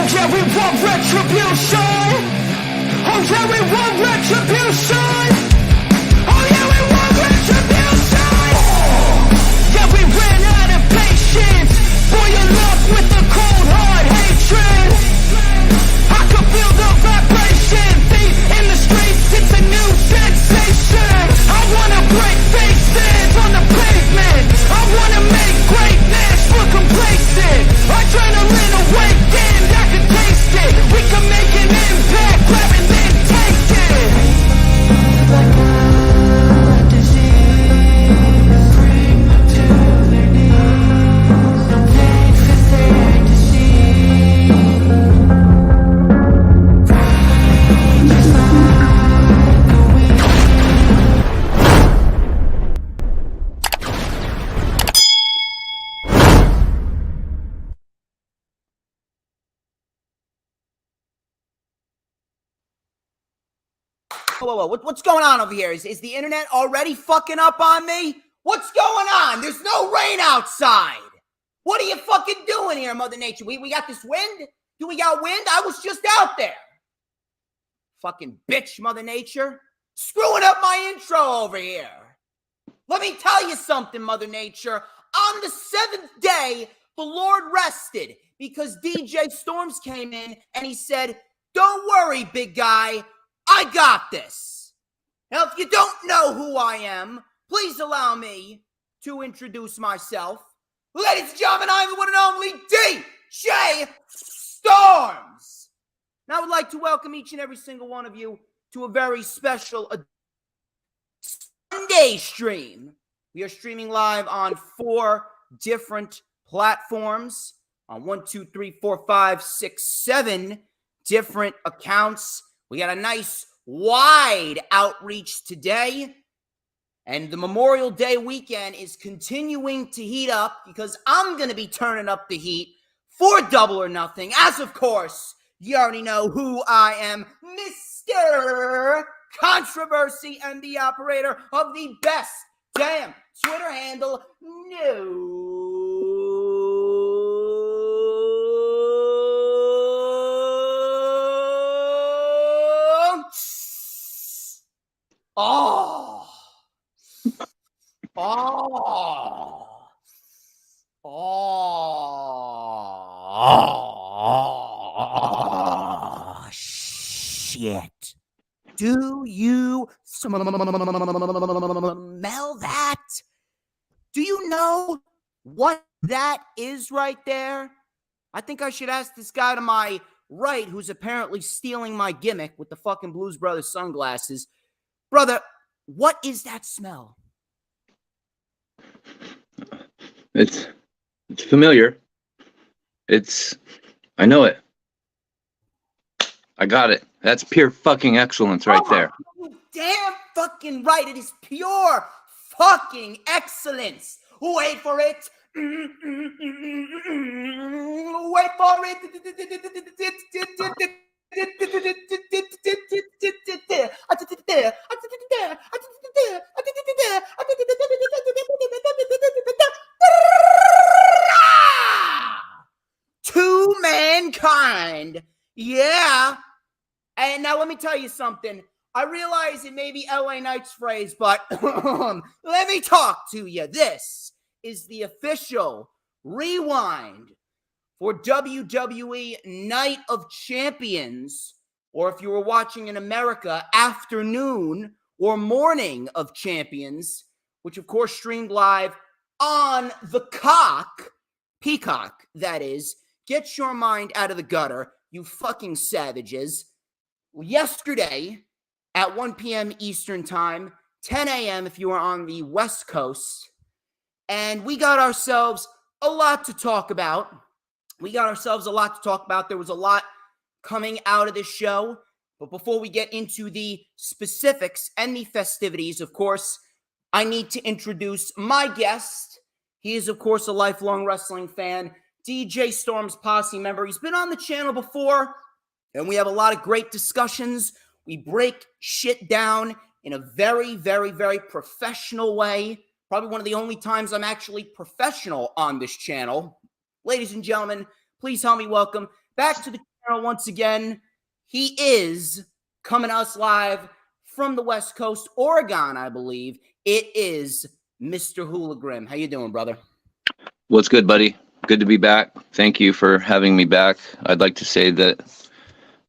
yeah, we want retribution. Oh yeah, we want retribution. Oh yeah, we want retribution. Yeah, we ran out of patience. Boil up with the cold hard hatred. I can feel the vibration. Feet in the streets, it's a new sensation. I wanna break faces on the pavement. I wanna make greatness look complacent. Adrenaline awakened, I can taste it. We can make an impact, grab and then take it. Like a disease, bring them to their knees. Thanks for their disease. Just like a weed. Whoa. What's going on over here? Is the internet already fucking up on me? What's going on? There's no rain outside. What are you fucking doing here, Mother Nature? We got this wind? Do we got wind? I was just out there. Fucking bitch, Mother Nature. Screwing up my intro over here. Let me tell you something, Mother Nature. On the seventh day, the Lord rested because DJ Storms came in and he said, "Don't worry, big guy. I got this." Now, if you don't know who I am, please allow me to introduce myself. Ladies and gentlemen, I'm the one and only DJ Storms. Now, I would like to welcome each and every single one of you to a very special Sunday stream. We are streaming live on 4 different platforms, on 1, 2, 3, 4, 5, 6, 7 different accounts. We got a nice wide outreach today, and the Memorial Day weekend is continuing to heat up because I'm going to be turning up the heat for Double or Nothing, as of course, you already know who I am, Mr. Controversy and the operator of the best damn Twitter handle, shit. Do you smell that? Do you know what that is right there? I think I should ask this guy to my right, who's apparently stealing my gimmick with the fucking Blues Brothers sunglasses. Brother, what is that smell? It's familiar. I know it. I got it. That's pure fucking excellence right there. You damn fucking right. It is pure fucking excellence. Wait for it. Wait for it. 2 Mankind. Yeah. And now let me tell you something. I realize it may be LA Knight's phrase, but let me talk to you. This is the official rewind for WWE Night of Champions, or if you were watching in America, afternoon or morning of Champions, which of course streamed live on the Peacock, that is. Get your mind out of the gutter, you fucking savages. Yesterday at 1 p.m. Eastern Time, 10 a.m. if you are on the West Coast, and we got ourselves a lot to talk about. There was a lot coming out of this show, but before we get into the specifics and the festivities, of course, I need to introduce my guest. He is, of course, a lifelong wrestling fan, DJ Storms Posse member. He's been on the channel before, and we have a lot of great discussions. We break shit down in a very, very, very professional way. Probably one of the only times I'm actually professional on this channel. Ladies and gentlemen, please help me welcome back to the channel once again. He is coming to us live from the West Coast, Oregon, I believe. It is Mr. HooliGrim. How you doing, brother? What's good, buddy? Good to be back. Thank you for having me back. I'd like to say that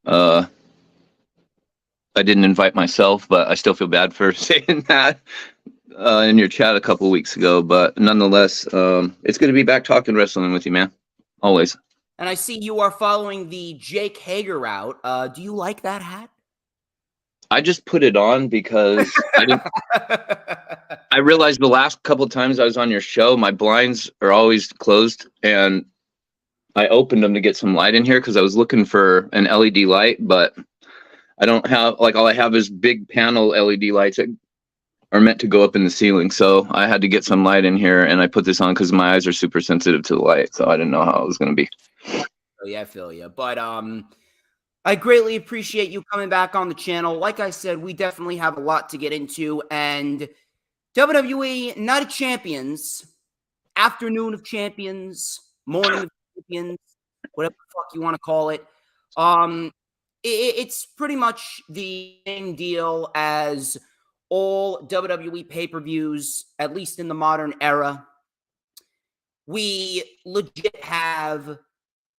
I didn't invite myself, but I still feel bad for saying that in your chat a couple weeks ago. But nonetheless, it's good to be back talking wrestling with you, man. Always. And I see you are following the Jake Hager route. Do you like that hat? I just put it on because I realized the last couple of times I was on your show, my blinds are always closed, and I opened them to get some light in here because I was looking for an LED light, but I don't have, like, all I have is big panel LED lights that are meant to go up in the ceiling. So I had to get some light in here, and I put this on because my eyes are super sensitive to the light. So I didn't know how it was going to be. Oh, yeah, I feel you. But I greatly appreciate you coming back on the channel. Like I said, we definitely have a lot to get into. And WWE Night of Champions, Afternoon of Champions, Morning of Champions, whatever the fuck you want to call it. It's pretty much the same deal as all WWE pay-per-views, at least in the modern era. We legit have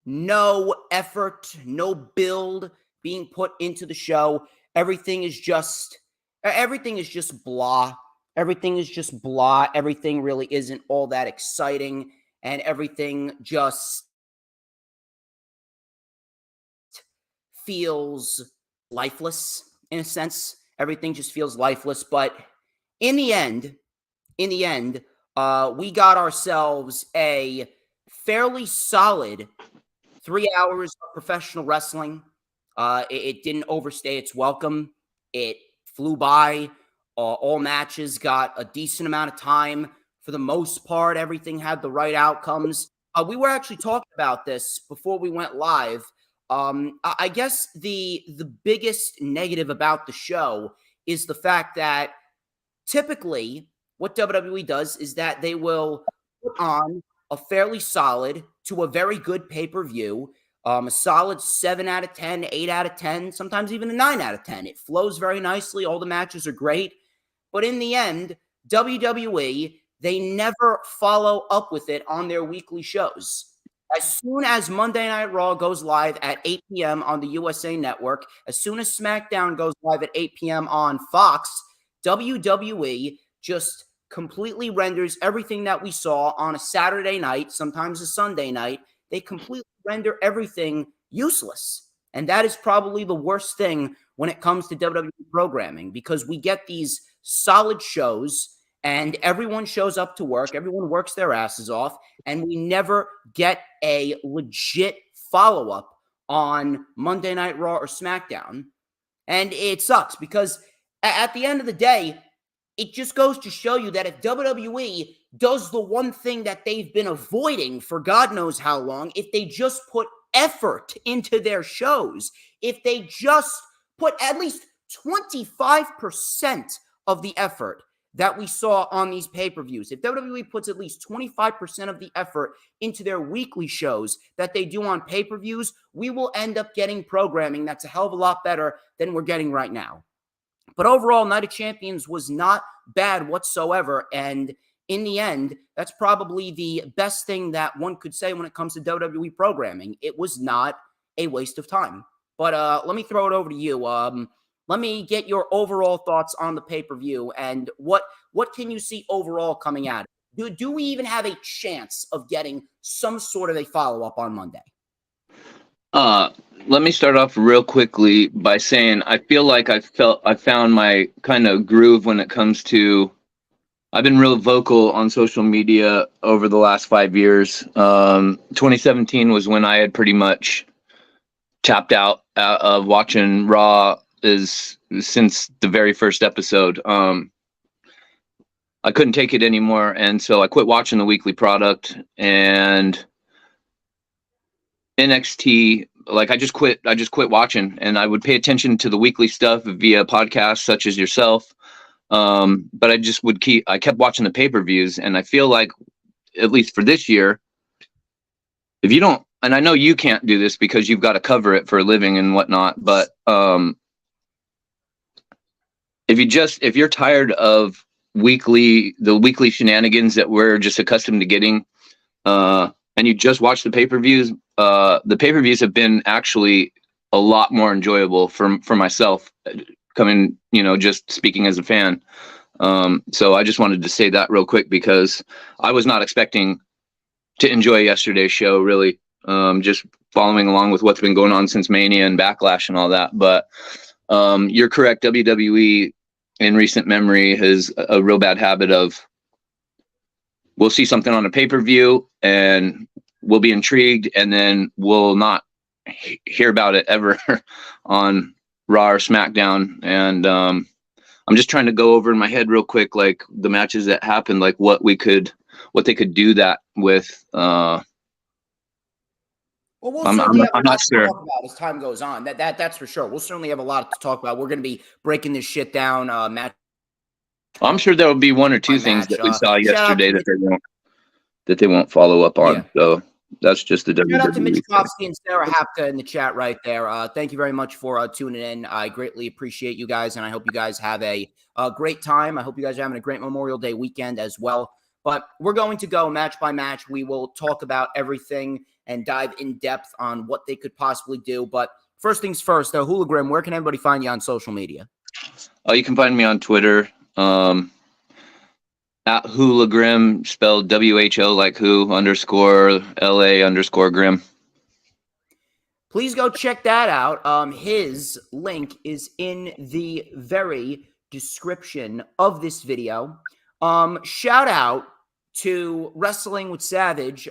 no effort, no build being put into the show. Everything is just blah. Everything is just blah. Everything really isn't all that exciting, and everything just feels lifeless in a sense. Everything just feels lifeless. But in the end, we got ourselves a fairly solid 3 hours of professional wrestling. It didn't overstay its welcome. It flew by. All matches got a decent amount of time. For the most part, everything had the right outcomes. We were actually talking about this before we went live. I guess the biggest negative about the show is the fact that typically what WWE does is that they will put on a fairly solid to a very good pay-per-view, a solid 7 out of 10, 8 out of 10, sometimes even a 9 out of 10. It flows very nicely. All the matches are great. But in the end, WWE, they never follow up with it on their weekly shows. As soon as Monday Night Raw goes live at 8 p.m. on the USA Network, as soon as SmackDown goes live at 8 p.m. on Fox, WWE just completely renders everything that we saw on a Saturday night, sometimes a Sunday night. They completely render everything useless. And that is probably the worst thing when it comes to WWE programming, because we get these solid shows and everyone shows up to work. Everyone works their asses off, and we never get a legit follow-up on Monday Night Raw or SmackDown. And it sucks because at the end of the day, it just goes to show you that if WWE does the one thing that they've been avoiding for God knows how long, if they just put effort into their shows, if they just put at least 25% of the effort that we saw on these pay-per-views, if WWE puts at least 25% of the effort into their weekly shows that they do on pay-per-views, we will end up getting programming that's a hell of a lot better than we're getting right now. But overall, Night of Champions was not bad whatsoever. And in the end, that's probably the best thing that one could say when it comes to WWE programming. It was not a waste of time. But let me throw it over to you. Let me get your overall thoughts on the pay-per-view and what can you see overall coming out of it? Do we even have a chance of getting some sort of a follow-up on Monday? Let me start off real quickly by saying I feel like I found my kind of groove when it comes to, I've been real vocal on social media over the last 5 years. 2017 was when I had pretty much tapped out of watching Raw since the very first episode. I couldn't take it anymore, and so I quit watching the weekly product, and NXT, like I just quit watching, and I would pay attention to the weekly stuff via podcasts such as yourself. But I kept watching the pay-per-views, and I feel like, at least for this year, if you don't, and I know you can't do this because you've got to cover it for a living and whatnot, but if you're tired of the weekly shenanigans that we're just accustomed to getting, and you just watch the pay-per-views, the pay-per-views have been actually a lot more enjoyable for myself, coming, just speaking as a fan. So I just wanted to say that real quick because I was not expecting to enjoy yesterday's show, really. Just following along with what's been going on since Mania and Backlash and all that. But you're correct. WWE in recent memory has a real bad habit of, we'll see something on a pay-per-view and we'll be intrigued, and then we'll not hear about it ever on Raw or SmackDown. And I'm just trying to go over in my head real quick, like the matches that happened, like what they could do that with. Well, I'm not sure. To talk about as time goes on. That's for sure. We'll certainly have a lot to talk about. We're going to be breaking this shit down. Match. I'm sure there will be one or two things that we saw yesterday that they won't follow up on. Yeah. So that's just the WWE. Shout out to Mitch Kofsky and Sarah Hapka in the chat right there. Thank you very much for tuning in. I greatly appreciate you guys, and I hope you guys have a great time. I hope you guys are having a great Memorial Day weekend as well. But we're going to go match by match. We will talk about everything and dive in depth on what they could possibly do. But first things first, HooliGrim, where can everybody find you on social media? You can find me on Twitter at HooliGrim, spelled WHO like who _LA_Grim. Please go check that out. His link is in the very description of this video. Shout out to Wrestling with Savage.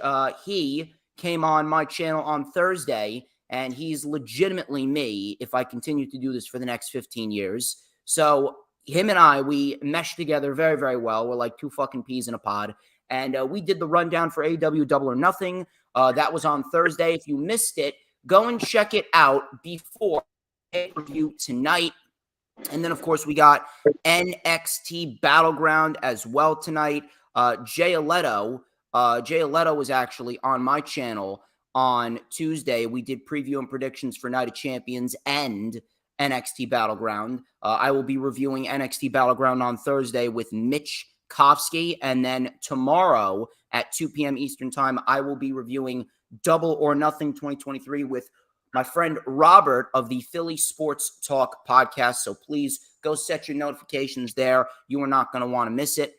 He came on my channel on Thursday, and he's legitimately me if I continue to do this for the next 15 years. So him and we meshed together very, very well. We're like two fucking peas in a pod. And we did the rundown for AEW Double or Nothing. That was on Thursday. If you missed it, go and check it out before pay-per-view tonight. And then, of course, we got NXT Battleground as well tonight. Jay Leto was actually on my channel on Tuesday. We did preview and predictions for Night of Champions and NXT Battleground. I will be reviewing NXT Battleground on Thursday with Mitch Kofsky. And then tomorrow at 2 p.m. Eastern Time, I will be reviewing Double or Nothing 2023 with my friend Robert of the Philly Sports Talk podcast. So please go set your notifications there. You are not going to want to miss it.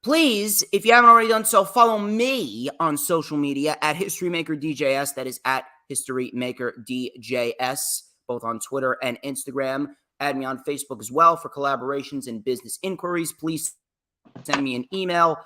Please, if you haven't already done so, follow me on social media at HistoryMakerDJS. That is at HistoryMakerDJS, both on Twitter and Instagram. Add me on Facebook as well for collaborations and business inquiries. Please send me an email.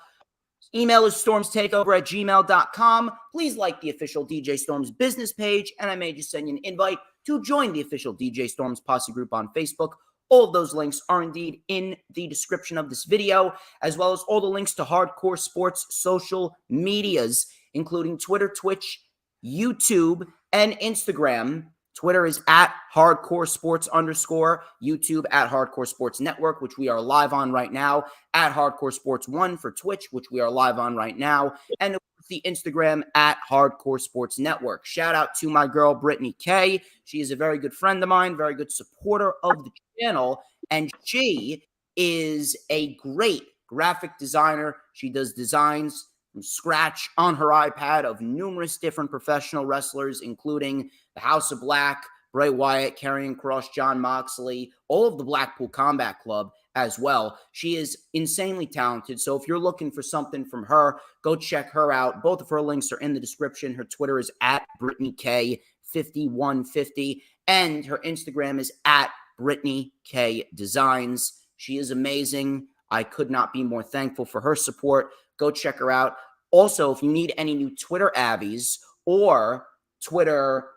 Email is stormstakeover@gmail.com. Please like the official DJ Storms business page, and I may just send you an invite to join the official DJ Storms Posse group on Facebook. All of those links are indeed in the description of this video, as well as all the links to Hardcore Sports social medias, including Twitter, Twitch, YouTube, and Instagram. Twitter is at Hardcore Sports _, YouTube at Hardcore Sports Network, which we are live on right now, at Hardcore Sports 1 for Twitch, which we are live on right now, and the Instagram at Hardcore Sports Network. Shout out to my girl, Brittany K. She is a very good friend of mine, very good supporter of the channel, and she is a great graphic designer. She does designs from scratch on her iPad of numerous different professional wrestlers, including the House of Black, Bray Wyatt, Karrion Kross, Jon Moxley, all of the Blackpool Combat Club as well. She is insanely talented. So if you're looking for something from her, go check her out. Both of her links are in the description. Her Twitter is at BrittanyK5150, and her Instagram is at BrittanyK Designs. She is amazing. I could not be more thankful for her support. Go check her out. Also, if you need any new Twitter abbies or Twitter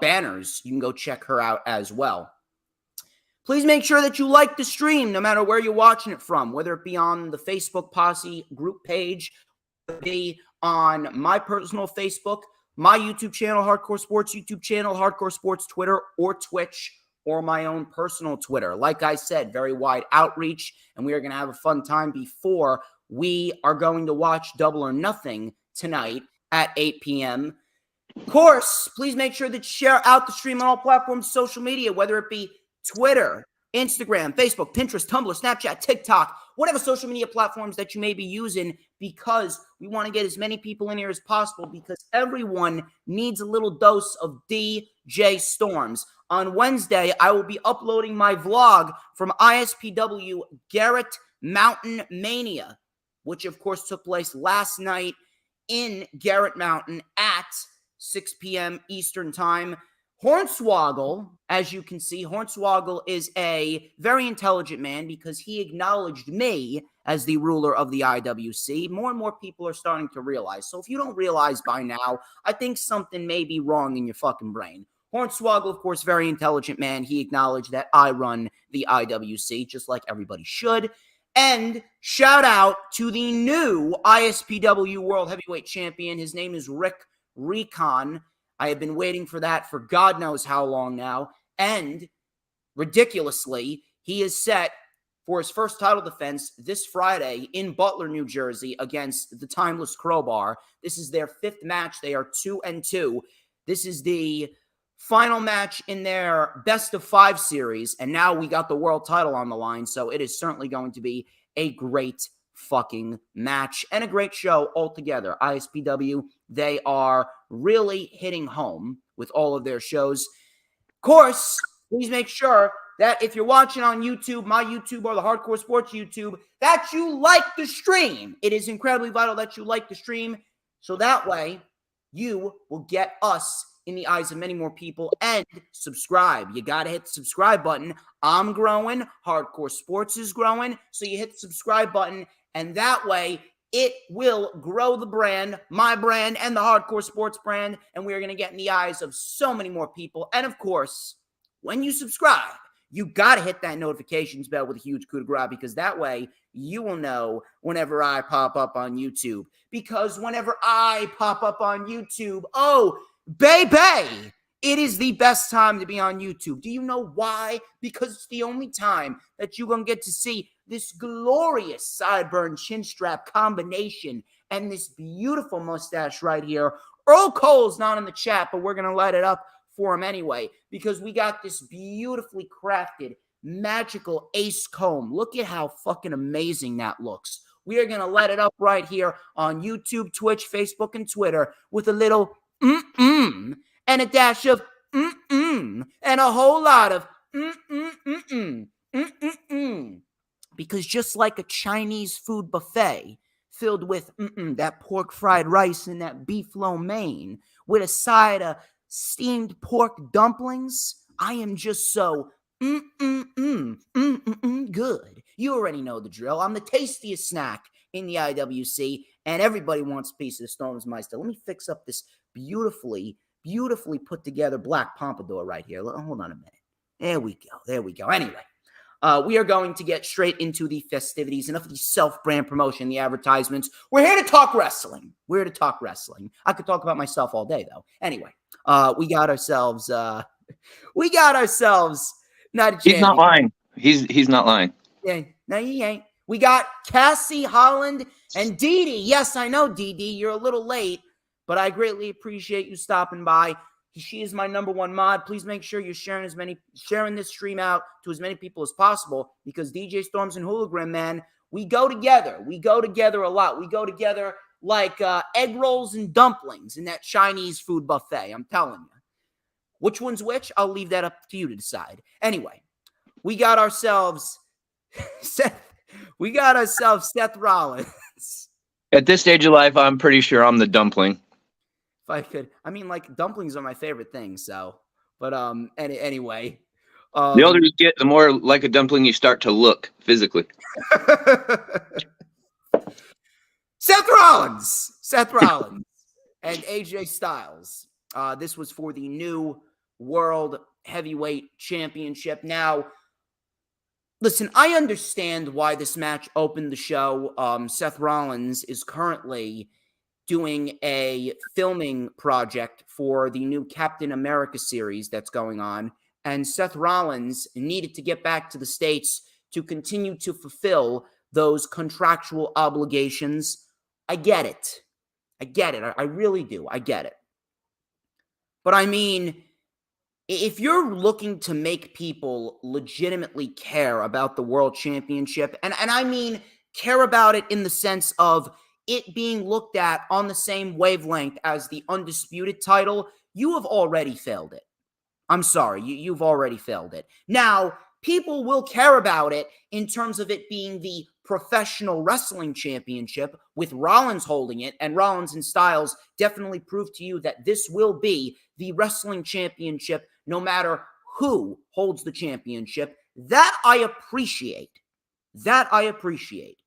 banners, you can go check her out as well. Please make sure that you like the stream, no matter where you're watching it from, whether it be on the Facebook Posse group page, be on my personal Facebook, my YouTube channel, Hardcore Sports YouTube channel, Hardcore Sports Twitter or Twitch, or my own personal Twitter. Like I said, very wide outreach, and we are going to have a fun time before we are going to watch Double or Nothing tonight at 8 p.m. Of course, please make sure that you share out the stream on all platforms, social media, whether it be Twitter, Instagram, Facebook, Pinterest, Tumblr, Snapchat, TikTok, whatever social media platforms that you may be using, because we want to get as many people in here as possible, because everyone needs a little dose of DJ Storms. On Wednesday, I will be uploading my vlog from ISPW Garrett Mountain Mania, which of course took place last night in Garrett Mountain at 6 p.m. Eastern Time. Hornswoggle, as you can see, Hornswoggle is a very intelligent man because he acknowledged me as the ruler of the IWC. More and more people are starting to realize. So if you don't realize by now, I think something may be wrong in your fucking brain. Hornswoggle, of course, very intelligent man. He acknowledged that I run the IWC, just like everybody should. And shout out to the new ISPW World Heavyweight Champion. His name is Rick Recon. I have been waiting for that for God knows how long now. And ridiculously, he is set for his first title defense this Friday in Butler, New Jersey against the Timeless Crowbar. This is their 5th match. They are 2-2. This is the final match in their best of 5 series. And now we got the world title on the line. So it is certainly going to be a great fucking match and a great show altogether. ISPW, they are really hitting home with all of their shows. Of course, please make sure that if you're watching on YouTube, my YouTube or the Hardcore Sports YouTube, that you like the stream. It is incredibly vital that you like the stream, so that way you will get us in the eyes of many more people, and subscribe. You got to hit the subscribe button. I'm growing. Hardcore Sports is growing. So you hit the subscribe button, and that way it will grow the brand, my brand, and the Hardcore Sports brand, and we're going to get in the eyes of so many more people. And of course, when you subscribe, you got to hit that notifications bell with a huge coup de grace, because that way you will know whenever I pop up on YouTube. Because whenever I pop up on YouTube, oh, baby, it is the best time to be on YouTube. Do you know why? Because it's the only time that you're going to get to see this glorious sideburn chin strap combination and this beautiful mustache right here. Earl Cole's not in the chat, but we're going to light it up for him anyway, because we got this beautifully crafted, magical ace comb. Look at how fucking amazing that looks. We are going to light it up right here on YouTube, Twitch, Facebook, and Twitter with a little and a dash of and a whole lot of because just like a Chinese food buffet filled with that pork fried rice and that beef lo mein with a side of steamed pork dumplings, I am just so good. You already know the drill. I'm the tastiest snack in the IWC, and everybody wants a piece of the Storms Meister. Let me fix up this beautifully put together black pompadour right here. Hold on a minute. There we go. Anyway, we are going to get straight into the festivities. Enough of the self-brand promotion, the advertisements. We're here to talk wrestling. I could talk about myself all day, though. Anyway, we got ourselves Night of Champions. He's not lying. He's not lying. Yeah, no, he ain't. We got Cassie Holland and Dee Dee. Yes, I know, Dee Dee, you're a little late, but I greatly appreciate you stopping by. She is my #1 mod. Please make sure you're sharing this stream out to as many people as possible, because DJ Storms and HooliGrim, man, we go together. We go together a lot. We go together like egg rolls and dumplings in that Chinese food buffet. I'm telling you. Which one's which? I'll leave that up to you to decide. Anyway, we got ourselves Seth Rollins. At this stage of life, I'm pretty sure I'm the dumpling. If I could, I mean, like, dumplings are my favorite thing. So, but anyway, the older you get, the more like a dumpling you start to look physically. Seth Rollins, and AJ Styles. This was for the new World Heavyweight Championship. Now, listen, I understand why this match opened the show. Seth Rollins is currently doing a filming project for the new Captain America series that's going on, and Seth Rollins needed to get back to the States to continue to fulfill those contractual obligations. I get it. I really do. I get it. But I mean, if you're looking to make people legitimately care about the world championship, and I mean care about it in the sense of it being looked at on the same wavelength as the undisputed title, you have already failed it. I'm sorry, you've already failed it. Now, people will care about it in terms of it being the professional wrestling championship with Rollins holding it, and Rollins and Styles definitely prove to you that this will be the wrestling championship no matter who holds the championship. That I appreciate. That I appreciate.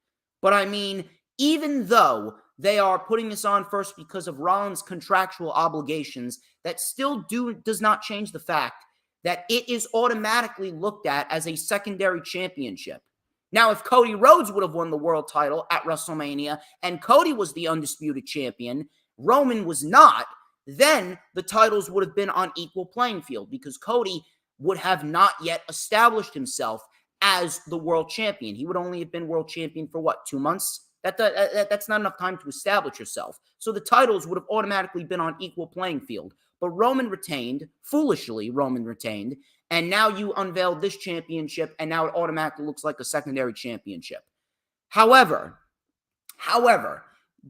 But I mean, even though they are putting this on first because of Rollins' contractual obligations, that still does not change the fact that it is automatically looked at as a secondary championship. Now, if Cody Rhodes would have won the world title at WrestleMania and Cody was the undisputed champion, Roman was not, then the titles would have been on equal playing field because Cody would have not yet established himself as the world champion. He would only have been world champion for what, 2 months? That's not enough time to establish yourself. So the titles would have automatically been on equal playing field. But Roman retained, foolishly, Roman retained, and now you unveiled this championship, and now it automatically looks like a secondary championship. However,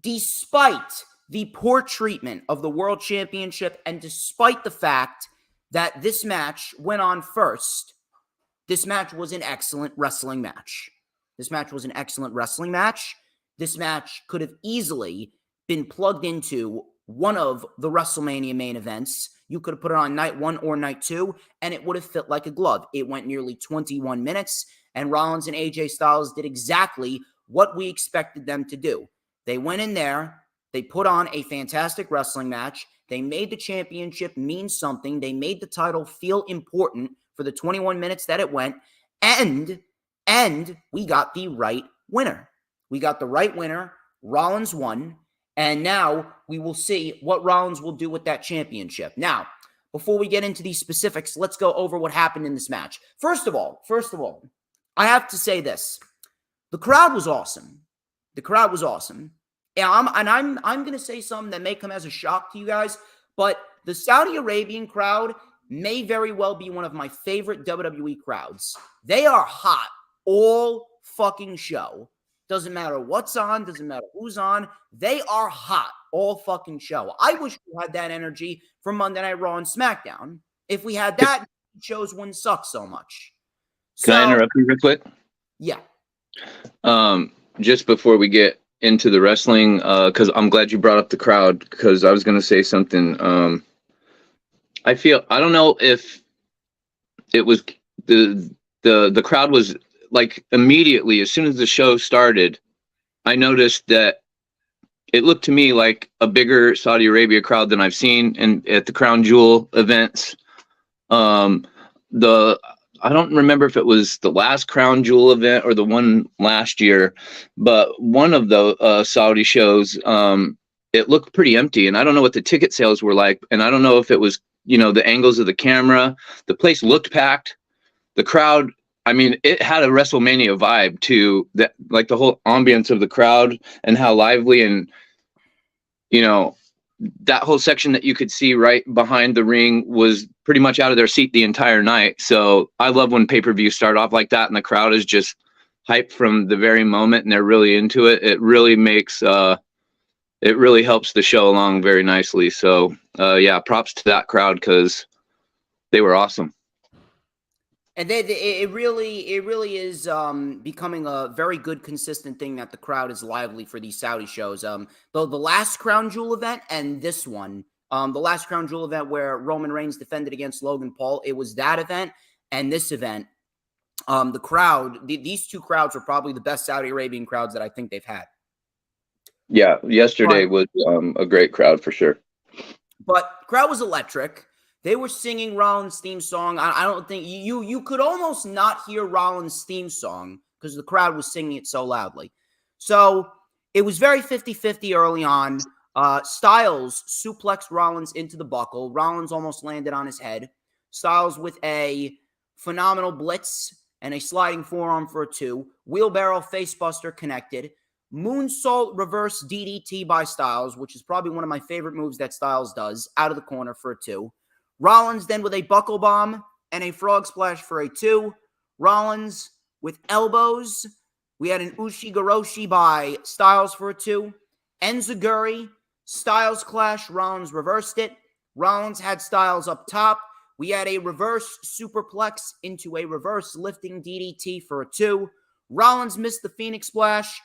despite the poor treatment of the world championship, and despite the fact that this match went on first, this match was an excellent wrestling match. This match was an excellent wrestling match. This match could have easily been plugged into one of the WrestleMania main events. You could have put it on night 1 or night 2, and it would have fit like a glove. It went nearly 21 minutes, and Rollins and AJ Styles did exactly what we expected them to do. They went in there, they put on a fantastic wrestling match, they made the championship mean something, they made the title feel important for the 21 minutes that it went, and we got the right winner. We got the right winner. Rollins won. And now we will see what Rollins will do with that championship. Now, before we get into these specifics, let's go over what happened in this match. First of all, I have to say this. The crowd was awesome. The crowd was awesome. Yeah, I'm going to say something that may come as a shock to you guys, but the Saudi Arabian crowd may very well be one of my favorite WWE crowds. They are hot all fucking show. Doesn't matter what's on, doesn't matter who's on. They are hot all fucking show. I wish we had that energy for Monday Night Raw and SmackDown. If we had that, shows wouldn't suck so much. Can I interrupt you real quick? Yeah. Just before we get into the wrestling, because I'm glad you brought up the crowd, because I was going to say something. I don't know if it was the crowd was like immediately as soon as the show started, I noticed that it looked to me like a bigger Saudi Arabia crowd than I've seen at the Crown Jewel events. I don't remember if it was the last Crown Jewel event or the one last year, but one of the Saudi shows, it looked pretty empty, and I don't know what the ticket sales were like, and I don't know if it was, the angles of the camera. The place looked packed. The crowd, I mean, it had a WrestleMania vibe too, that like the whole ambience of the crowd and how lively, and that whole section that you could see right behind the ring was pretty much out of their seat the entire night. So I love when pay-per-views start off like that and the crowd is just hyped from the very moment and they're really into it. It really makes it really helps the show along very nicely. So yeah, props to that crowd because they were awesome. And it really is becoming a very good, consistent thing that the crowd is lively for these Saudi shows. The last Crown Jewel event and this one, the last Crown Jewel event where Roman Reigns defended against Logan Paul, it was that event and this event. The crowd, these two crowds were probably the best Saudi Arabian crowds that I think they've had. Yeah, yesterday was a great crowd for sure. But crowd was electric. They were singing Rollins' theme song. I don't think you could almost not hear Rollins' theme song because the crowd was singing it so loudly. So it was very 50-50 early on. Styles suplexed Rollins into the buckle. Rollins almost landed on his head. Styles with a phenomenal blitz and a sliding forearm for a 2. Wheelbarrow facebuster connected. moonsault reverse DDT by Styles, which is probably one of my favorite moves that Styles does, out of the corner for a 2. Rollins then with a buckle bomb and a frog splash for a 2. Rollins with elbows. We had an Ushigoroshi by Styles for a 2. Enziguri, Styles clash. Rollins reversed it. Rollins had Styles up top. We had a reverse superplex into a reverse lifting DDT for a 2. Rollins missed the Phoenix Splash.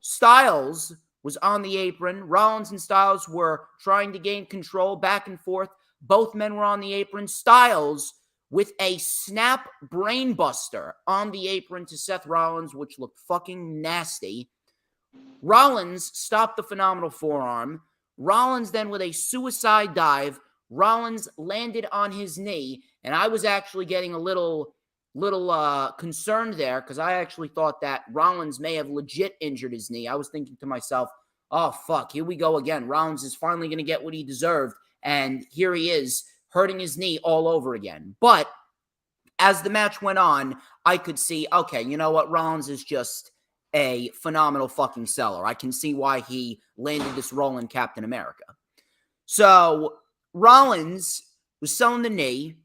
Styles was on the apron. Rollins and Styles were trying to gain control back and forth. Both men were on the apron. Styles with a snap brainbuster on the apron to Seth Rollins, which looked fucking nasty. Rollins stopped the phenomenal forearm. Rollins then with a suicide dive. Rollins landed on his knee, and I was actually getting a little concerned there because I actually thought that Rollins may have legit injured his knee. I was thinking to myself, oh, fuck, here we go again. Rollins is finally going to get what he deserved, and here he is hurting his knee all over again. But as the match went on, I could see, okay, you know what? Rollins is just a phenomenal fucking seller. I can see why he landed this role in Captain America. So Rollins was selling the knee.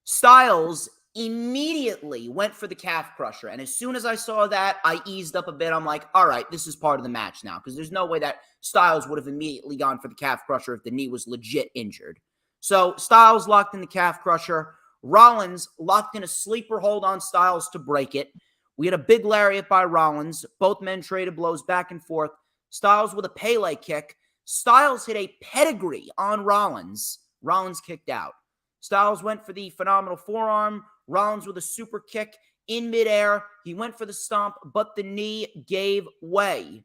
Styles immediately went for the calf crusher. And as soon as I saw that, I eased up a bit. I'm like, all right, this is part of the match now. Because there's no way that Styles would have immediately gone for the calf crusher if the knee was legit injured. So Styles locked in the calf crusher. Rollins locked in a sleeper hold on Styles to break it. We had a big lariat by Rollins. Both men traded blows back and forth. Styles with a Pele kick. Styles hit a pedigree on Rollins. Rollins kicked out. Styles went for the phenomenal forearm. Rollins with a super kick in midair. He went for the stomp, but the knee gave way.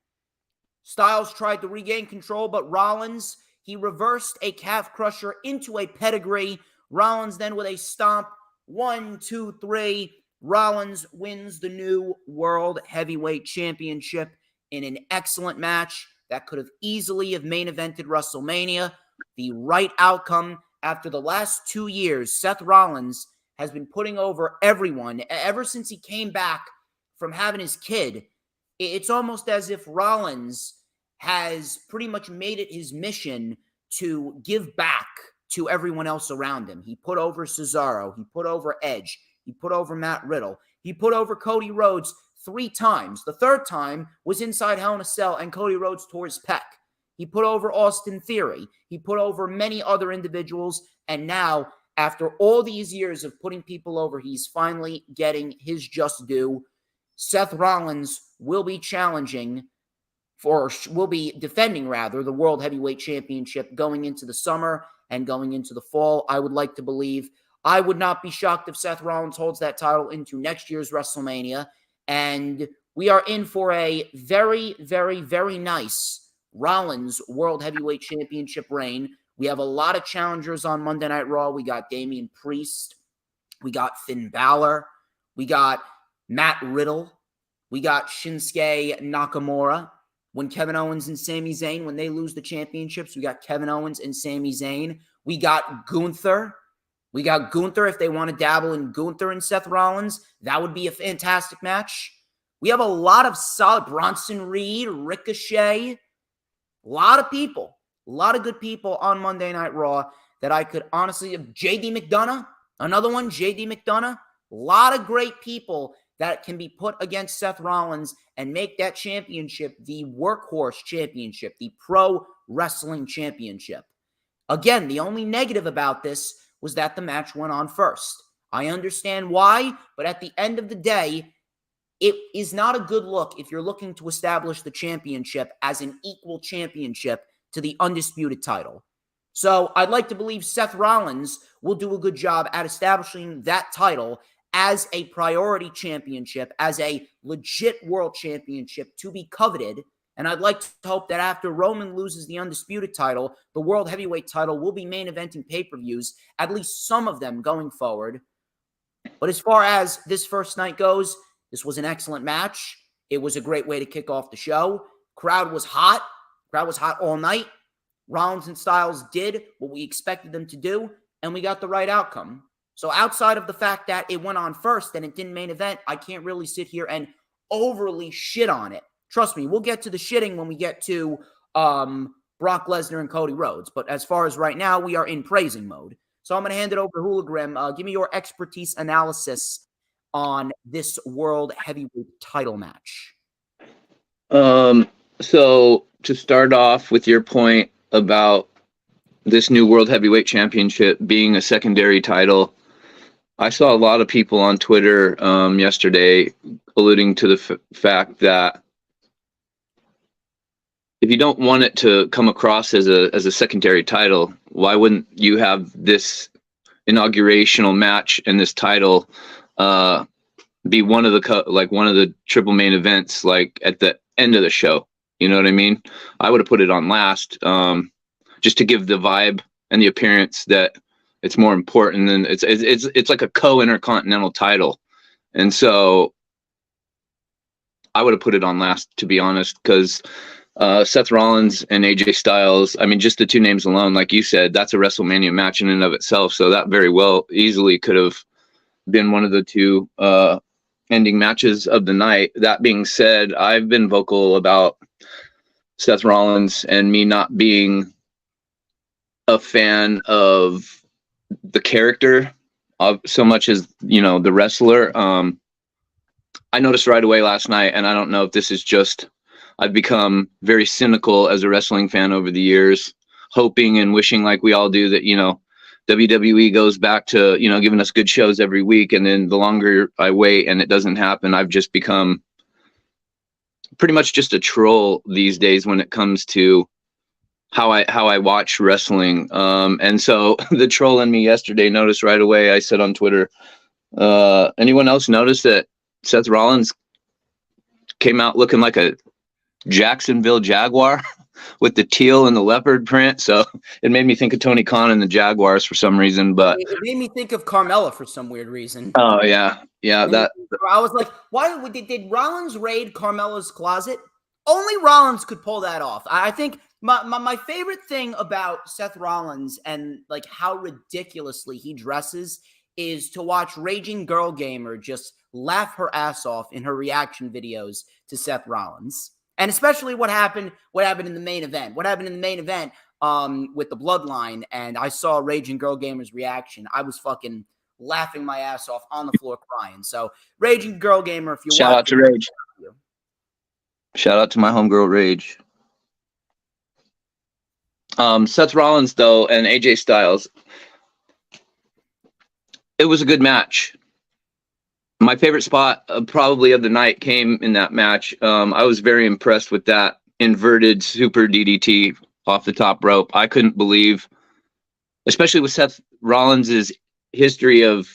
Styles tried to regain control, but Rollins, he reversed a calf crusher into a pedigree. Rollins then with a stomp. 1, 2, 3. Rollins wins the new World Heavyweight Championship in an excellent match that could have easily have main evented WrestleMania. The right outcome after the last 2 years. Seth Rollins has been putting over everyone ever since he came back from having his kid. It's almost as if Rollins has pretty much made it his mission to give back to everyone else around him. He put over Cesaro. He put over Edge. He put over Matt Riddle. He put over Cody Rhodes 3 times. The third time was inside Hell in a Cell, and Cody Rhodes tore his pec. He put over Austin Theory. He put over many other individuals. And now, after all these years of putting people over, he's finally getting his just due. Seth Rollins will be defending the World Heavyweight Championship going into the summer and going into the fall, I would like to believe. I would not be shocked if Seth Rollins holds that title into next year's WrestleMania. And we are in for a very, very, very nice Rollins World Heavyweight Championship reign. We have a lot of challengers on Monday Night Raw. We got Damian Priest. We got Finn Balor. We got Matt Riddle. We got Shinsuke Nakamura. When Kevin Owens and Sami Zayn, when they lose the championships, we got Kevin Owens and Sami Zayn. We got Gunther. We got Gunther if they want to dabble in Gunther and Seth Rollins. That would be a fantastic match. We have a lot of solid Bronson Reed, Ricochet. A lot of people. A lot of good people on Monday Night Raw that I could honestly... JD McDonough, another one, JD McDonough. A lot of great people that can be put against Seth Rollins and make that championship the workhorse championship, the pro wrestling championship. Again, the only negative about this was that the match went on first. I understand why, but at the end of the day, it is not a good look if you're looking to establish the championship as an equal championship to the undisputed title. So I'd like to believe Seth Rollins will do a good job at establishing that title as a priority championship, as a legit world championship to be coveted. And I'd like to hope that after Roman loses the undisputed title, the world heavyweight title will be main eventing pay-per-views, at least some of them going forward. But as far as this first night goes, this was an excellent match. It was a great way to kick off the show. Crowd was hot. Crowd was hot all night. Rollins and Styles did what we expected them to do, and we got the right outcome. So outside of the fact that it went on first and it didn't main event, I can't really sit here and overly shit on it. Trust me, we'll get to the shitting when we get to Brock Lesnar and Cody Rhodes. But as far as right now, we are in praising mode. So I'm going to hand it over to HooliGrim. Give me your expertise analysis on this World Heavyweight title match. So to start off with your point about this new World Heavyweight Championship being a secondary title, I saw a lot of people on Twitter yesterday alluding to the fact that if you don't want it to come across as a secondary title, why wouldn't you have this inaugurational match and this title be one of the triple main events, like at the end of the show? You know what I mean? I would have put it on last, just to give the vibe and the appearance that it's more important than it's like a co-intercontinental title. And so I would have put it on last, to be honest, because Seth Rollins and AJ Styles, I mean, just the two names alone, like you said, that's a WrestleMania match in and of itself. So that very well easily could have been one of the two ending matches of the night. That being said, I've been vocal about Seth Rollins and me not being a fan of the character of so much as, the wrestler. I noticed right away last night, and I don't know if this is just, I've become very cynical as a wrestling fan over the years, hoping and wishing, like we all do, that, WWE goes back to, giving us good shows every week. And then the longer I wait and it doesn't happen, I've just become pretty much just a troll these days when it comes to how I watch wrestling. And so the troll in me yesterday noticed right away. I said on Twitter, anyone else notice that Seth Rollins came out looking like a Jacksonville Jaguar with the teal and the leopard print? So it made me think of Tony Khan and the Jaguars for some reason, but it made me think of Carmella for some weird reason. Oh yeah. That I was like, why did Rollins raid Carmella's closet? Only Rollins could pull that off. I think my favorite thing about Seth Rollins and like how ridiculously he dresses is to watch Raging Girl Gamer just laugh her ass off in her reaction videos to Seth Rollins. And especially what happened in the main event. What happened in the main event with the Bloodline, and I saw Raging Girl Gamer's reaction. I was fucking laughing my ass off on the floor crying. So Raging Girl Gamer, if you shout out to Rage. Shout out to my homegirl Rage. Seth Rollins though and AJ Styles, it was a good match. My favorite spot probably of the night came in that match. I was very impressed with that inverted super DDT off the top rope. I couldn't believe, especially with Seth Rollins' history of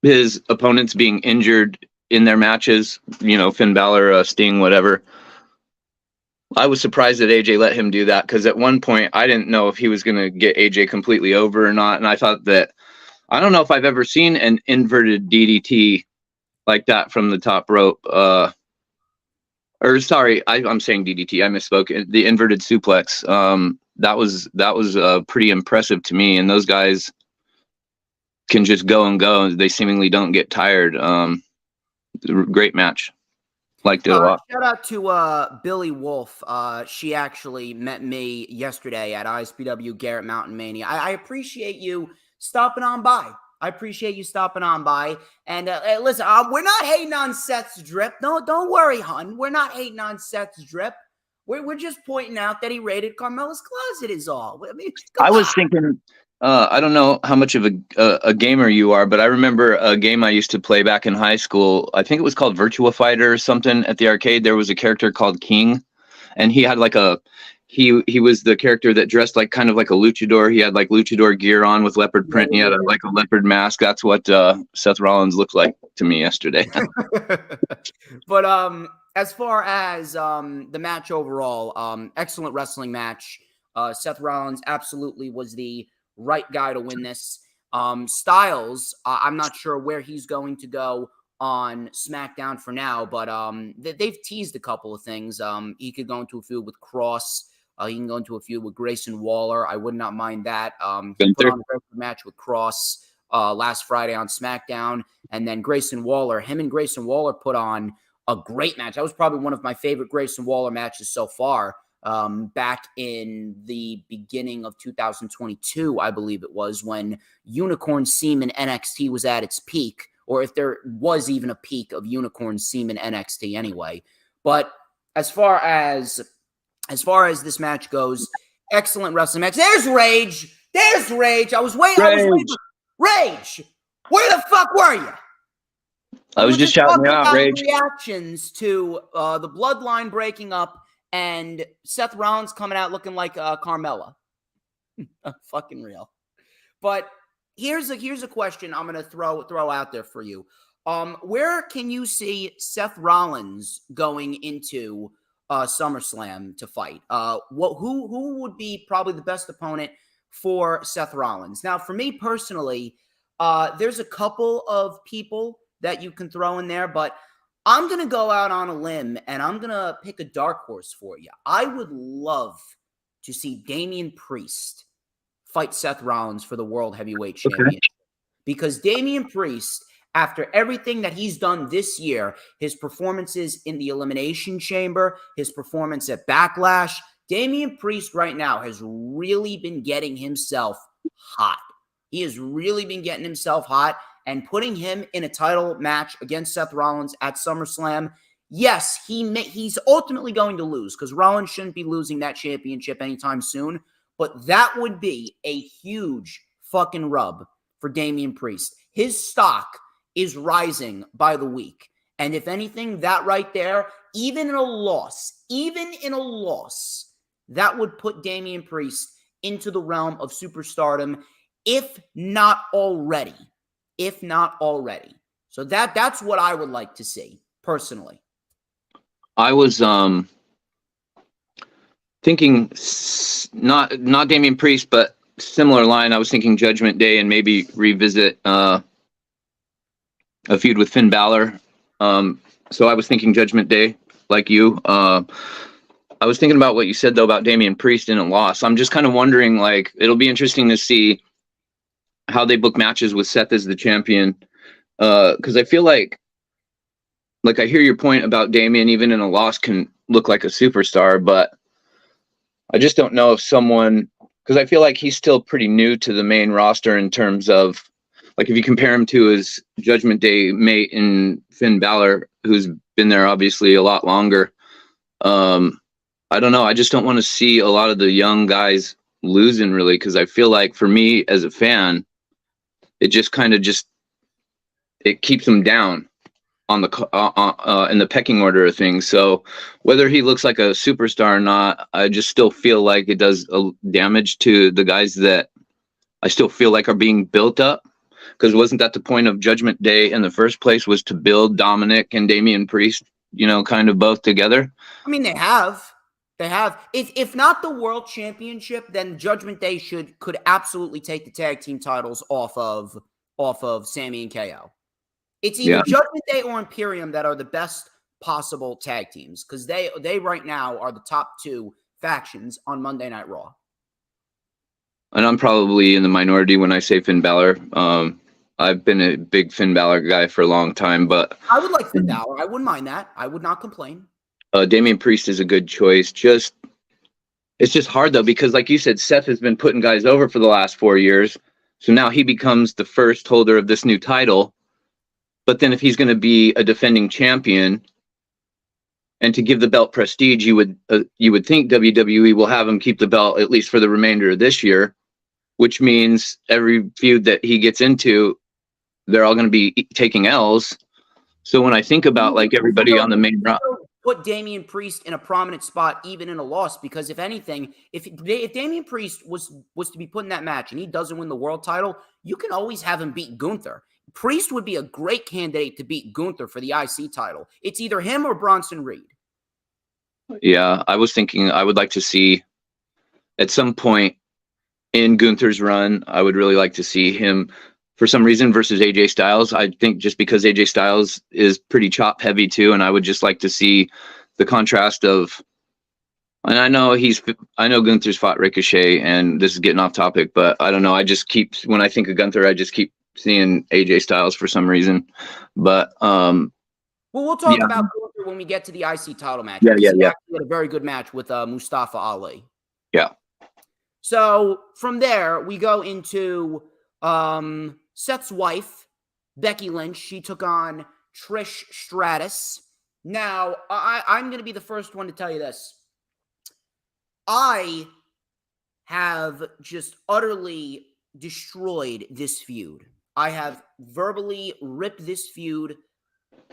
his opponents being injured in their matches, Finn Balor, Sting, whatever. I was surprised that AJ let him do that, because at one point I didn't know if he was going to get AJ completely over or not. And I thought that, I don't know if I've ever seen an inverted DDT like that from the top rope. I'm saying DDT. I misspoke. The inverted suplex. That was pretty impressive to me. And those guys can just go and go. They seemingly don't get tired. Great match. Liked it a lot. Shout out to Billy Wolf. She actually met me yesterday at ISPW Garrett Mountain Mania. I appreciate you stopping on by. And listen, we're not hating on Seth's drip. No, don't worry, hun. We're not hating on Seth's drip. We're just pointing out that he raided Carmella's closet is all. I mean, I was thinking, I don't know how much of a gamer you are, but I remember a game I used to play back in high school. I think it was called Virtua Fighter or something at the arcade. There was a character called King, and he had like he was the character that dressed like kind of like a luchador. He had like luchador gear on with leopard print. And he had like a leopard mask. That's what Seth Rollins looked like to me yesterday. But as far as the match overall, excellent wrestling match. Seth Rollins absolutely was the right guy to win this. Styles, I'm not sure where he's going to go on SmackDown for now, but they've teased a couple of things. He could go into a feud with Cross. He can go into a feud with Grayson Waller. I would not mind that. He put on a match with Cross last Friday on SmackDown, and then Grayson Waller. Him and Grayson Waller put on a great match. That was probably one of my favorite Grayson Waller matches so far. Back in the beginning of 2022, I believe it was, when Unicorn Semen NXT was at its peak, or if there was even a peak of Unicorn Semen NXT anyway. But as far as this match goes, excellent wrestling match. There's Rage. There's Rage. I was waiting. Rage. Where the fuck were you? I was just shouting you out, Rage. Reactions to the Bloodline breaking up and Seth Rollins coming out looking like Carmella. Fucking real. But here's a question I'm gonna throw out there for you. Where can you see Seth Rollins going into SummerSlam to fight? Who would be probably the best opponent for Seth Rollins? Now, for me personally, there's a couple of people that you can throw in there, but I'm going to go out on a limb and I'm going to pick a dark horse for you. I would love to see Damian Priest fight Seth Rollins for the World Heavyweight Championship. Because Damian Priest, after everything that he's done this year, his performances in the Elimination Chamber, his performance at Backlash, Damian Priest right now has really been getting himself hot. He has really been getting himself hot, and putting him in a title match against Seth Rollins at SummerSlam, yes, he's ultimately going to lose because Rollins shouldn't be losing that championship anytime soon, but that would be a huge fucking rub for Damian Priest. His stock is rising by the week, and if anything, that right there, even in a loss, that would put Damian Priest into the realm of superstardom, if not already. So that's what I would like to see personally. I was thinking not Damian Priest, but similar line. I was thinking Judgment Day and maybe revisit a feud with Finn Balor. So I was thinking Judgment Day, like you. I was thinking about what you said though about Damian Priest in a loss. I'm just kind of wondering, like, it'll be interesting to see how they book matches with Seth as the champion. Because I feel like I hear your point about Damian even in a loss can look like a superstar, but I just don't know if someone, because I feel like he's still pretty new to the main roster in terms of, like, if you compare him to his Judgment Day mate in Finn Balor, who's been there obviously a lot longer. I don't know. I just don't want to see a lot of the young guys losing really, because I feel like for me as a fan, it just kind of it keeps him down on the in the pecking order of things. So whether he looks like a superstar or not, I just still feel like it does damage to the guys that I still feel like are being built up. Because wasn't that the point of Judgment Day in the first place, was to build Dominic and Damian Priest, kind of both together? I mean, they have. If not the World Championship, then Judgment Day could absolutely take the tag team titles off of Sammy and KO. It's either Judgment Day or Imperium that are the best possible tag teams, because they right now are the top two factions on Monday Night Raw. And I'm probably in the minority when I say Finn Balor. I've been a big Finn Balor guy for a long time, but I would like Finn Balor. I wouldn't mind that. I would not complain. Damian Priest is a good choice. It's just hard though, because like you said, Seth has been putting guys over for the last 4 years. So now he becomes the first holder of this new title. But then if he's going to be a defending champion, and to give the belt prestige, you would think WWE will have him keep the belt at least for the remainder of this year, which means every feud that he gets into, they're all going to be taking L's. So when I think about like everybody on the main roster, put Damian Priest in a prominent spot, even in a loss, because if anything, if Damian Priest was to be put in that match and he doesn't win the world title, you can always have him beat Gunther. Priest would be a great candidate to beat Gunther for the IC title. It's either him or Bronson Reed. Yeah, I was thinking I would like to see at some point in Gunther's run, I would really like to see him for some reason versus AJ Styles. I think just because AJ Styles is pretty chop heavy too, and I would just like to see the contrast of, and I know Gunther's fought Ricochet, and this is getting off topic, but I don't know. When I think of Gunther, I just keep seeing AJ Styles for some reason. But Well, we'll talk Yeah. about Gunther when we get to the IC title match. Yeah, because yeah, he yeah. actually had a very good match with Mustafa Ali. Yeah. So from there, we go into Seth's wife, Becky Lynch. She took on Trish Stratus. Now, I'm going to be the first one to tell you this. I have just utterly destroyed this feud. I have verbally ripped this feud.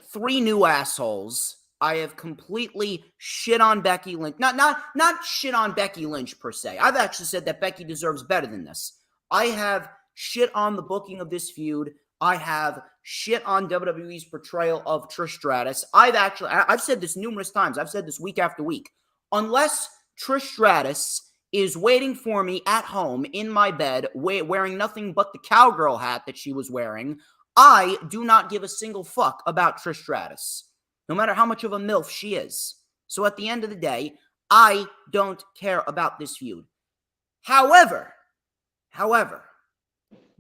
3 new assholes. I have completely shit on Becky Lynch. Not shit on Becky Lynch per se. I've actually said that Becky deserves better than this. I have shit on the booking of this feud. I have shit on WWE's portrayal of Trish Stratus. I've said this numerous times. I've said this week after week. Unless Trish Stratus is waiting for me at home in my bed, wearing nothing but the cowgirl hat that she was wearing, I do not give a single fuck about Trish Stratus, no matter how much of a MILF she is. So at the end of the day, I don't care about this feud. However,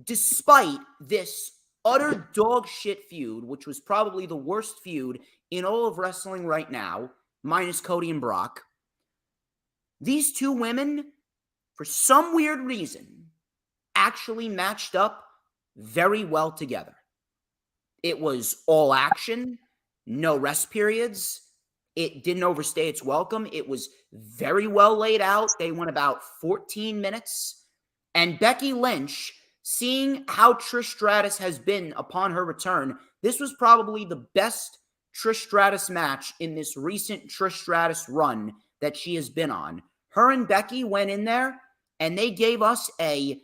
despite this utter dog shit feud, which was probably the worst feud in all of wrestling right now, minus Cody and Brock, these 2 women, for some weird reason, actually matched up very well together. It was all action, no rest periods. It didn't overstay its welcome. It was very well laid out. They went about 14 minutes. And Becky Lynch, seeing how Trish Stratus has been upon her return, this was probably the best Trish Stratus match in this recent Trish Stratus run that she has been on. Her and Becky went in there, and they gave us a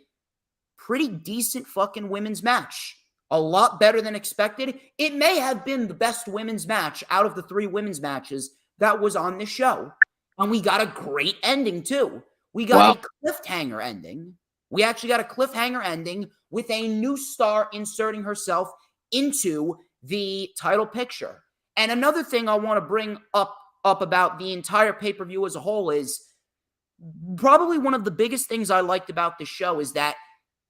pretty decent fucking women's match. A lot better than expected. It may have been the best women's match out of the 3 women's matches that was on this show. And we got a great ending, too. We got a cliffhanger ending. We actually got a cliffhanger ending with a new star inserting herself into the title picture. And another thing I want to bring up about the entire pay-per-view as a whole is probably one of the biggest things I liked about this show is that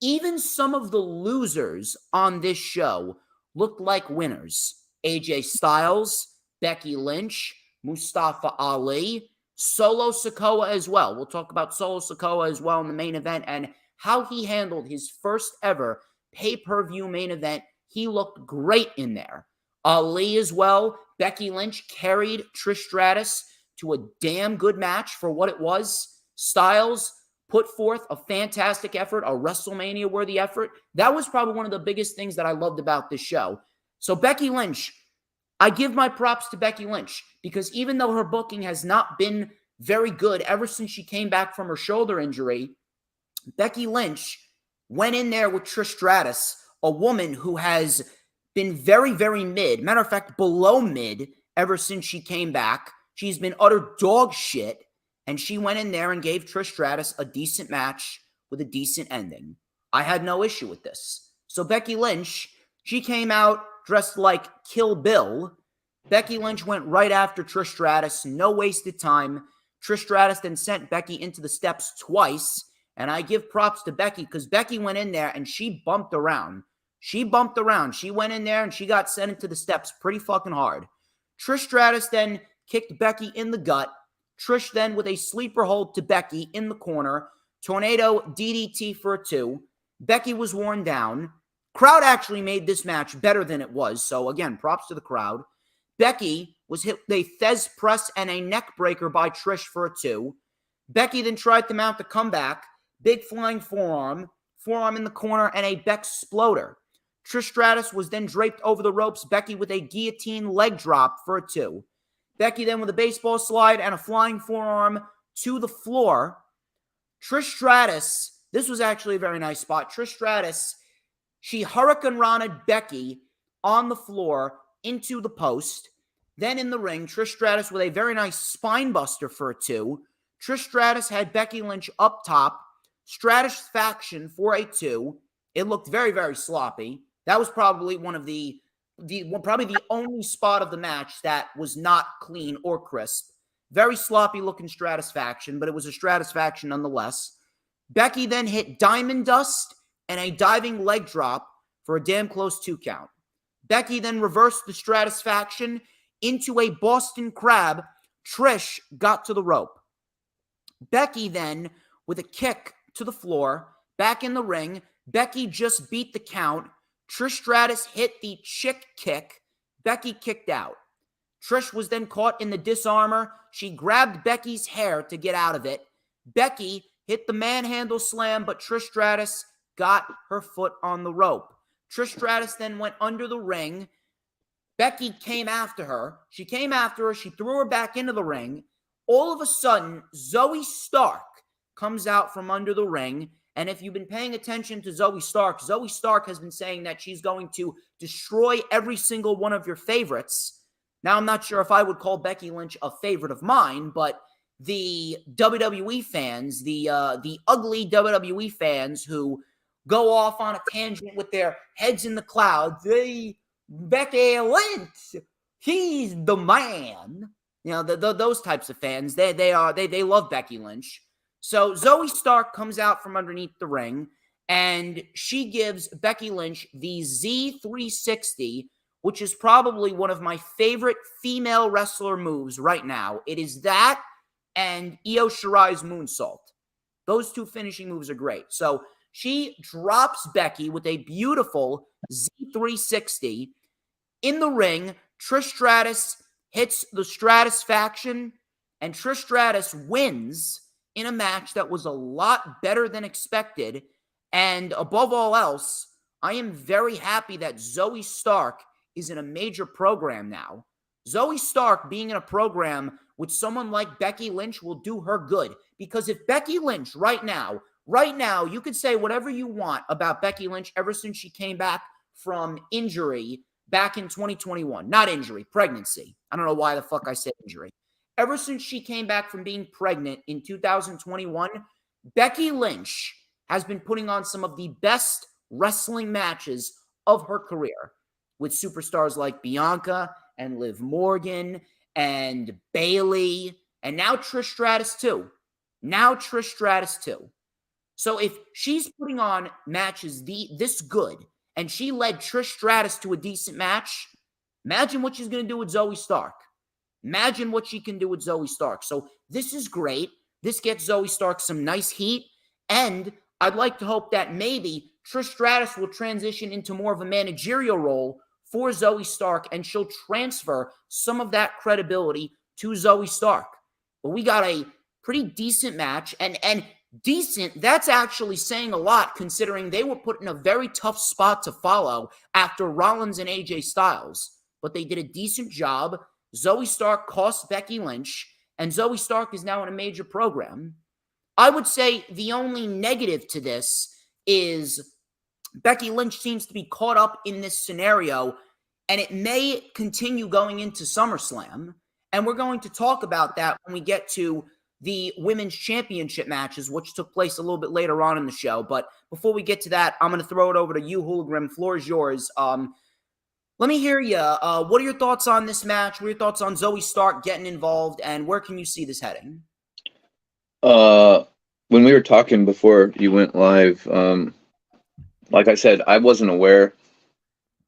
even some of the losers on this show looked like winners. AJ Styles, Becky Lynch, Mustafa Ali, Solo Sikoa as well. We'll talk about Solo Sikoa as well in the main event and how he handled his first ever pay-per-view main event. He looked great in there. Ali as well. Becky Lynch carried Trish Stratus to a damn good match for what it was. Styles put forth a fantastic effort, a WrestleMania-worthy effort. That was probably one of the biggest things that I loved about this show. So Becky Lynch, I give my props to Becky Lynch because even though her booking has not been very good ever since she came back from her shoulder injury, Becky Lynch went in there with Trish Stratus, a woman who has been very, very mid, matter of fact, below mid ever since she came back. She's been utter dog shit. And she went in there and gave Trish Stratus a decent match with a decent ending. I had no issue with this. So Becky Lynch, she came out dressed like Kill Bill. Becky Lynch went right after Trish Stratus. No wasted time. Trish Stratus then sent Becky into the steps twice. And I give props to Becky because Becky went in there and she bumped around. She went in there and she got sent into the steps pretty fucking hard. Trish Stratus then kicked Becky in the gut. Trish then with a sleeper hold to Becky in the corner. Tornado DDT for a 2. Becky was worn down. Crowd actually made this match better than it was. So again, props to the crowd. Becky was hit with a Thez press and a neck breaker by Trish for a 2. Becky then tried to mount the comeback. Big flying forearm in the corner, and a Beck Sploder. Trish Stratus was then draped over the ropes. Becky with a guillotine leg drop for a 2. Becky then with a baseball slide and a flying forearm to the floor. Trish Stratus, this was actually a very nice spot. Trish Stratus, she Hurricane Rana'd Becky on the floor into the post. Then in the ring, Trish Stratus with a very nice spine buster for a 2. Trish Stratus had Becky Lynch up top. Stratus faction for a 2. It looked very, very sloppy. That was probably one of the only spot of the match that was not clean or crisp. Very sloppy looking Stratus faction, but it was a Stratus faction nonetheless. Becky then hit Diamond Dust and a diving leg drop for a damn close 2 count. Becky then reversed the Stratus faction, into a Boston Crab. Trish got to the rope. Becky then, with a kick to the floor, back in the ring. Becky just beat the count. Trish Stratus hit the chick kick. Becky kicked out. Trish was then caught in the disarmor. She grabbed Becky's hair to get out of it. Becky hit the manhandle slam, but Trish Stratus got her foot on the rope. Trish Stratus then went under the ring. Becky came after her. She threw her back into the ring. All of a sudden, Zoe Stark comes out from under the ring. And if you've been paying attention to Zoe Stark has been saying that she's going to destroy every single one of your favorites. Now, I'm not sure if I would call Becky Lynch a favorite of mine, but the WWE fans, the ugly WWE fans who go off on a tangent with their heads in the clouds, Becky Lynch, he's the man. You know, those types of fans, they love Becky Lynch. So Zoe Stark comes out from underneath the ring, and she gives Becky Lynch the Z360, which is probably one of my favorite female wrestler moves right now. It is that and Io Shirai's moonsault. Those two finishing moves are great. So she drops Becky with a beautiful Z360. In the ring, Trish Stratus hits the Stratus faction, and Trish Stratus wins in a match that was a lot better than expected. And above all else, I am very happy that Zoe Stark is in a major program now. Zoe Stark being in a program with someone like Becky Lynch will do her good. Because if Becky Lynch right now, you could say whatever you want about Becky Lynch ever since she came back from injury back in 2021. Not injury, pregnancy. I don't know why the fuck I said injury. Ever since she came back from being pregnant in 2021, Becky Lynch has been putting on some of the best wrestling matches of her career with superstars like Bianca and Liv Morgan and Bayley and now Trish Stratus too. So if she's putting on matches this good and she led Trish Stratus to a decent match, imagine what she's going to do with Zoe Stark. Imagine what she can do with Zoe Stark. So this is great. This gets Zoe Stark some nice heat. And I'd like to hope that maybe Trish Stratus will transition into more of a managerial role for Zoe Stark, and she'll transfer some of that credibility to Zoe Stark. But we got a pretty decent match, and decent, that's actually saying a lot considering they were put in a very tough spot to follow after Rollins and AJ Styles. But they did a decent job. Zoe Stark cost Becky Lynch, and Zoe Stark is now in a major program. I would say the only negative to this is Becky Lynch seems to be caught up in this scenario, and it may continue going into SummerSlam. And we're going to talk about that when we get to the women's championship matches, which took place a little bit later on in the show. But before we get to that, I'm going to throw it over to you, HooliGrim. Floor is yours. Let me hear you. What are your thoughts on this match? What are your thoughts on Zoe Stark getting involved, and where can you see this heading? When we were talking before you went live, like I said, I wasn't aware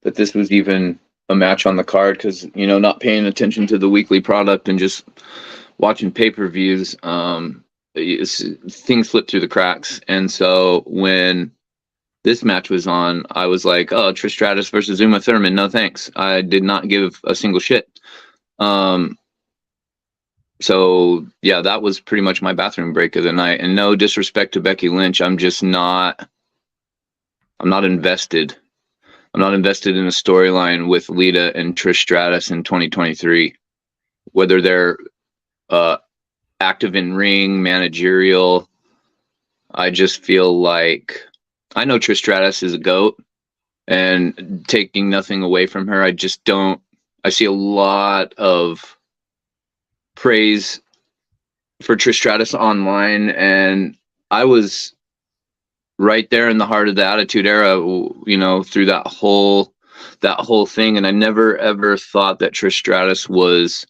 that this was even a match on the card because, not paying attention to the weekly product and just watching pay-per-views, things slip through the cracks. And so when this match was on, I was like, oh, Trish Stratus versus Uma Thurman. No, thanks. I did not give a single shit. So yeah, that was pretty much my bathroom break of the night. And no disrespect to Becky Lynch. I'm not invested. I'm not invested in a storyline with Lita and Trish Stratus in 2023, whether they're active in ring, managerial. I just feel like I know Trish Stratus is a GOAT, and taking nothing away from her, I see a lot of praise for Trish Stratus online, and I was right there in the heart of the Attitude Era, through that whole thing, and I never ever thought that Trish Stratus was,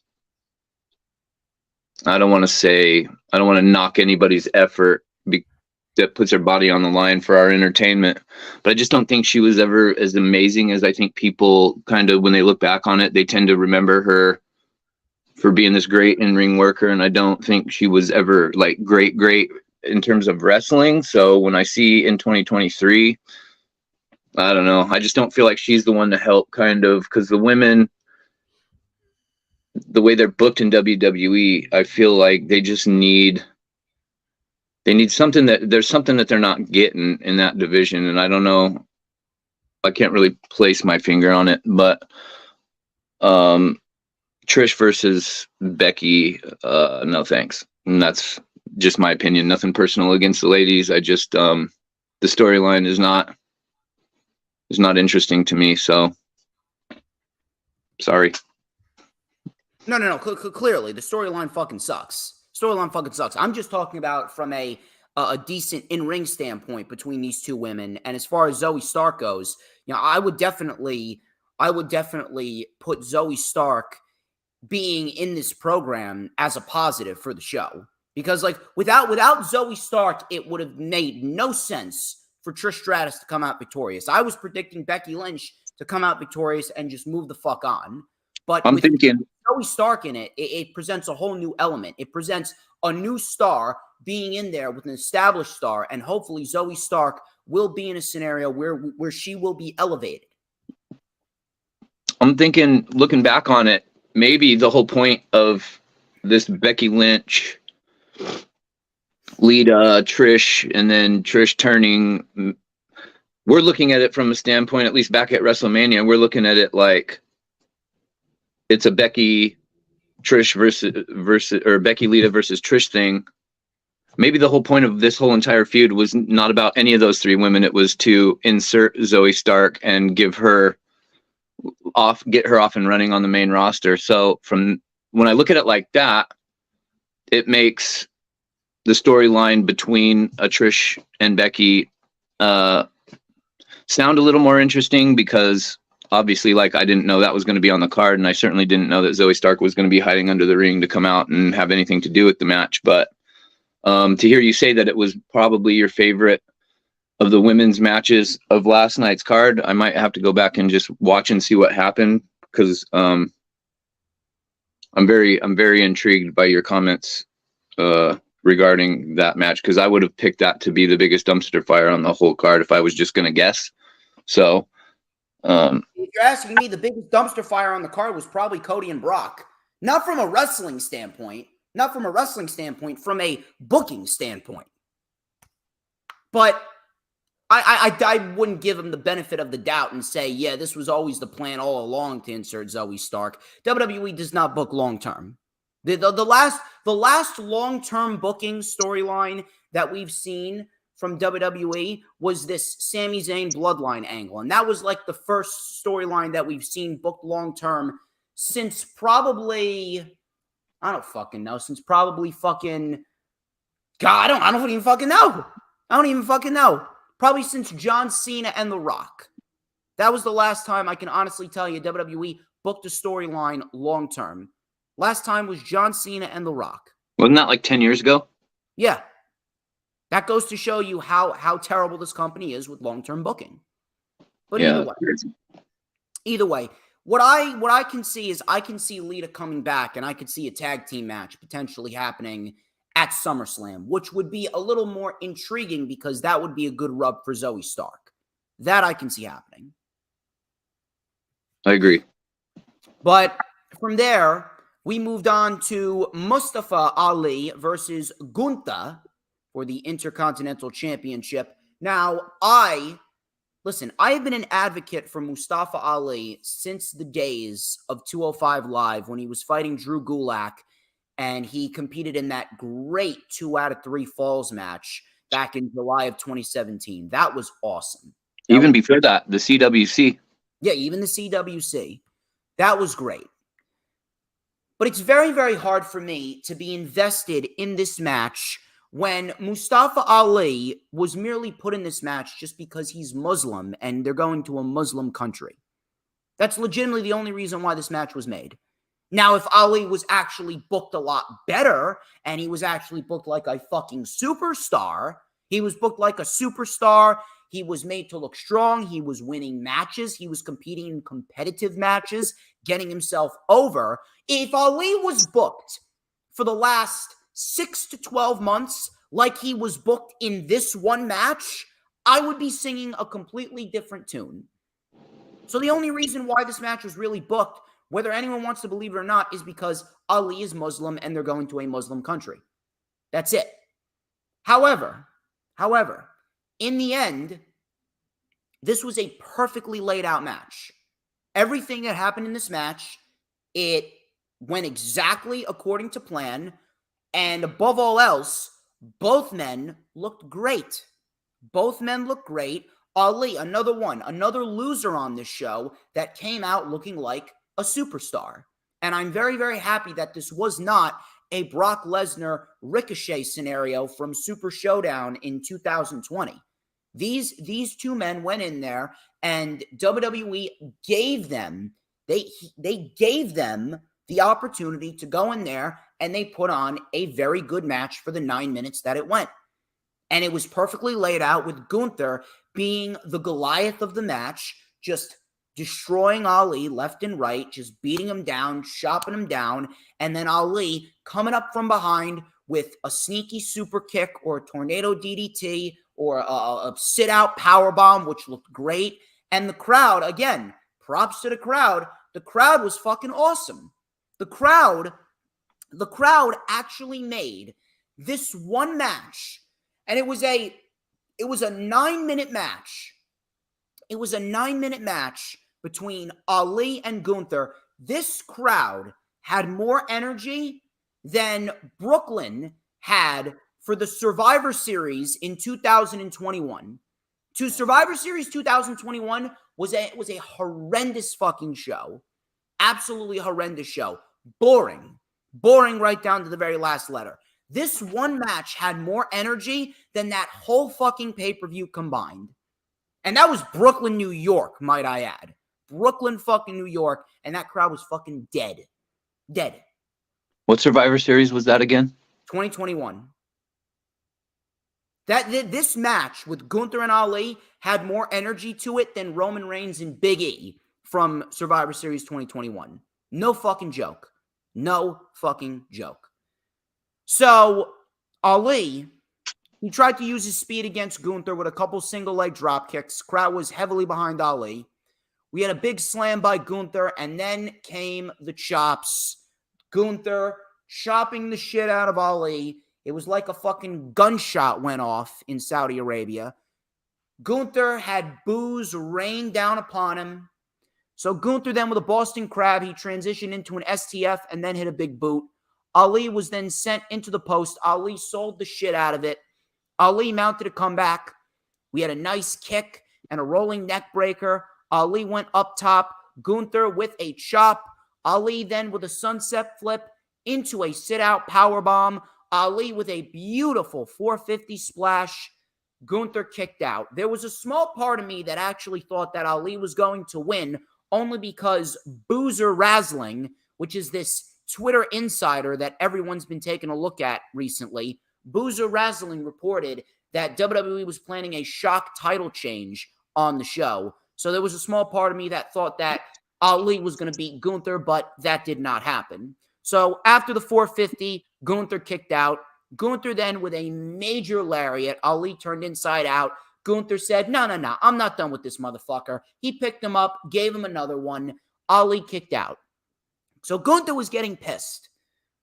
I don't want to knock anybody's effort that puts her body on the line for our entertainment, but I just don't think she was ever as amazing as I think people kind of, when they look back on it, they tend to remember her for being this great in-ring worker, and I don't think she was ever like great in terms of wrestling. So when I see in 2023, I don't know. I just don't feel like she's the one to help, kind of, because the women, the way they're booked in WWE, I feel like they need something there's something that they're not getting in that division, and I don't know. I can't really place my finger on it, but Trish versus Becky, no thanks. And that's just my opinion. Nothing personal against the ladies. I just the storyline is not interesting to me. So sorry. No. Clearly, the storyline fucking sucks. I'm just talking about from a decent in-ring standpoint between these two women. And as far as Zoe Stark goes, I would definitely put Zoe Stark being in this program as a positive for the show. Because without Zoe Stark, it would have made no sense for Trish Stratus to come out victorious. I was predicting Becky Lynch to come out victorious and just move the fuck on. But I'm thinking Zoe Stark in it presents a whole new element. It presents a new star being in there with an established star, and hopefully Zoe Stark will be in a scenario where she will be elevated. I'm thinking, looking back on it, maybe the whole point of this Becky Lynch, Lita, Trish, and then Trish turning, we're looking at it from a standpoint, at least back at WrestleMania, we're looking at it like it's a Becky Trish versus or Becky Lita versus Trish thing. Maybe the whole point of this whole entire feud was not about any of those three women. It was to insert Zoe Stark and get her off and running on the main roster. So from when I look at it like that, it makes the storyline between Trish and Becky sound a little more interesting, because obviously, like, I didn't know that was going to be on the card, and I certainly didn't know that Zoe Stark was going to be hiding under the ring to come out and have anything to do with the match. But to hear you say that it was probably your favorite of the women's matches of last night's card, I might have to go back and just watch and see what happened, because I'm very intrigued by your comments regarding that match, because I would have picked that to be the biggest dumpster fire on the whole card if I was just going to guess. So if you're asking me, the biggest dumpster fire on the card was probably Cody and Brock. Not from a wrestling standpoint, from a booking standpoint. But I wouldn't give him the benefit of the doubt and say, yeah, this was always the plan all along to insert Zoe Stark. WWE does not book long-term. The last long-term booking storyline that we've seen from WWE was this Sami Zayn bloodline angle. And that was like the first storyline that we've seen booked long-term since probably, I don't fucking know, God, I don't even fucking know. Probably since John Cena and The Rock. That was the last time I can honestly tell you WWE booked a storyline long-term. Last time was John Cena and The Rock. wasn't that like 10 years ago? Yeah. That goes to show you how terrible this company is with long-term booking. But Yeah. either way, what I can see is I can see Lita coming back, and I could see a tag team match potentially happening at SummerSlam, which would be a little more intriguing because that would be a good rub for Zoe Stark. That I can see happening. I agree. But from there, we moved on to Mustafa Ali versus Gunther for the Intercontinental Championship. Now, I have been an advocate for Mustafa Ali since the days of 205 Live when he was fighting Drew Gulak, and he competed in that great 2 out of 3 falls match back in July of 2017. That was awesome. Even before that, the CWC. Yeah, even the CWC. That was great. But it's very, very hard for me to be invested in this match when Mustafa Ali was merely put in this match just because he's Muslim and they're going to a Muslim country. That's legitimately the only reason why this match was made. Now, if Ali was actually booked a lot better and he was actually booked like a fucking superstar, he was booked like a superstar, He was made to look strong. He was winning matches. He was competing in competitive matches, getting himself over. If Ali was booked for the last 6 to 12 months like he was booked in this one match, I would be singing a completely different tune. So the only reason why this match was really booked, whether anyone wants to believe it or not, is because Ali is Muslim and they're going to a Muslim country. That's it. However, in the end, this was a perfectly laid out match. Everything that happened in this match, it went exactly according to plan. And above all else, both men looked great. Both men looked great. Ali, another loser on this show that came out looking like a superstar. And I'm very, very happy that this was not a Brock Lesnar Ricochet scenario from Super Showdown in 2020. These two men went in there and WWE gave them, they gave them the opportunity to go in there and they put on a very good match for the 9 minutes that it went. And it was perfectly laid out with Gunther being the Goliath of the match, just destroying Ali left and right, just beating him down, chopping him down, and then Ali coming up from behind with a sneaky super kick or a tornado DDT or a sit-out powerbomb, which looked great. And the crowd, again, props to the crowd. The crowd was fucking awesome. The crowd actually made this one match, and it was a 9-minute match. It was a 9-minute match between Ali and Gunther. This crowd had more energy than Brooklyn had for the Survivor Series in 2021. Survivor Series 2021 was a horrendous fucking show. Absolutely horrendous show. Boring right down to the very last letter. This one match had more energy than that whole fucking pay-per-view combined. And that was Brooklyn, New York, might I add. Brooklyn fucking New York, and that crowd was fucking dead. Dead. What Survivor Series was that again? 2021. This match with Gunther and Ali had more energy to it than Roman Reigns and Big E from Survivor Series 2021. No fucking joke. No fucking joke. So, Ali, he tried to use his speed against Gunther with a couple single leg drop kicks. Crowd was heavily behind Ali. We had a big slam by Gunther, and then came the chops. Gunther chopping the shit out of Ali. It was like a fucking gunshot went off in Saudi Arabia. Gunther had boos rain down upon him. So Gunther then with a Boston Crab, he transitioned into an STF and then hit a big boot. Ali was then sent into the post. Ali sold the shit out of it. Ali mounted a comeback. We had a nice kick and a rolling neck breaker. Ali went up top. Gunther with a chop. Ali then with a sunset flip into a sit-out powerbomb. Ali with a beautiful 450 splash. Gunther kicked out. There was a small part of me that actually thought that Ali was going to win only because Boozer Razzling, which is this Twitter insider that everyone's been taking a look at recently, Boozer Razzling reported that WWE was planning a shock title change on the show. So there was a small part of me that thought that Ali was going to beat Gunther, but that did not happen. So after the 450, Gunther kicked out. Gunther then with a major lariat. Ali turned inside out. Gunther said, no, I'm not done with this motherfucker. He picked him up, gave him another one. Ali kicked out. So Gunther was getting pissed.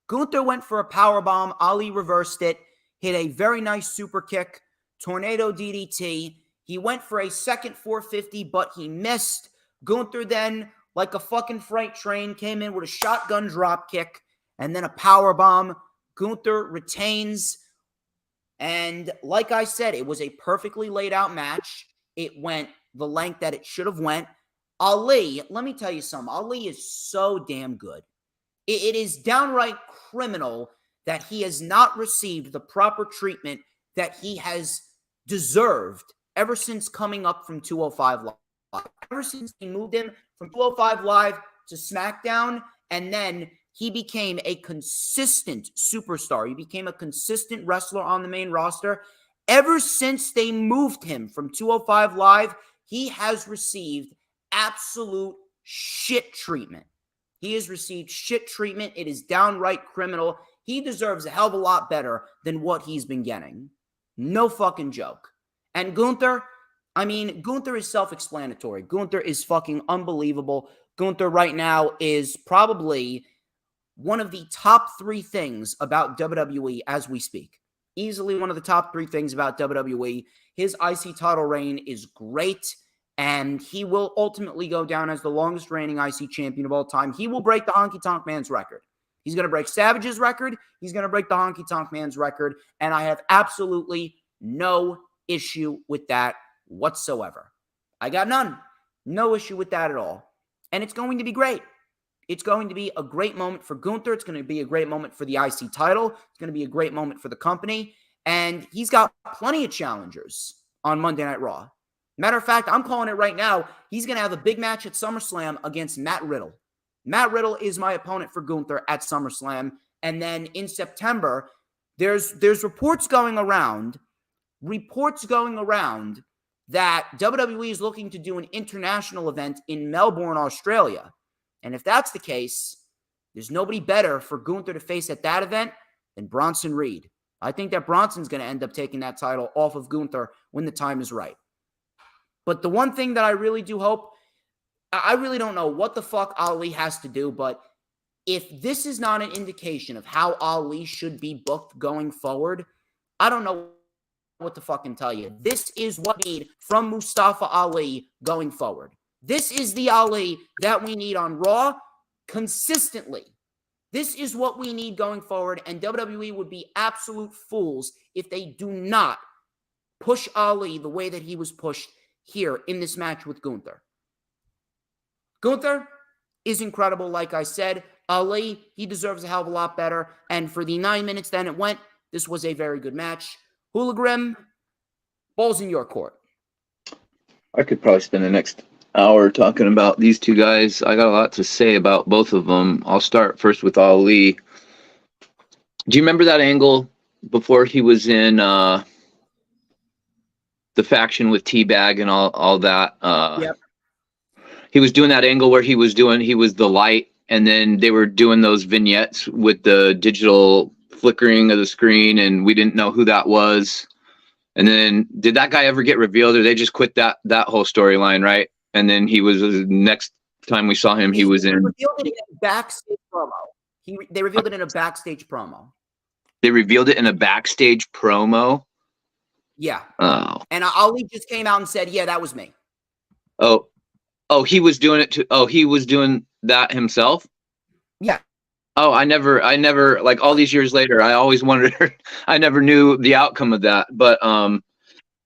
Gunther went for a powerbomb. Ali reversed it, hit a very nice super kick, tornado DDT. He went for a second 450, but he missed. Gunther then, like a fucking freight train, came in with a shotgun drop kick and then a powerbomb. Gunther retains. And like I said, it was a perfectly laid out match. It went the length that it should have went. Ali, let me tell you something. Ali is so damn good. It is downright criminal that he has not received the proper treatment that he has deserved ever since coming up from 205 Live. Ever since he moved him from 205 Live to SmackDown, and then he became a consistent superstar. He became a consistent wrestler on the main roster. Ever since they moved him from 205 Live, he has received absolute shit treatment. He has received shit treatment. It is downright criminal. He deserves a hell of a lot better than what he's been getting. No fucking joke. And Gunther, I mean, Gunther is self-explanatory. Gunther is fucking unbelievable. Gunther right now is probably one of the top 3 things about WWE as we speak. Easily one of the top 3 things about WWE. His IC title reign is great, and he will ultimately go down as the longest reigning IC champion of all time. He will break the Honky Tonk Man's record. He's going to break Savage's record. He's going to break the Honky Tonk Man's record, and I have absolutely no issue with that whatsoever. I got none. No issue with that at all. And it's going to be great. It's going to be a great moment for Gunther. It's going to be a great moment for the IC title. It's going to be a great moment for the company. And he's got plenty of challengers on Monday Night Raw. Matter of fact, I'm calling it right now. He's going to have a big match at SummerSlam against Matt Riddle. Matt Riddle is my opponent for Gunther at SummerSlam. And then in September, there's reports going around that WWE is looking to do an international event in Melbourne, Australia. And if that's the case, there's nobody better for Gunther to face at that event than Bronson Reed. I think that Bronson's going to end up taking that title off of Gunther when the time is right. But the one thing that I really do hope, I really don't know what the fuck Ali has to do, but if this is not an indication of how Ali should be booked going forward, I don't know what to fucking tell you. This is what we need from Mustafa Ali going forward. This is the Ali that we need on Raw consistently. This is what we need going forward, and WWE would be absolute fools if they do not push Ali the way that he was pushed here in this match with Gunther. Gunther is incredible, like I said. Ali, he deserves a hell of a lot better, and for the 9 minutes that it went, this was a very good match. HooliGrim, ball's in your court. I could probably spend the next hour talking about these two guys. I got a lot to say about both of them. I'll start first with Ali. Do you remember that angle before he was in the faction with T-Bag and all that? Yep. He was doing that angle where he was the light, and then they were doing those vignettes with the digital flickering of the screen, and we didn't know who that was. And then did that guy ever get revealed, or they just quit that whole storyline, right? And then he was, next time we saw him, he was in. Revealed it in a backstage promo. They revealed it in a backstage promo. They revealed it in a backstage promo? Yeah. Oh. And Ali just came out and said, yeah, that was me. Oh, he was doing it he was doing that himself? Yeah. Oh, I never, like all these years later, I always wondered, I never knew the outcome of that. But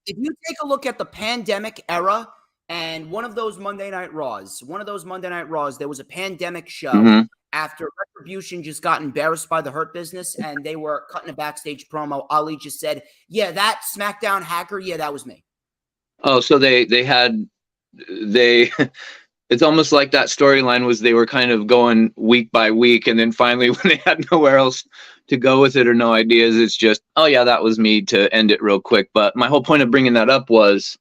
if you take a look at the pandemic era and one of those Monday Night Raws, there was a pandemic show after Retribution just got embarrassed by the Hurt Business and they were cutting a backstage promo. Ali just said, yeah, that SmackDown hacker, yeah, that was me. Oh, so they it's almost like that storyline was they were kind of going week by week, and then finally when they had nowhere else to go with it or no ideas, it's just, oh yeah, that was me, to end it real quick. But my whole point of bringing that up was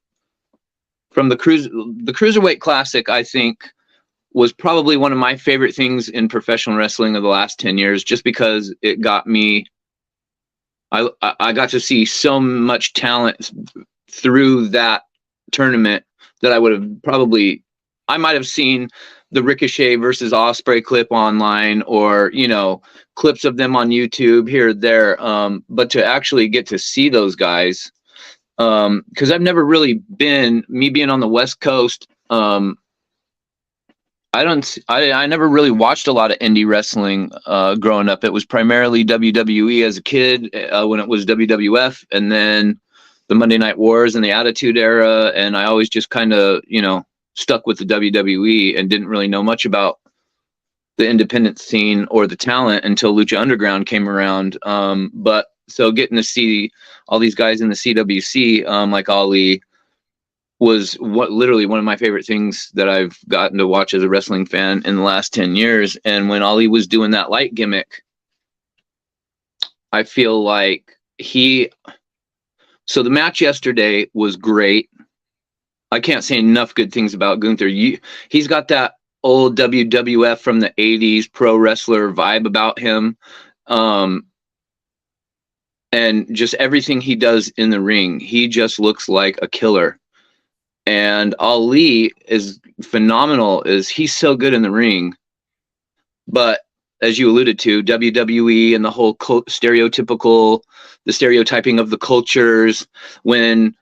from the Cruiserweight Classic, I think was probably one of my favorite things in professional wrestling of the last 10 years, just because it got me, I got to see so much talent through that tournament that I might have seen the Ricochet versus Ospreay clip online, or, clips of them on YouTube here or there. But to actually get to see those guys, because I've never really me being on the West Coast, I never really watched a lot of indie wrestling growing up. It was primarily WWE as a kid when it was WWF, and then the Monday Night Wars and the Attitude Era. And I always just kind of, stuck with the WWE and didn't really know much about the independent scene or the talent until Lucha Underground came around. But so getting to see all these guys in the CWC, like Ali, was literally one of my favorite things that I've gotten to watch as a wrestling fan in the last 10 years. And when Ali was doing that light gimmick, I feel like So the match yesterday was great. I can't say enough good things about Gunther. He's got that old WWF from the 80s pro wrestler vibe about him. And just everything he does in the ring, he just looks like a killer. And Ali is phenomenal. He's so good in the ring. But as you alluded to, WWE and the whole the stereotyping of the cultures. When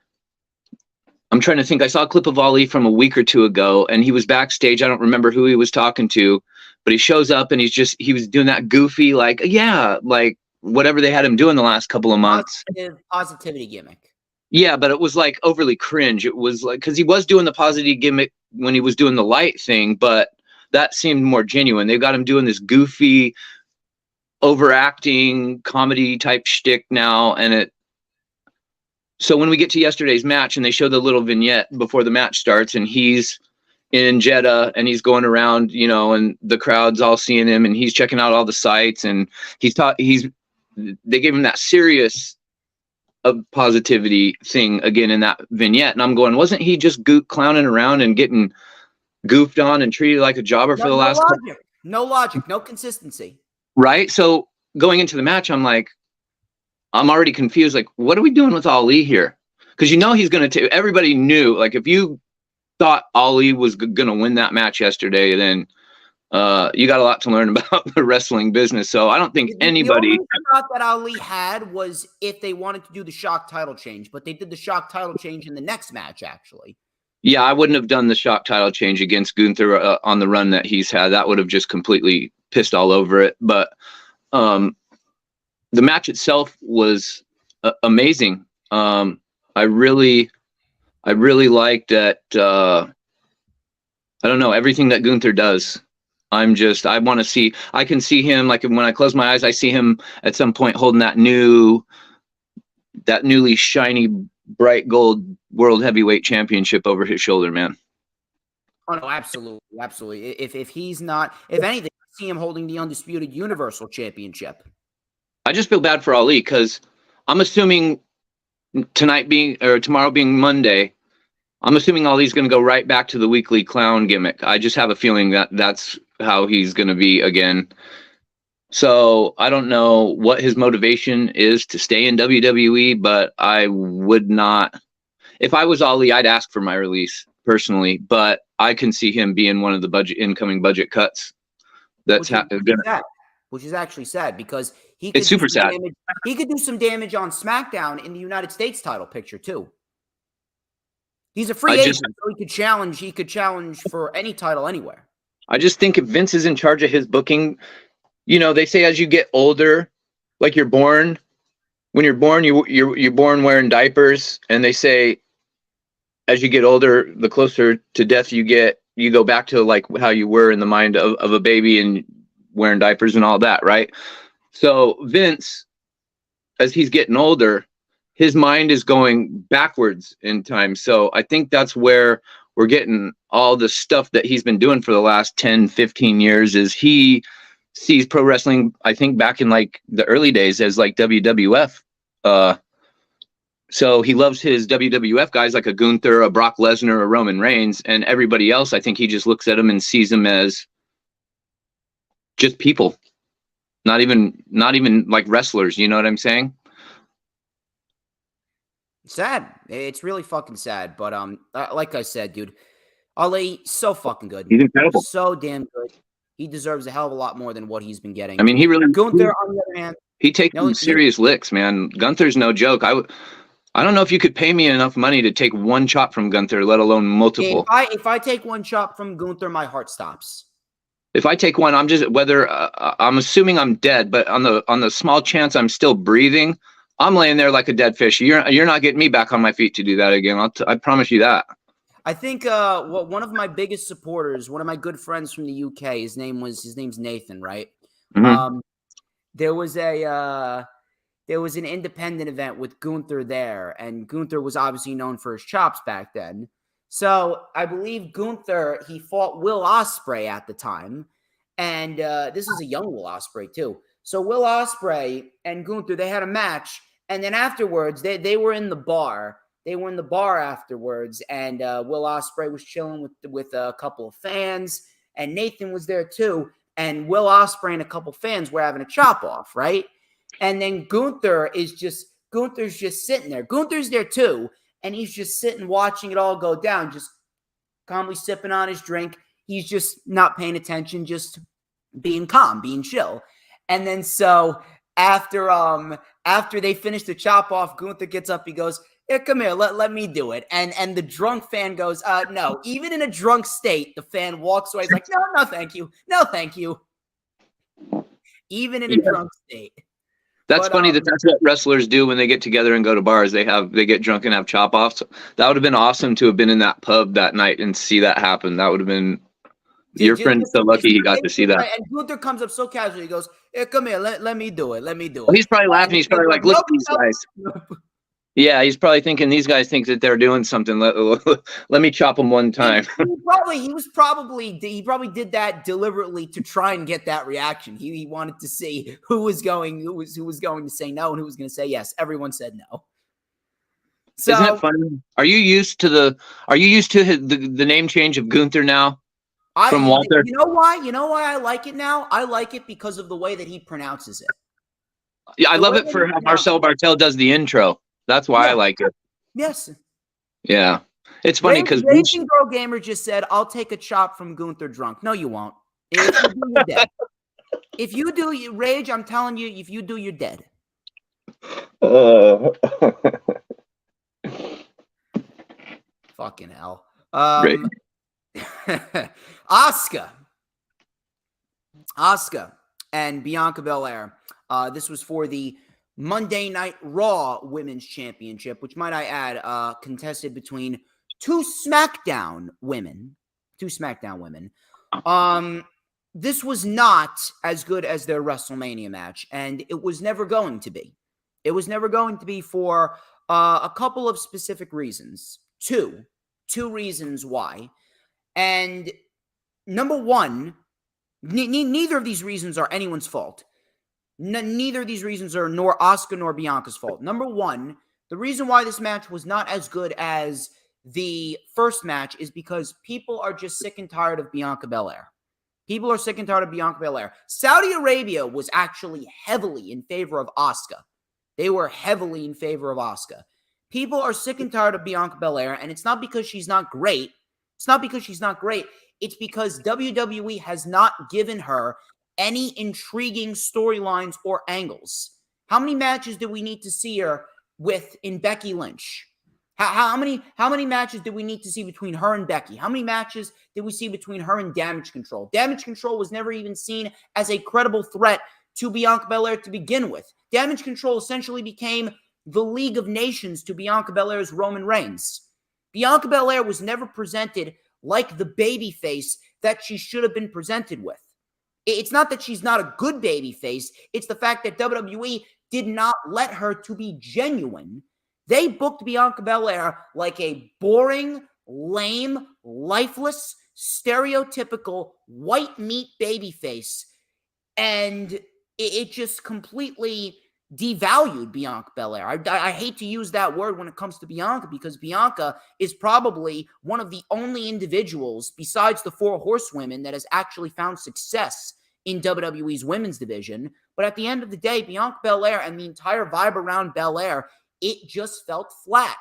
I'm trying to think, I saw a clip of Ali from a week or two ago, and he was backstage. I don't remember who he was talking to, but he shows up and he was doing that goofy, like, yeah, like whatever they had him doing the last couple of months. Positivity gimmick. Yeah, but it was like overly cringe. It was like, because he was doing the positive gimmick when he was doing the light thing, but that seemed more genuine. They got him doing this goofy, overacting comedy type shtick now, and so when we get to yesterday's match and they show the little vignette before the match starts, and he's in Jeddah and he's going around, and the crowd's all seeing him, and he's checking out all the sites, and they gave him that serious positivity thing again in that vignette, and I'm going, wasn't he just clowning around and getting goofed on and treated like a jobber for the last logic. No logic, no consistency. Right? So going into the match, I'm like, I'm already confused. Like, what are we doing with Ali here? Because he's going to everybody knew, like, if you thought Ali was going to win that match yesterday, then you got a lot to learn about the wrestling business. So I don't think anybody thought that Ali had was if they wanted to do the shock title change, but they did the shock title change in the next match, actually. Yeah, I wouldn't have done the shock title change against Gunther on the run that he's had. That would have just completely pissed all over it. But the match itself was amazing. I really liked that. I don't know, everything that Gunther does. I want to see. I can see him, like, when I close my eyes, I see him at some point holding that newly shiny bright gold world heavyweight championship over his shoulder, man. Oh no, absolutely. If he's not, if anything, I see him holding the undisputed universal championship. I just feel bad for Ali because I'm assuming tomorrow being Monday, I'm assuming Ali's going to go right back to the weekly clown gimmick. I just have a feeling that that's how he's going to be again. So I don't know what his motivation is to stay in WWE, but I would not. If I was Ali, I'd ask for my release personally, but I can see him being one of the incoming budget cuts. Which is actually sad because it's super sad. He could do some damage on SmackDown in the United States title picture too. He's a free agent, so he could challenge for any title anywhere. I just think if Vince is in charge of his booking, they say as you get older, like when you're born, you're born wearing diapers, and they say as you get older, the closer to death you get, you go back to like how you were in the mind of a baby and wearing diapers and all that, right? So Vince, as he's getting older, his mind is going backwards in time. So I think that's where we're getting all the stuff that he's been doing for the last 10, 15 years is he sees pro wrestling, I think, back in like the early days as like WWF. So he loves his WWF guys like a Gunther, a Brock Lesnar, a Roman Reigns, and everybody else. I think he just looks at them and sees them as just people, not even like wrestlers. You know what I'm saying? Sad. It's really fucking sad. But like I said, dude, Ali, so fucking good. He's incredible. So damn good. He deserves a hell of a lot more than what he's been getting. I mean, he really. Gunther, on the other hand, he takes some serious licks, man. Gunther's no joke. I don't know if you could pay me enough money to take one chop from Gunther, let alone multiple. If I take one chop from Gunther, my heart stops. If I take one, I'm assuming I'm dead, but on the small chance I'm still breathing, I'm laying there like a dead fish. You're not getting me back on my feet to do that again. I promise you that. I think one of my biggest supporters, one of my good friends from the UK, his name's Nathan, right? Mm-hmm. There was an independent event with Gunther there, and Gunther was obviously known for his chops back then. So I believe Gunther, he fought Will Ospreay at the time, and this is a young Will Ospreay too. So Will Ospreay and Gunther, they had a match, And then afterwards, they were in the bar. They were in the bar afterwards, and Will Ospreay was chilling with a couple of fans, and Nathan was there too. And Will Ospreay and a couple fans were having a chop off, right? And then Gunther's just sitting there. Gunther's there too, and he's just sitting watching it all go down, just calmly sipping on his drink. He's just not paying attention, just being calm, being chill. And then so after they finish the chop off, Gunther gets up. He goes, "Here, come here, let me do it." And the drunk fan goes, "No." Even in a drunk state, the fan walks away. He's like, "No, thank you, no, thank you." Even in a drunk state. That's funny that's what wrestlers do when they get together and go to bars. They get drunk and have chop offs. That would have been awesome to have been in that pub that night and see that happen. That would have been. Your friend's so lucky he got to see that. And Gunther comes up so casually. He goes, "Here, come here, let me do it. Let me do it." Well, he's probably laughing. He's probably like, "Look at these guys." Yeah, he's probably thinking these guys think that they're doing something. Let me chop them one time. He probably did that deliberately to try and get that reaction. He wanted to see who was going to say no and who was going to say yes. Everyone said no. So, isn't it funny? Are you used to the name change of Gunther now? From Walter? You know why? You know why I like it now? I like it because of the way that he pronounces it. Yeah, I love it for how Marcel Bartel does the intro. That's why I like it. Yes. Yeah. It's funny because Raging Girl Gamer just said, "I'll take a chop from Gunther drunk." No, you won't. If you do, you're dead. If you do, Rage, I'm telling you, if you do, you're dead. Fucking hell. Asuka and Bianca Belair. This was for the Monday Night Raw Women's Championship, which, might I add, contested between two SmackDown women. This was not as good as their WrestleMania match, and it was never going to be. It was never going to be for a couple of specific reasons. Two reasons why. And number one, neither of these reasons are anyone's fault. Neither of these reasons are nor Asuka nor Bianca's fault. Number one, the reason why this match was not as good as the first match is because people are just sick and tired of Bianca Belair. People are sick and tired of Bianca Belair. Saudi Arabia was actually heavily in favor of Asuka. They were heavily in favor of Asuka. People are sick and tired of Bianca Belair, and it's not because she's not great. It's because WWE has not given her any intriguing storylines or angles. How many matches do we need to see her with in Becky Lynch? How many matches did we need to see between her and Becky? How many matches did we see between her and Damage Control? Damage Control was never even seen as a credible threat to Bianca Belair to begin with. Damage Control essentially became the League of Nations to Bianca Belair's Roman Reigns. Bianca Belair was never presented like the babyface that she should have been presented with. It's not that she's not a good babyface. It's the fact that WWE did not let her to be genuine. They booked Bianca Belair like a boring, lame, lifeless, stereotypical white meat babyface. And it just completely devalued Bianca Belair. I hate to use that word when it comes to Bianca because Bianca is probably one of the only individuals besides the Four Horsewomen that has actually found success in WWE's women's division. But at the end of the day, Bianca Belair and the entire vibe around Belair, it just felt flat.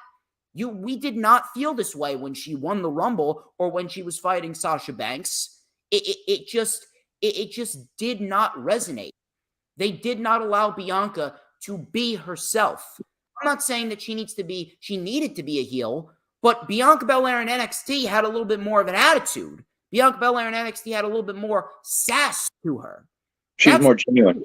We did not feel this way when she won the Rumble or when she was fighting Sasha Banks. It just did not resonate. They did not allow Bianca to be herself. I'm not saying that she needed to be a heel, but Bianca Belair in NXT had a little bit more of an attitude. Bianca Belair in NXT had a little bit more sass to her. She's more genuine.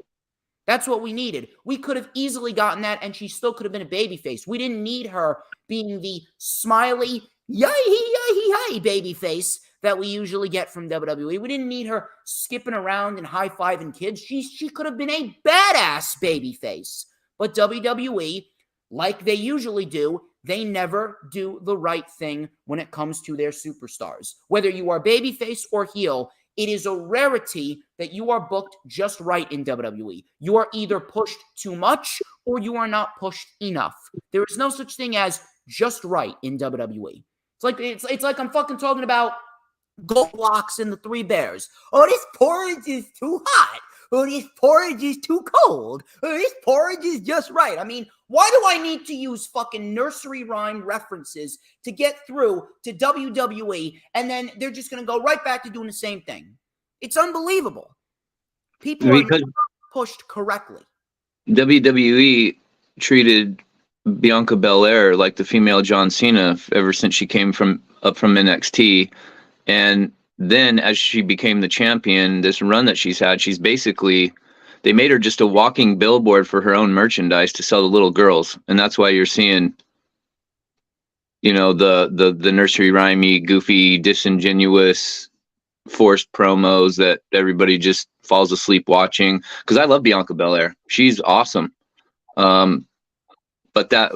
That's what we needed. We could have easily gotten that, and she still could have been a babyface. We didn't need her being the smiley, yay babyface that we usually get from WWE. We didn't need her skipping around and high-fiving kids. She could have been a badass babyface. But WWE, like they usually do, they never do the right thing when it comes to their superstars. Whether you are babyface or heel, it is a rarity that you are booked just right in WWE. You are either pushed too much or you are not pushed enough. There is no such thing as just right in WWE. It's like I'm fucking talking about Goldilocks and the Three Bears. Oh, this porridge is too hot. Oh, this porridge is too cold. Oh, this porridge is just right. I mean, why do I need to use fucking nursery rhyme references to get through to WWE, and then they're just going to go right back to doing the same thing? It's unbelievable. People are not pushed correctly. WWE treated Bianca Belair like the female John Cena ever since she came up from NXT. And then as she became the champion, this run that she's had, they made her just a walking billboard for her own merchandise to sell to little girls. And that's why you're seeing, the nursery rhymey, goofy, disingenuous, forced promos that everybody just falls asleep watching. Because I love Bianca Belair. She's awesome. But that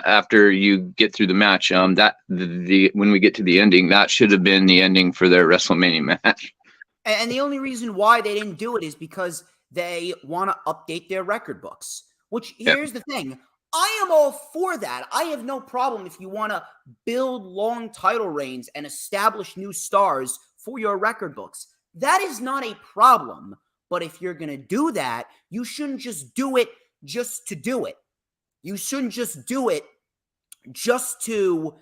after you get through the match, when we get to the ending, that should have been the ending for their WrestleMania match. And the only reason why they didn't do it is because they want to update their record books. Which, here's the thing. I am all for that. I have no problem if you want to build long title reigns and establish new stars for your record books. That is not a problem. But if you're going to do that, you shouldn't just do it just to do it. You shouldn't just do it just to,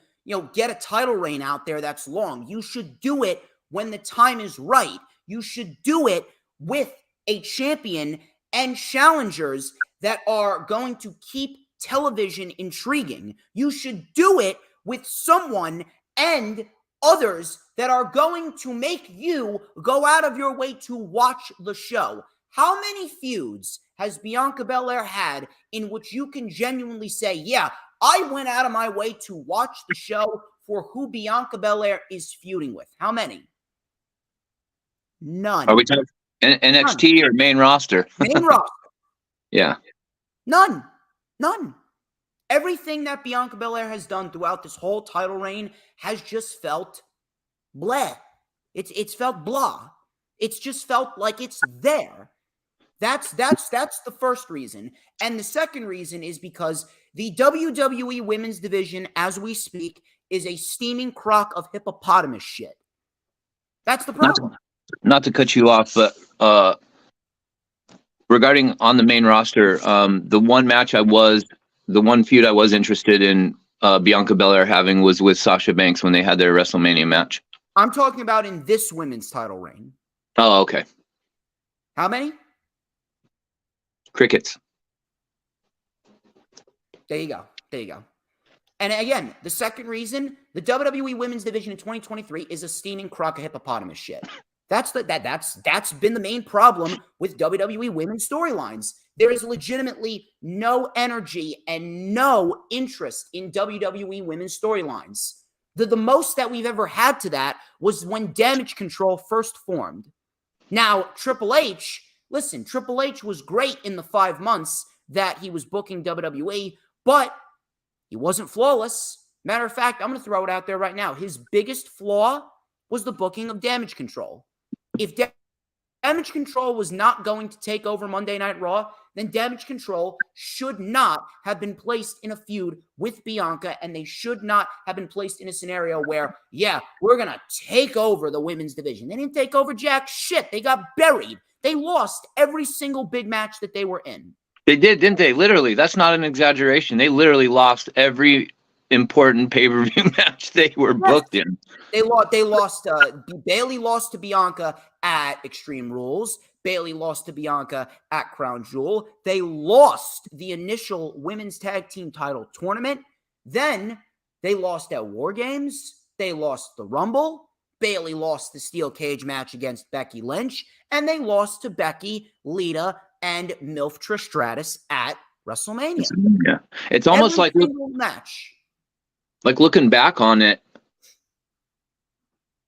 get a title reign out there that's long. You should do it when the time is right. You should do it with a champion and challengers that are going to keep television intriguing. You should do it with someone and others that are going to make you go out of your way to watch the show. How many feuds has Bianca Belair had in which you can genuinely say, yeah, I went out of my way to watch the show for who Bianca Belair is feuding with? How many? None. Are we talking NXT or main roster? Main roster. Yeah. None. Everything that Bianca Belair has done throughout this whole title reign has just felt bleh. It's felt blah. It's just felt like it's there. That's the first reason. And the second reason is because the WWE women's division, as we speak, is a steaming crock of hippopotamus shit. That's the problem. Not to cut you off, but regarding on the main roster, the one feud I was interested in Bianca Belair having was with Sasha Banks when they had their WrestleMania match. I'm talking about in this women's title reign. Oh, okay. How many? Crickets. There you go. And again, the second reason, the WWE women's division in 2023 is a steaming crock of hippopotamus shit. That's been the main problem with WWE women's storylines. There is legitimately no energy and no interest in WWE women's storylines. The most that we've ever had to that was when Damage Control first formed. Now, Triple H was great in the 5 months that he was booking WWE, but he wasn't flawless. Matter of fact, I'm going to throw it out there right now. His biggest flaw was the booking of Damage Control. If Damage Control was not going to take over Monday Night Raw, then Damage Control should not have been placed in a feud with Bianca, and they should not have been placed in a scenario where, yeah, we're going to take over the women's division. They didn't take over jack shit. They got buried. They lost every single big match that they were in. They did, didn't they? Literally, that's not an exaggeration. They literally lost every important pay-per-view match they were booked in. They lost. Bayley lost to Bianca at Extreme Rules. Bayley lost to Bianca at Crown Jewel. They lost the initial women's tag team title tournament. Then they lost at War Games. They lost the Rumble. Bayley lost the steel cage match against Becky Lynch. And they lost to Becky, Lita, and MILF Trish Stratus at WrestleMania. Yeah. It's almost every single match. Like looking back on it,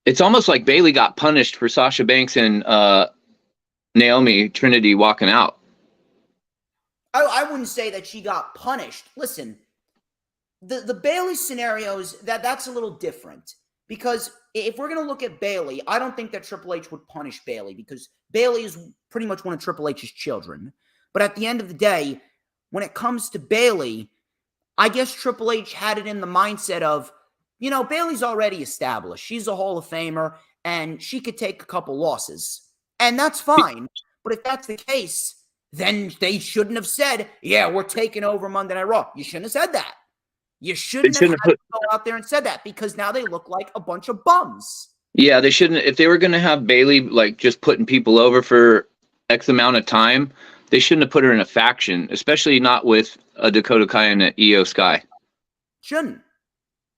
it's almost like Bayley got punished for Sasha Banks and Naomi Trinity walking out. I wouldn't say that she got punished. Listen, the Bayley scenarios, that's a little different. Because if we're going to look at Bayley, I don't think that Triple H would punish Bayley because Bayley is pretty much one of Triple H's children. But at the end of the day, when it comes to Bayley, I guess Triple H had it in the mindset of, Bayley's already established. She's a Hall of Famer, and she could take a couple losses. And that's fine. But if that's the case, then they shouldn't have said, yeah, we're taking over Monday Night Raw. You shouldn't have said that. You shouldn't have had to go out there and said that, because now they look like a bunch of bums. Yeah, they shouldn't. If they were going to have Bayley like just putting people over for X amount of time, they shouldn't have put her in a faction, especially not with a Dakota Kai and an Io Sky. Shouldn't.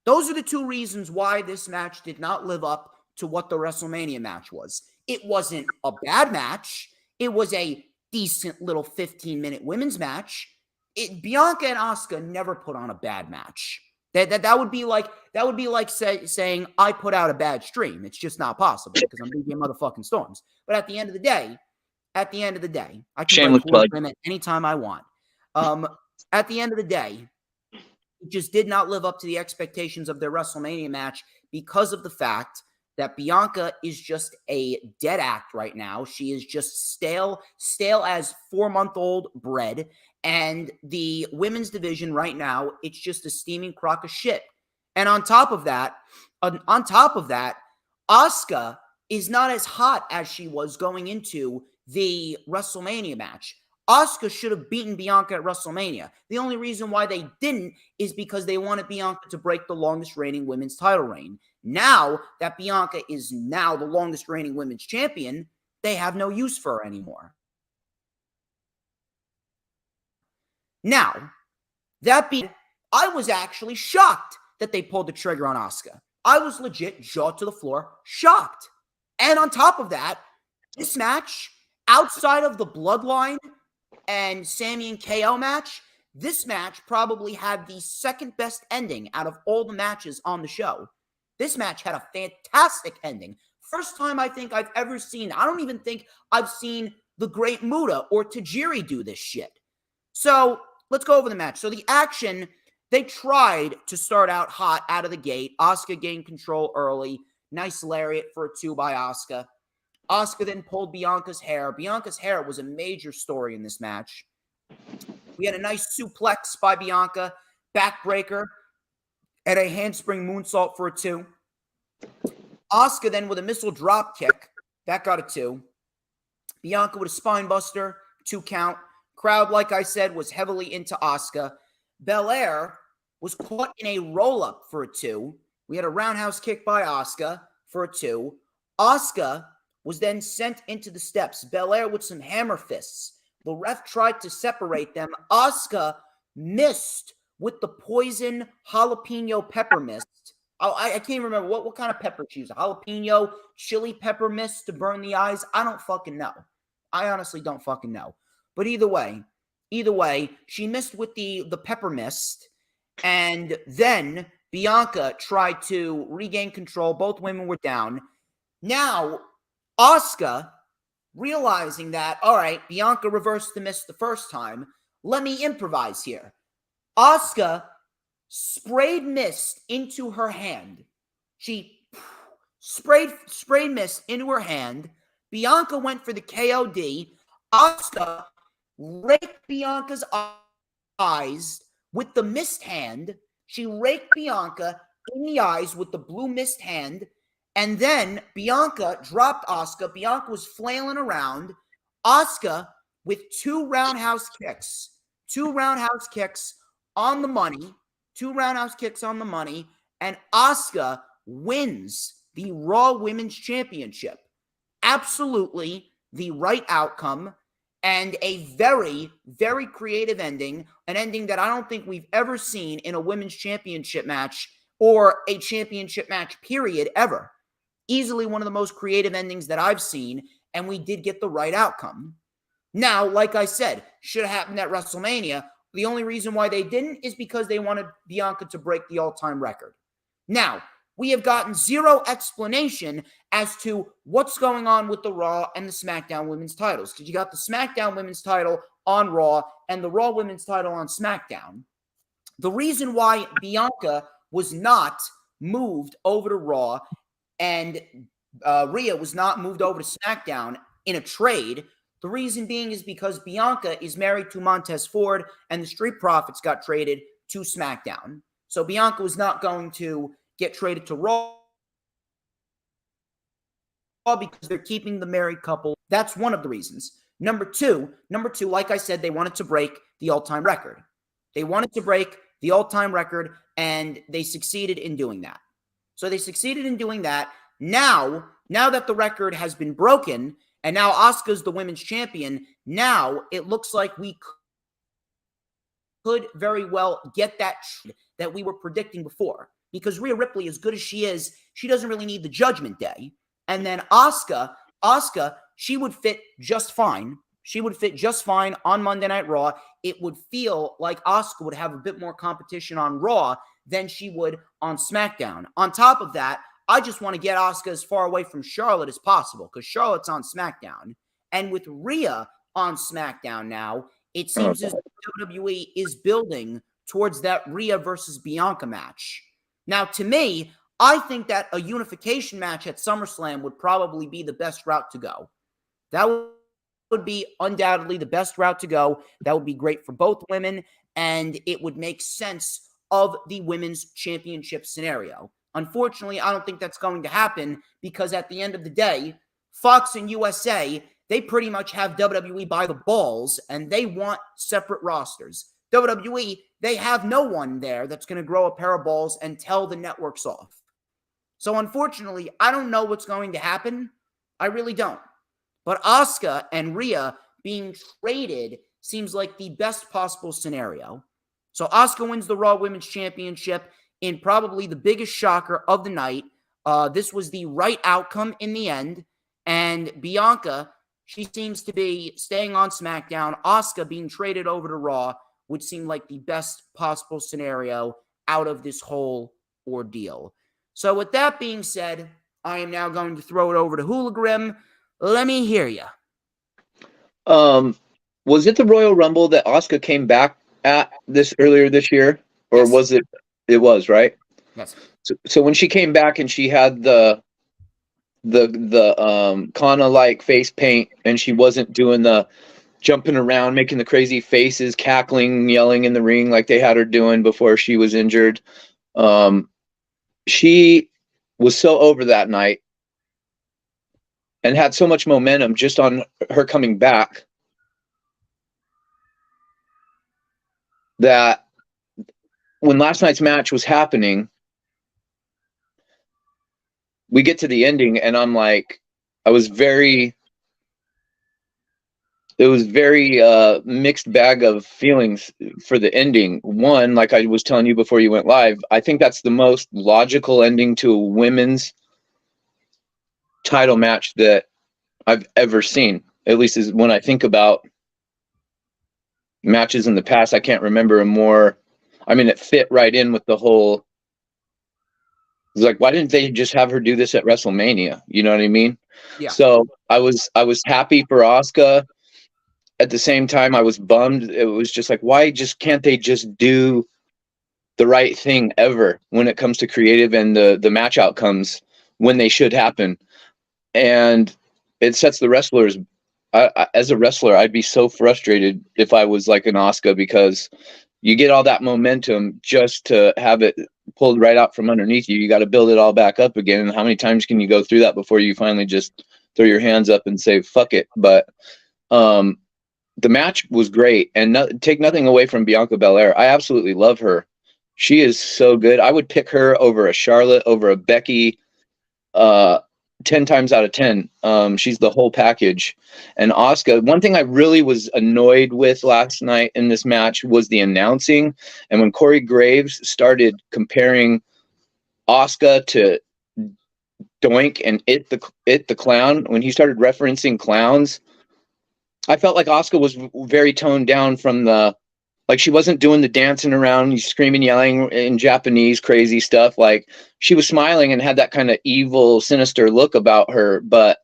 Those are the two reasons why this match did not live up to what the WrestleMania match was. It wasn't a bad match. It was a decent little 15-minute women's match. Bianca and Asuka never put on a bad match. That would be like saying I put out a bad stream. It's just not possible because I'm beating motherfucking Storms. But at the end of the day, I can Shameless play HooliGrim anytime I want. At the end of the day, it just did not live up to the expectations of their WrestleMania match because of the fact that Bianca is just a dead act right now. She is just stale as 4-month-old bread. And the women's division right now, it's just a steaming crock of shit. And on top of that, Asuka is not as hot as she was going into the WrestleMania match. Asuka should have beaten Bianca at WrestleMania. The only reason why they didn't is because they wanted Bianca to break the longest reigning women's title reign. Now that Bianca is now the longest reigning women's champion, they have no use for her anymore. Now, that being, I was actually shocked that they pulled the trigger on Asuka. I was legit jaw to the floor, shocked. And on top of that, this match, outside of the Bloodline and Sami and KO match, this match probably had the second best ending out of all the matches on the show. This match had a fantastic ending. First time I think I've ever seen, I don't even think I've seen the Great Muta or Tajiri do this shit. So let's go over the match. So the action, they tried to start out hot out of the gate. Asuka gained control early. Nice lariat for a 2 by Asuka. Asuka then pulled Bianca's hair. Bianca's hair was a major story in this match. We had a nice suplex by Bianca, backbreaker, and a handspring moonsault for a 2. Asuka then with a missile drop kick. That got a 2. Bianca with a spine buster, 2 count. Crowd, like I said, was heavily into Asuka. Belair was caught in a roll-up for a 2. We had a roundhouse kick by Asuka for a 2. Asuka was then sent into the steps. Belair with some hammer fists. The ref tried to separate them. Asuka missed with the poison jalapeno pepper mist. I can't remember what kind of pepper she used. Jalapeno, chili pepper mist to burn the eyes. I don't fucking know. I honestly don't fucking know. But either way, she missed with the pepper mist. And then Bianca tried to regain control. Both women were down. Now, Asuka, realizing that, all right, Bianca reversed the miss the first time. Let me improvise here. Asuka sprayed mist into her hand. She sprayed mist into her hand. Bianca went for the KOD. Asuka raked Bianca's eyes with the mist hand. She raked Bianca in the eyes with the blue mist hand. And then Bianca dropped Asuka. Bianca was flailing around. Asuka with 2 roundhouse kicks. 2 roundhouse kicks on the money. 2 roundhouse kicks on the money. And Asuka wins the Raw Women's Championship. Absolutely the right outcome. And a very, very creative ending. An ending that I don't think we've ever seen in a women's championship match or a championship match, period, ever. Easily one of the most creative endings that I've seen, and we did get the right outcome. Now, like I said, should have happened at WrestleMania. The only reason why they didn't is because they wanted Bianca to break the all-time record. Now, we have gotten zero explanation as to what's going on with the Raw and the SmackDown women's titles. Because you got the SmackDown women's title on Raw and the Raw women's title on SmackDown. The reason why Bianca was not moved over to Raw and Rhea was not moved over to SmackDown in a trade The reason being is because Bianca is married to Montez Ford, and the Street Profits got traded to SmackDown. So Bianca was not going to get traded to Raw because they're keeping the married couple. That's one of the reasons. Number two, like I said, they wanted to break the all-time record. They wanted to break the all-time record, and they succeeded in doing that. So they succeeded in doing that. Now that the record has been broken, and now Asuka's the women's champion, now it looks like we could very well get that we were predicting before. Because Rhea Ripley, as good as she is, she doesn't really need the Judgment Day. And then Asuka, she would fit just fine. She would fit just fine on Monday Night Raw. It would feel like Asuka would have a bit more competition on Raw than she would on SmackDown. On top of that, I just want to get Asuka as far away from Charlotte as possible because Charlotte's on SmackDown. And with Rhea on SmackDown now, it seems as though WWE is building towards that Rhea versus Bianca match. Now, to me, I think that a unification match at SummerSlam would probably be the best route to go. That would be undoubtedly the best route to go. That would be great for both women, and it would make sense of the women's championship scenario. Unfortunately, I don't think that's going to happen because at the end of the day, Fox and USA, they pretty much have WWE by the balls, and they want separate rosters. WWE, they have no one there that's going to grow a pair of balls and tell the networks off. So unfortunately, I don't know what's going to happen. I really don't. But Asuka and Rhea being traded seems like the best possible scenario. So Asuka wins the Raw Women's Championship in probably the biggest shocker of the night. This was the right outcome in the end. And Bianca, she seems to be staying on SmackDown. Asuka being traded over to Raw would seem like the best possible scenario out of this whole ordeal. So with that being said, I am now going to throw it over to HooliGrim. Let me hear you. Was it the Royal Rumble that Asuka came back at this earlier this year? Or Yes. was it? It was, right? Yes. So when she came back and she had the Kana-like face paint and she wasn't doing the jumping around, making the crazy faces, cackling, yelling in the ring like they had her doing before she was injured. She was so over that night and had so much momentum just on her coming back that when last night's match was happening, we get to the ending and I'm like, it was very mixed bag of feelings for the ending. One, like I was telling you before you went live, I think that's the most logical ending to a women's title match that I've ever seen. At least is when I think about matches in the past, I can't remember a more, I mean, it fit right in with the whole, it's like, why didn't they just have her do this at WrestleMania? You know what I mean? Yeah. So I was happy for Asuka. At the same time, I was bummed. It was just like, why can't they just do the right thing ever when it comes to creative and the match outcomes when they should happen? And it sets the wrestlers. As a wrestler, I'd be so frustrated if I was like an Asuka because you get all that momentum just to have it pulled right out from underneath you. You got to build it all back up again. And how many times can you go through that before you finally just throw your hands up and say, fuck it? But, the match was great, and take nothing away from Bianca Belair. I absolutely love her. She is so good. I would pick her over a Charlotte, over a Becky, 10 times out of 10. She's the whole package. And Asuka, one thing I really was annoyed with last night in this match was the announcing. And when Corey Graves started comparing Asuka to Doink and It the Clown, when he started referencing clowns, I felt like Asuka was very toned down from like she wasn't doing the dancing around, screaming, yelling in Japanese, crazy stuff. Like she was smiling and had that kind of evil, sinister look about her. But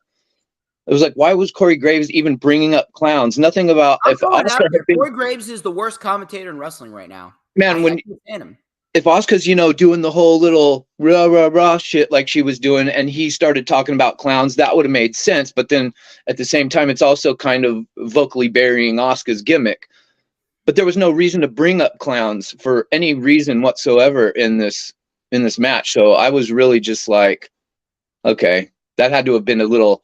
it was like, why was Corey Graves even bringing up clowns? Nothing about if Asuka Corey Graves is the worst commentator in wrestling right now. Man, when if Asuka's, doing the whole little rah, rah, rah shit like she was doing, and he started talking about clowns, that would have made sense. But then at the same time, it's also kind of vocally burying Asuka's gimmick. But there was no reason to bring up clowns for any reason whatsoever in this match. So I was really just like, okay, that had to have been a little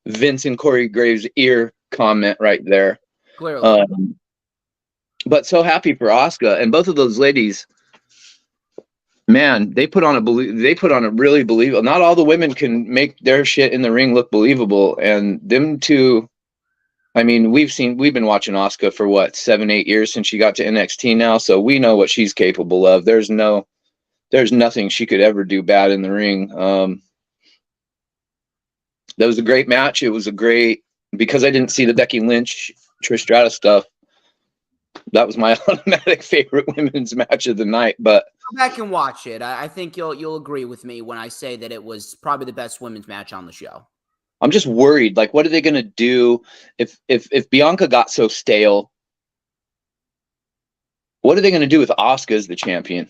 Vince in Corey Graves' ear comment right there. Clearly. But so happy for Asuka, and both of those ladies, man, they put on a really believable. Not all the women can make their shit in the ring look believable, and them two. I mean, we've been watching Asuka for what, 7-8 years since she got to NXT now, so we know what she's capable of. There's nothing she could ever do bad in the ring. That was a great match. It was because I didn't see the Becky Lynch Trish Stratus stuff. That was my automatic favorite women's match of the night. But go back and watch it. I think you'll agree with me when I say that it was probably the best women's match on the show. I'm just worried. Like, what are they going to do if Bianca got so stale? What are they going to do with Asuka as the champion?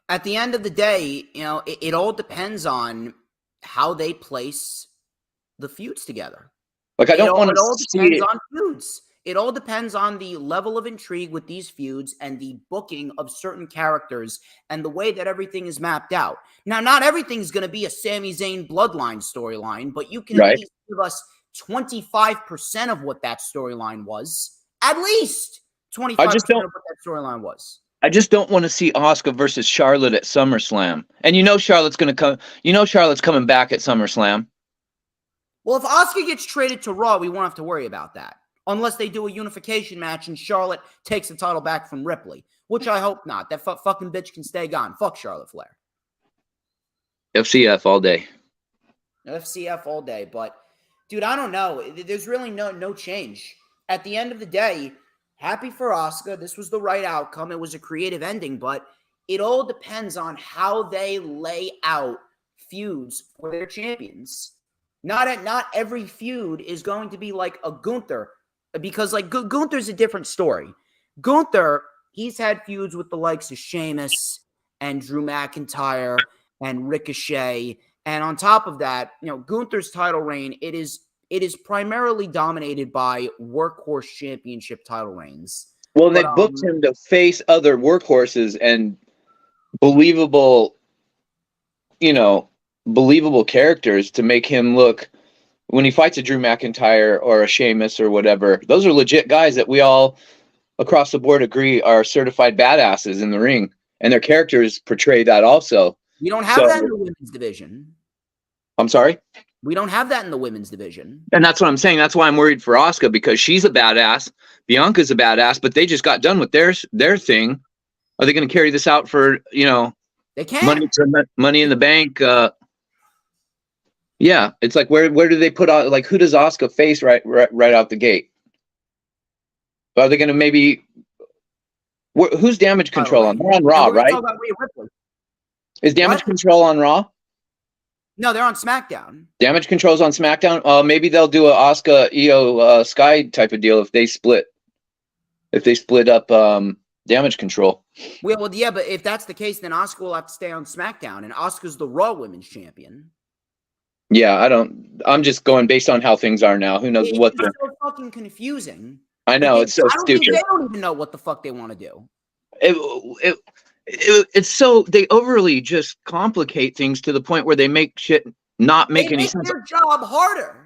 At the end of the day, it all depends on how they place the feuds together. Like, I don't want to It all see depends it. on feuds. It all depends on the level of intrigue with these feuds and the booking of certain characters and the way that everything is mapped out. Now, not everything's going to be a Sami Zayn bloodline storyline, but you can at least give us 25% of what that storyline was. At least 25% of what that storyline was. I just don't want to see Asuka versus Charlotte at SummerSlam. And Charlotte's going to come. Charlotte's coming back at SummerSlam. Well, if Asuka gets traded to Raw, we won't have to worry about that. Unless they do a unification match and Charlotte takes the title back from Ripley, which I hope not. That fucking bitch can stay gone. Fuck Charlotte Flair. FCF all day. FCF all day. But, dude, I don't know. There's really no change. At the end of the day, happy for Asuka. This was the right outcome. It was a creative ending, but it all depends on how they lay out feuds for their champions. Not every feud is going to be like a Gunther, because like Gunther's a different story. Gunther, he's had feuds with the likes of Sheamus and Drew McIntyre and Ricochet, and on top of that, Gunther's title reign, it is primarily dominated by workhorse championship title reigns. Well, they booked him to face other workhorses and believable characters to make him look, when he fights a Drew McIntyre or a Sheamus or whatever, those are legit guys that we all across the board agree are certified badasses in the ring, and their characters portray that also. We don't have that in the women's division. I'm sorry? We don't have that in the women's division. And that's what I'm saying. That's why I'm worried for Asuka, because she's a badass. Bianca's a badass, but they just got done with their thing. Are they going to carry this out for, they can't. Money in the Bank? Yeah, it's like where do they put on, like, who does Asuka face right out the gate? Are they going to maybe who's Damage Control on? They're on Raw, right? Is Damage Control on Raw? No, they're on SmackDown. Damage Control's on SmackDown. Maybe they'll do a Asuka Io Sky type of deal if they split up Damage Control. Well, yeah, but if that's the case, then Asuka will have to stay on SmackDown, and Asuka's the Raw Women's Champion. Yeah, I'm just going based on how things are now. Who knows what? It's so fucking confusing. I know, it's so stupid. They don't even know what the fuck they want to do. It's so, they overly just complicate things to the point where they make shit not make any sense. Their job harder.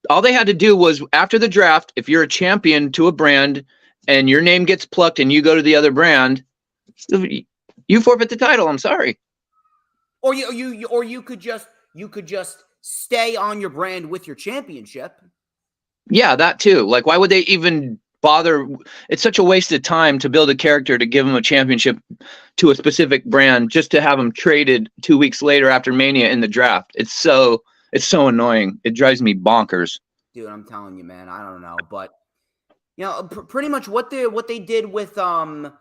All they had to do was, after the draft, if you're a champion to a brand and your name gets plucked and you go to the other brand, you forfeit the title. I'm sorry. Or you could just stay on your brand with your championship. Yeah, that too. Like, why would they even bother? It's such a waste of time to build a character to give them a championship to a specific brand just to have them traded 2 weeks later after Mania in the draft. It's so annoying. It drives me bonkers. Dude, I'm telling you, man, I don't know, but pretty much what they did with Bianca's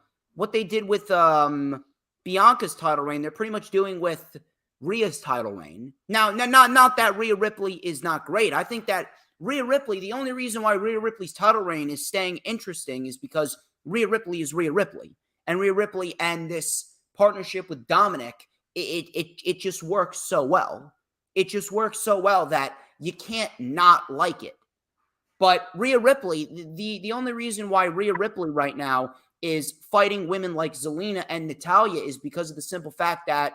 title reign, they're pretty much doing with Rhea's title reign. Now, not that Rhea Ripley is not great. I think that Rhea Ripley, the only reason why Rhea Ripley's title reign is staying interesting is because Rhea Ripley is Rhea Ripley. And Rhea Ripley and this partnership with Dominic, it just works so well. It just works so well that you can't not like it. But Rhea Ripley, the only reason why Rhea Ripley right now is fighting women like Zelina and Natalya is because of the simple fact that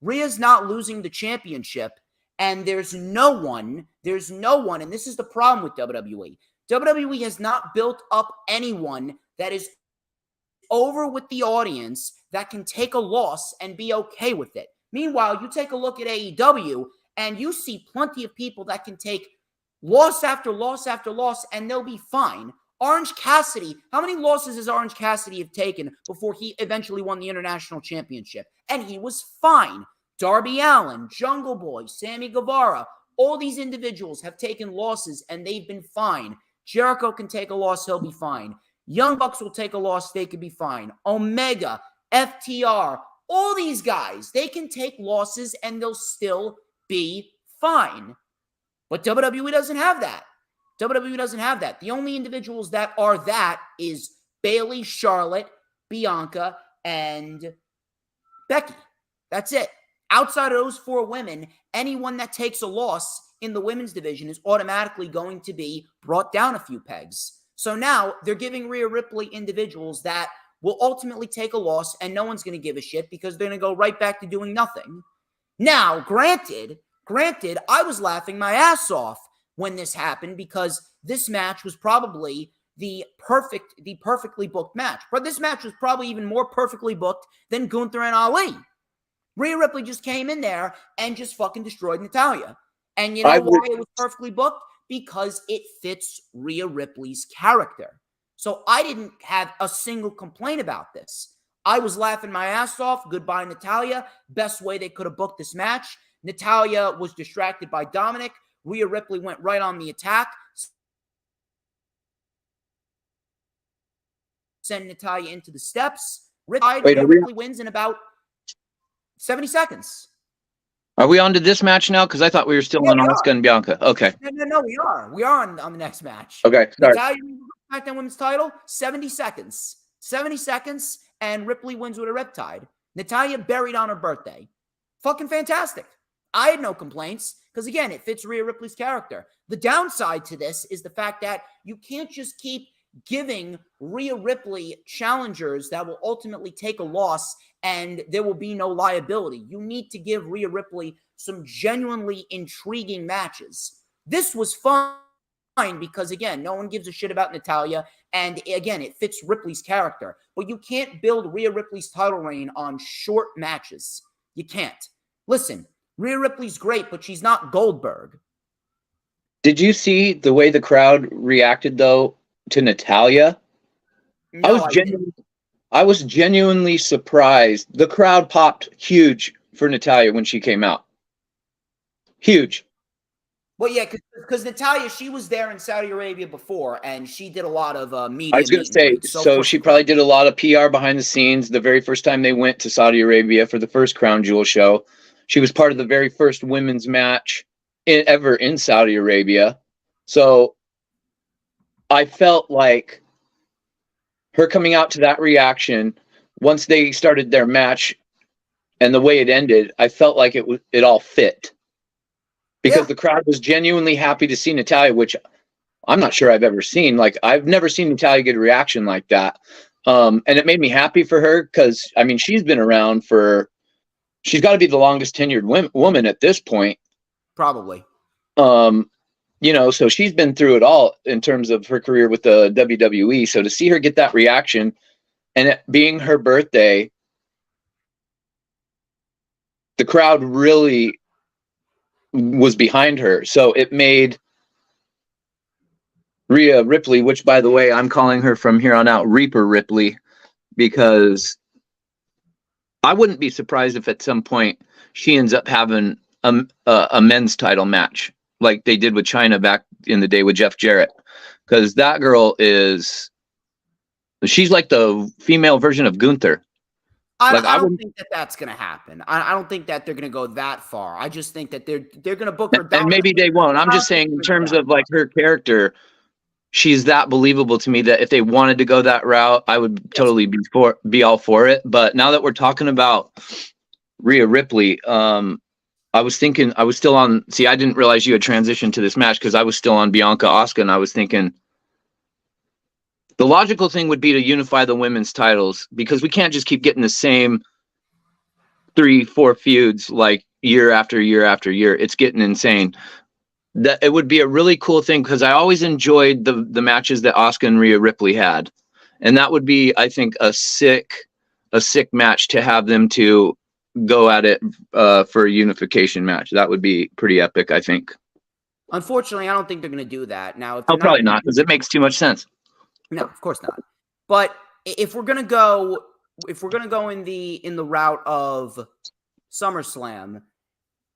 Rhea's not losing the championship, and there's no one, and this is the problem with WWE. WWE has not built up anyone that is over with the audience that can take a loss and be okay with it. Meanwhile, you take a look at AEW, and you see plenty of people that can take loss after loss after loss, and they'll be fine. Orange Cassidy, how many losses has Orange Cassidy have taken before he eventually won the International Championship? And he was fine. Darby Allin, Jungle Boy, Sammy Guevara, all these individuals have taken losses and they've been fine. Jericho can take a loss, he'll be fine. Young Bucks will take a loss, they could be fine. Omega, FTR, all these guys, they can take losses and they'll still be fine. But WWE doesn't have that. WWE doesn't have that. The only individuals that are that is Bayley, Charlotte, Bianca, and Becky. That's it. Outside of those four women, anyone that takes a loss in the women's division is automatically going to be brought down a few pegs. So now they're giving Rhea Ripley individuals that will ultimately take a loss and no one's going to give a shit because they're going to go right back to doing nothing. Now, granted, I was laughing my ass off when this happened because this match was probably the perfectly booked match. But this match was probably even more perfectly booked than Gunther and Ali. Rhea Ripley just came in there and just fucking destroyed Natalya. And you know why it was perfectly booked? Because it fits Rhea Ripley's character. So I didn't have a single complaint about this. I was laughing my ass off. Goodbye, Natalya. Best way they could have booked this match. Natalya was distracted by Dominic. Rhea Ripley went right on the attack. Send Natalya into the steps. Rhea Ripley wins in about 70 seconds. Are we on to this match now? Because I thought we were still on Asuka and Bianca. Okay. No, we are. We are on the next match. Okay, sorry. Natalya wins the SmackDown Women's title, 70 seconds. 70 seconds, and Ripley wins with a Riptide. Natalya buried on her birthday. Fucking fantastic. I had no complaints because, again, it fits Rhea Ripley's character. The downside to this is the fact that you can't just keep giving Rhea Ripley challengers that will ultimately take a loss and there will be no liability. You need to give Rhea Ripley some genuinely intriguing matches. This was fine because, again, no one gives a shit about Natalya, and, again, it fits Ripley's character. But you can't build Rhea Ripley's title reign on short matches. You can't. Listen, Rhea Ripley's great, but she's not Goldberg. Did you see the way the crowd reacted, though, to Natalya? No, I was genuinely surprised. The crowd popped huge for Natalya when she came out. Huge. Well, yeah, because Natalya, she was there in Saudi Arabia before, and she did a lot of media. I was going to say, so she probably did a lot of PR behind the scenes. The very first time they went to Saudi Arabia for the first Crown Jewel show, she was part of the very first women's match ever in Saudi Arabia. So I felt like her coming out to that reaction, once they started their match and the way it ended, I felt like it all fit. Because the crowd was genuinely happy to see Natalya, which I'm not sure I've ever seen. Like, I've never seen Natalya get a reaction like that. And it made me happy for her because, I mean, she's been around she's got to be the longest tenured woman at this point. Probably. So she's been through it all in terms of her career with the WWE. So to see her get that reaction and it being her birthday, the crowd really was behind her. So it made Rhea Ripley, which, by the way, I'm calling her from here on out Reaper Ripley, because I wouldn't be surprised if at some point she ends up having a men's title match like they did with China back in the day with Jeff Jarrett, because that girl she's like the female version of Gunther. I don't think that's going to happen. I don't think that they're going to go that far. I just think that they're going to book her down. And maybe they won't. I'm just saying in terms of like her character, she's that believable to me that if they wanted to go that route, I would totally be all for it. But now that we're talking about Rhea Ripley, I was still on. See, I didn't realize you had transitioned to this match because I was still on Bianca Asuka, and I was thinking the logical thing would be to unify the women's titles because we can't just keep getting the same 3-4 feuds like year after year after year. It's getting insane. That it would be a really cool thing because I always enjoyed the matches that Asuka and Rhea Ripley had, and that would be, I think, a sick match to have them to go at it for a unification match. That would be pretty epic, I think. Unfortunately, I don't think they're going to do that. Now, if Probably not, because it makes too much sense. No, of course not. But if we're gonna go in the route of SummerSlam,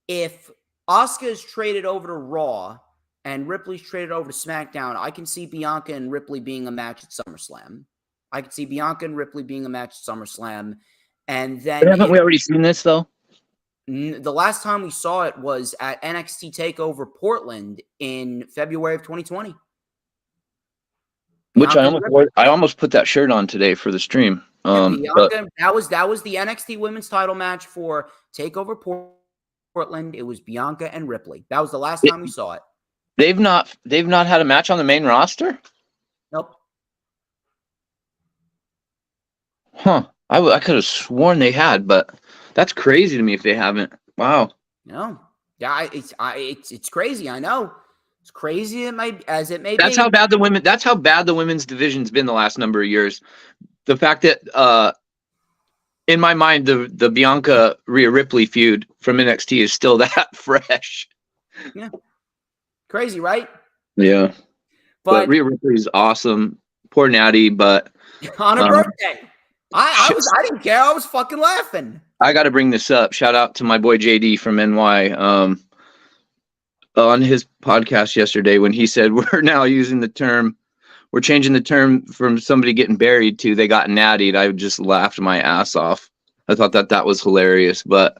if Asuka's traded over to Raw and Ripley's traded over to SmackDown, I can see Bianca and Ripley being a match at SummerSlam. And then But haven't we already seen this though? The last time we saw it was at NXT TakeOver Portland in February of 2020. Which I almost put that shirt on today for the stream. Bianca, that was the NXT Women's Title match for TakeOver Portland. It was Bianca and Ripley. That was the last time we saw it. They've not had a match on the main roster? Nope. Huh. I could have sworn they had, but that's crazy to me if they haven't. Wow. No. Yeah, it's crazy. I know. It's crazy as it may be. That's how bad the women's division's been the last number of years. The fact that in my mind the Bianca Rhea Ripley feud from NXT is still that fresh. Yeah. Crazy, right? Yeah. But Rhea Ripley's awesome. Poor Natty, but on her birthday. I didn't care. I was fucking laughing. I got to bring this up. Shout out to my boy JD from NY. On his podcast yesterday when he said we're changing the term from somebody getting buried to they got nattied. I just laughed my ass off. I thought that was hilarious, but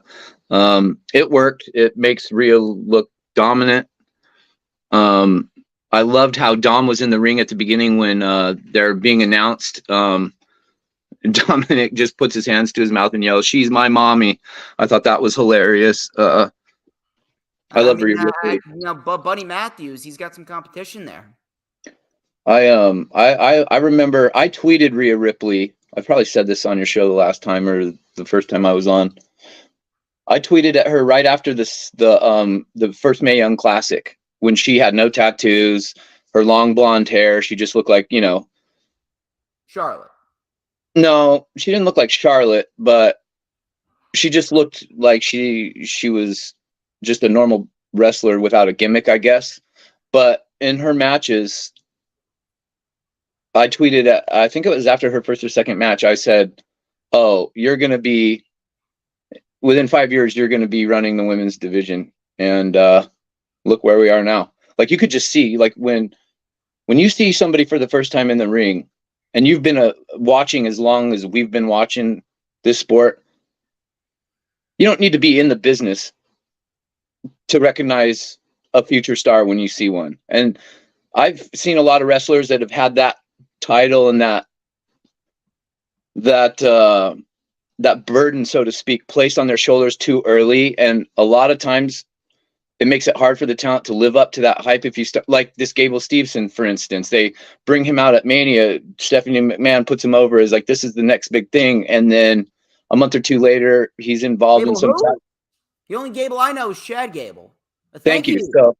it worked. It makes Rhea look dominant. I loved how Dom was in the ring at the beginning when they're being announced. Dominic just puts his hands to his mouth and yells, "She's my mommy." I thought that was hilarious. I love Rhea Ripley. But Buddy Matthews, he's got some competition there. I remember I tweeted Rhea Ripley. I probably said this on your show the last time or the first time I was on. I tweeted at her right after the first Mae Young Classic when she had no tattoos, her long blonde hair. She just looked like, Charlotte. No, she didn't look like Charlotte, but she just looked like she was just a normal wrestler without a gimmick, I guess. But in her matches, I tweeted, I think it was after her first or second match, I said, "Oh, you're going to be, within 5 years, you're going to be running the women's division." And look where we are now. Like, you could just see, like, when you see somebody for the first time in the ring, and you've been watching as long as we've been watching this sport, you don't need to be in the business to recognize a future star when you see one. And I've seen a lot of wrestlers that have had that title and that burden, so to speak, placed on their shoulders too early. And a lot of times it makes it hard for the talent to live up to that hype. If you start, like this Gable Steveson, for instance, they bring him out at Mania. Stephanie McMahon puts him over as like, this is the next big thing. And then a month or two later, he's involved Gable in some. The only Gable I know is Chad Gable. Thank you. So,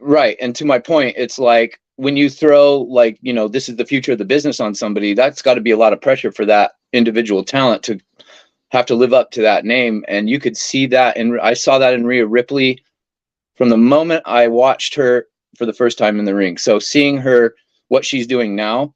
right. And to my point, it's like when you throw like, this is the future of the business on somebody, that's got to be a lot of pressure for that individual talent to have to live up to that name. And you could see that. And I saw that in Rhea Ripley from the moment I watched her for the first time in the ring. So seeing her, what she's doing now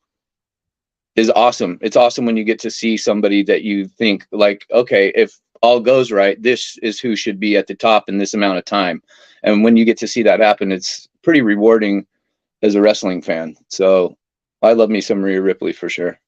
is awesome. It's awesome when you get to see somebody that you think like, okay, if all goes right, this is who should be at the top in this amount of time. And when you get to see that happen, it's pretty rewarding as a wrestling fan. So I love me some Rhea Ripley for sure.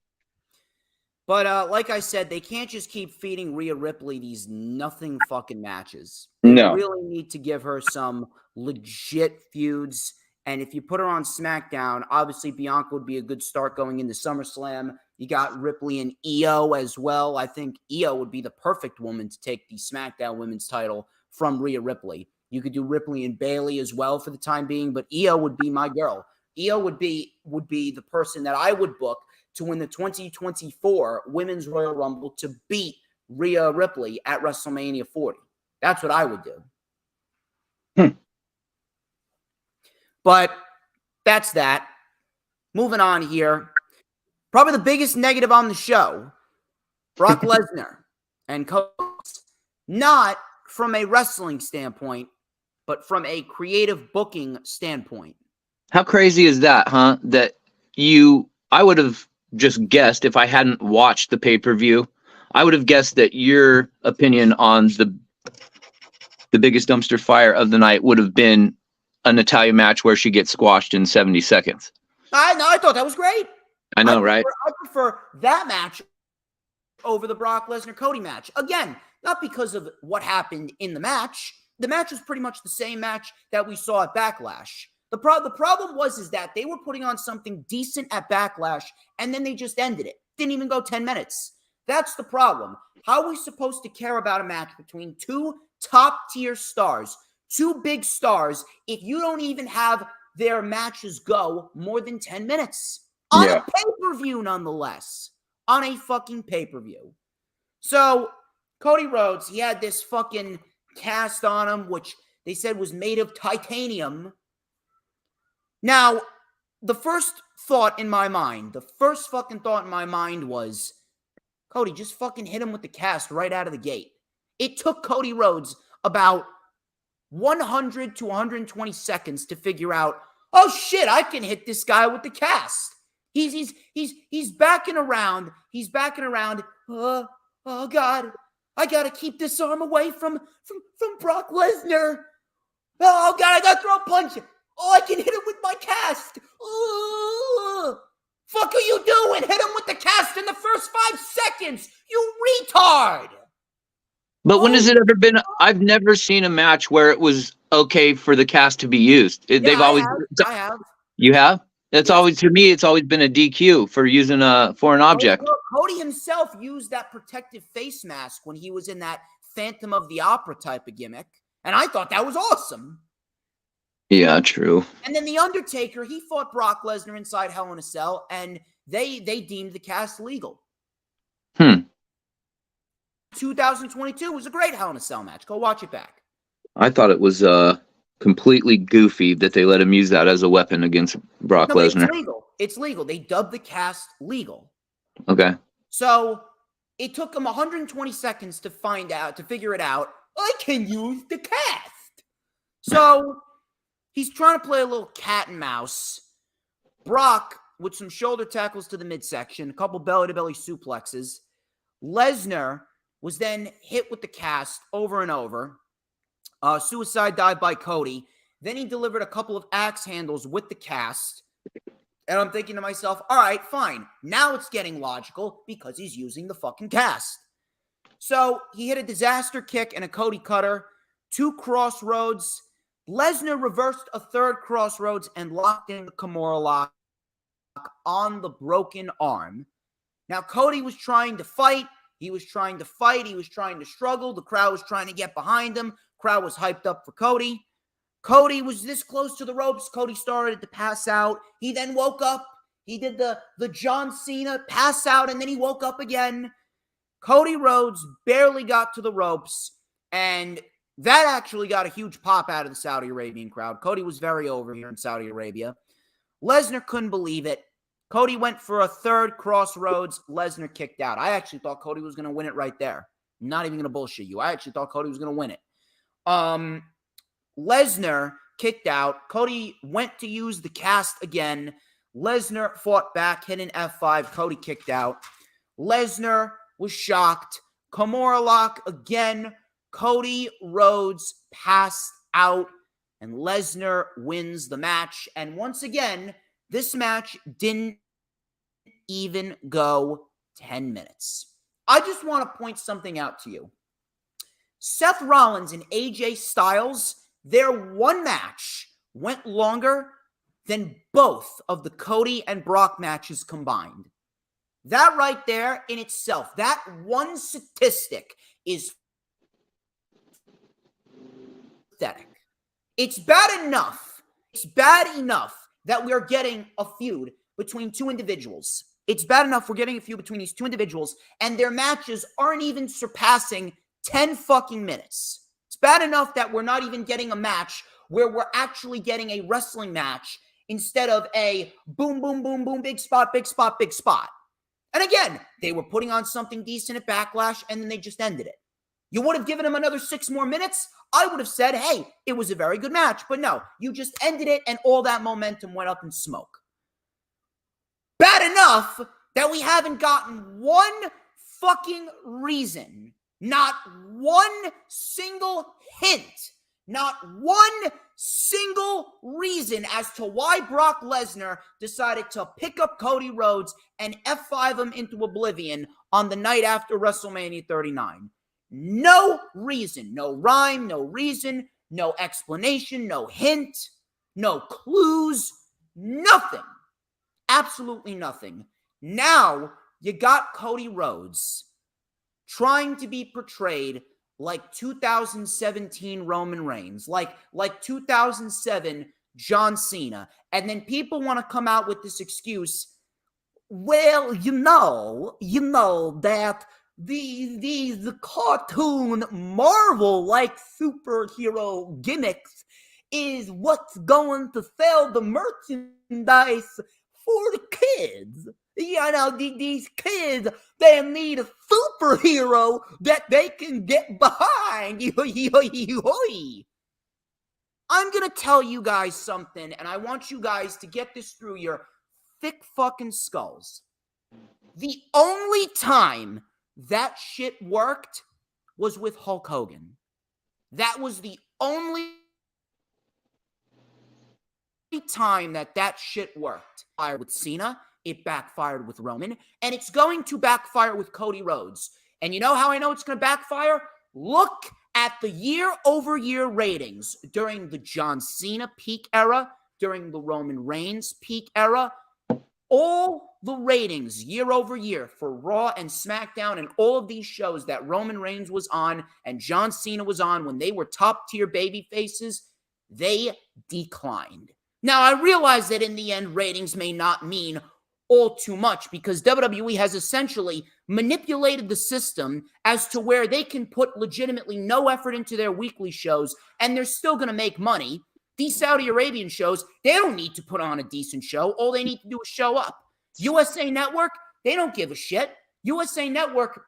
But like I said, they can't just keep feeding Rhea Ripley these nothing fucking matches. No. They really need to give her some legit feuds And if you put her on SmackDown, obviously Bianca would be a good start going into SummerSlam. You got Ripley and Io as well. I think Io would be the perfect woman to take the SmackDown Women's title from Rhea Ripley. You could do Ripley and Bayley as well for the time being, but Io would be my girl. Io would be the person that I would book to win the 2024 Women's Royal Rumble to beat Rhea Ripley at WrestleMania 40. That's what I would do. But that's that. Moving on here. Probably the biggest negative on the show, Brock Lesnar and Cody. Not from a wrestling standpoint, but from a creative booking standpoint. How crazy is that, huh? I would have just guessed if I hadn't watched the pay-per-view, I would have guessed that your opinion on the biggest dumpster fire of the night would have been a Natalya match where she gets squashed in 70 seconds. I thought that was great. I know, right? I prefer that match over the Brock Lesnar-Cody match. Again, not because of what happened in the match. The match was pretty much the same match that we saw at Backlash. The problem was that they were putting on something decent at Backlash, and then they just ended it. Didn't even go 10 minutes. That's the problem. How are we supposed to care about a match between two top-tier stars, two big stars, if you don't even have their matches go more than 10 minutes? On a pay-per-view, nonetheless. On a fucking pay-per-view. So, Cody Rhodes, he had this fucking cast on him, which they said was made of titanium. Now, the first fucking thought in my mind was, Cody, just fucking hit him with the cast right out of the gate. It took Cody Rhodes about 100 to 120 seconds to figure out, oh shit, I can hit this guy with the cast. He's backing around. He's backing around. Oh God, I gotta keep this arm away from Brock Lesnar. Oh God, I gotta throw a punch. Oh, I can hit him with my cast. Oh, fuck are you doing? Hit him with the cast in the first 5 seconds. You retard. But when has it ever been? I've never seen a match where it was okay for the cast to be used. They've always. I have. You have? It's always, to me, it's always been a DQ for using a foreign object. Cody himself used that protective face mask when he was in that Phantom of the Opera type of gimmick, and I thought that was awesome. Yeah, true. And then The Undertaker, he fought Brock Lesnar inside Hell in a Cell, and they deemed the cast legal. 2022 was a great Hell in a Cell match. Go watch it back. I thought it was completely goofy that they let him use that as a weapon against Brock Lesnar. It's legal. It's legal. They dubbed the cast legal. Okay. So it took him 120 seconds to figure it out. I can use the cast. So he's trying to play a little cat and mouse. Brock with some shoulder tackles to the midsection, a couple belly-to-belly suplexes. Lesnar was then hit with the cast over and over. Suicide dive by Cody. Then he delivered a couple of axe handles with the cast. And I'm thinking to myself, all right, fine. Now it's getting logical because he's using the fucking cast. So he hit a disaster kick and a Cody cutter, 2 crossroads. Lesnar reversed a 3rd crossroads and locked in the Kimura lock on the broken arm. Now Cody was trying to fight. He was trying to struggle. The crowd was trying to get behind him. Crowd was hyped up for Cody. Cody was this close to the ropes. Cody started to pass out. He then woke up. He did the John Cena pass out, and then he woke up again. Cody Rhodes barely got to the ropes, and that actually got a huge pop out of the Saudi Arabian crowd. Cody was very over here in Saudi Arabia. Lesnar couldn't believe it. Cody went for a 3rd crossroads. Lesnar kicked out. I actually thought Cody was going to win it right there. I'm not even going to bullshit you. I actually thought Cody was going to win it. Lesnar kicked out. Cody went to use the cast again. Lesnar fought back, hit an F5. Cody kicked out. Lesnar was shocked. Kimura lock again. Cody Rhodes passed out, and Lesnar wins the match. And once again, this match didn't even go 10 minutes. I just want to point something out to you. Seth Rollins and AJ Styles, their one match went longer than both of the Cody and Brock matches combined. That right there in itself, that one statistic is pathetic. It's bad enough. It's bad enough that we're getting a feud between two individuals. It's bad enough we're getting a feud between these two individuals, and their matches aren't even surpassing 10 fucking minutes. It's bad enough that we're not even getting a match where we're actually getting a wrestling match instead of a boom, boom, boom, boom, big spot, big spot, big spot. And again, they were putting on something decent at Backlash, and then they just ended it. You would have given them another 6 more minutes, I would have said, hey, it was a very good match. But no, you just ended it, and all that momentum went up in smoke. Bad enough that we haven't gotten one fucking reason, not one single hint, not one single reason as to why Brock Lesnar decided to pick up Cody Rhodes and F5 him into oblivion on the night after WrestleMania 39. No reason, no rhyme, no reason, no explanation, no hint, no clues, nothing. Absolutely nothing. Now you got Cody Rhodes trying to be portrayed like 2017 Roman Reigns, like 2007 John Cena. And then people want to come out with this excuse. Well, you know that the cartoon Marvel-like superhero gimmicks is what's going to sell the merchandise for the kids. You know, these kids, they need a superhero that they can get behind. I'm going to tell you guys something, and I want you guys to get this through your thick fucking skulls. The only time that shit worked was with Hulk Hogan. That was the only time that shit worked. Fired with Cena, it backfired with Roman, and it's going to backfire with Cody Rhodes. And you know how I know it's going to backfire? Look at the year-over-year ratings during the John Cena peak era, during the Roman Reigns peak era. All the ratings year over year for Raw and SmackDown and all of these shows that Roman Reigns was on and John Cena was on when they were top-tier baby faces, they declined. Now, I realize that in the end, ratings may not mean all too much because WWE has essentially manipulated the system as to where they can put legitimately no effort into their weekly shows and they're still going to make money. These Saudi Arabian shows, they don't need to put on a decent show. All they need to do is show up. USA Network, they don't give a shit. USA Network,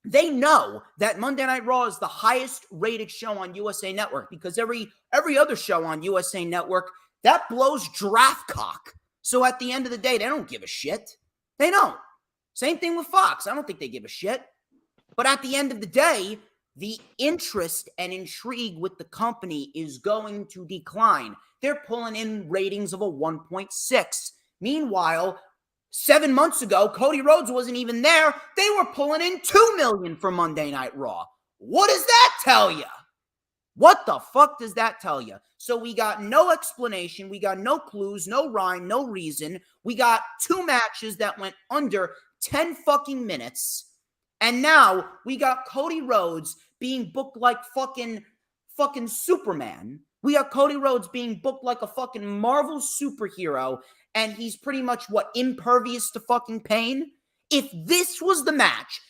they know that Monday Night Raw is the highest rated show on USA Network because every other show on USA Network, that blows giraffe cock. So at the end of the day, they don't give a shit. They don't. Same thing with Fox. I don't think they give a shit. But at the end of the day, the interest and intrigue with the company is going to decline. They're pulling in ratings of a 1.6. Meanwhile, 7 months ago, Cody Rhodes wasn't even there. They were pulling in 2 million for Monday Night Raw. What does that tell you? What the fuck does that tell you? So we got no explanation. We got no clues, no rhyme, no reason. We got 2 matches that went under 10 fucking minutes. And now we got Cody Rhodes being booked like fucking Superman. We got Cody Rhodes being booked like a fucking Marvel superhero. And he's pretty much impervious to fucking pain. If this was the match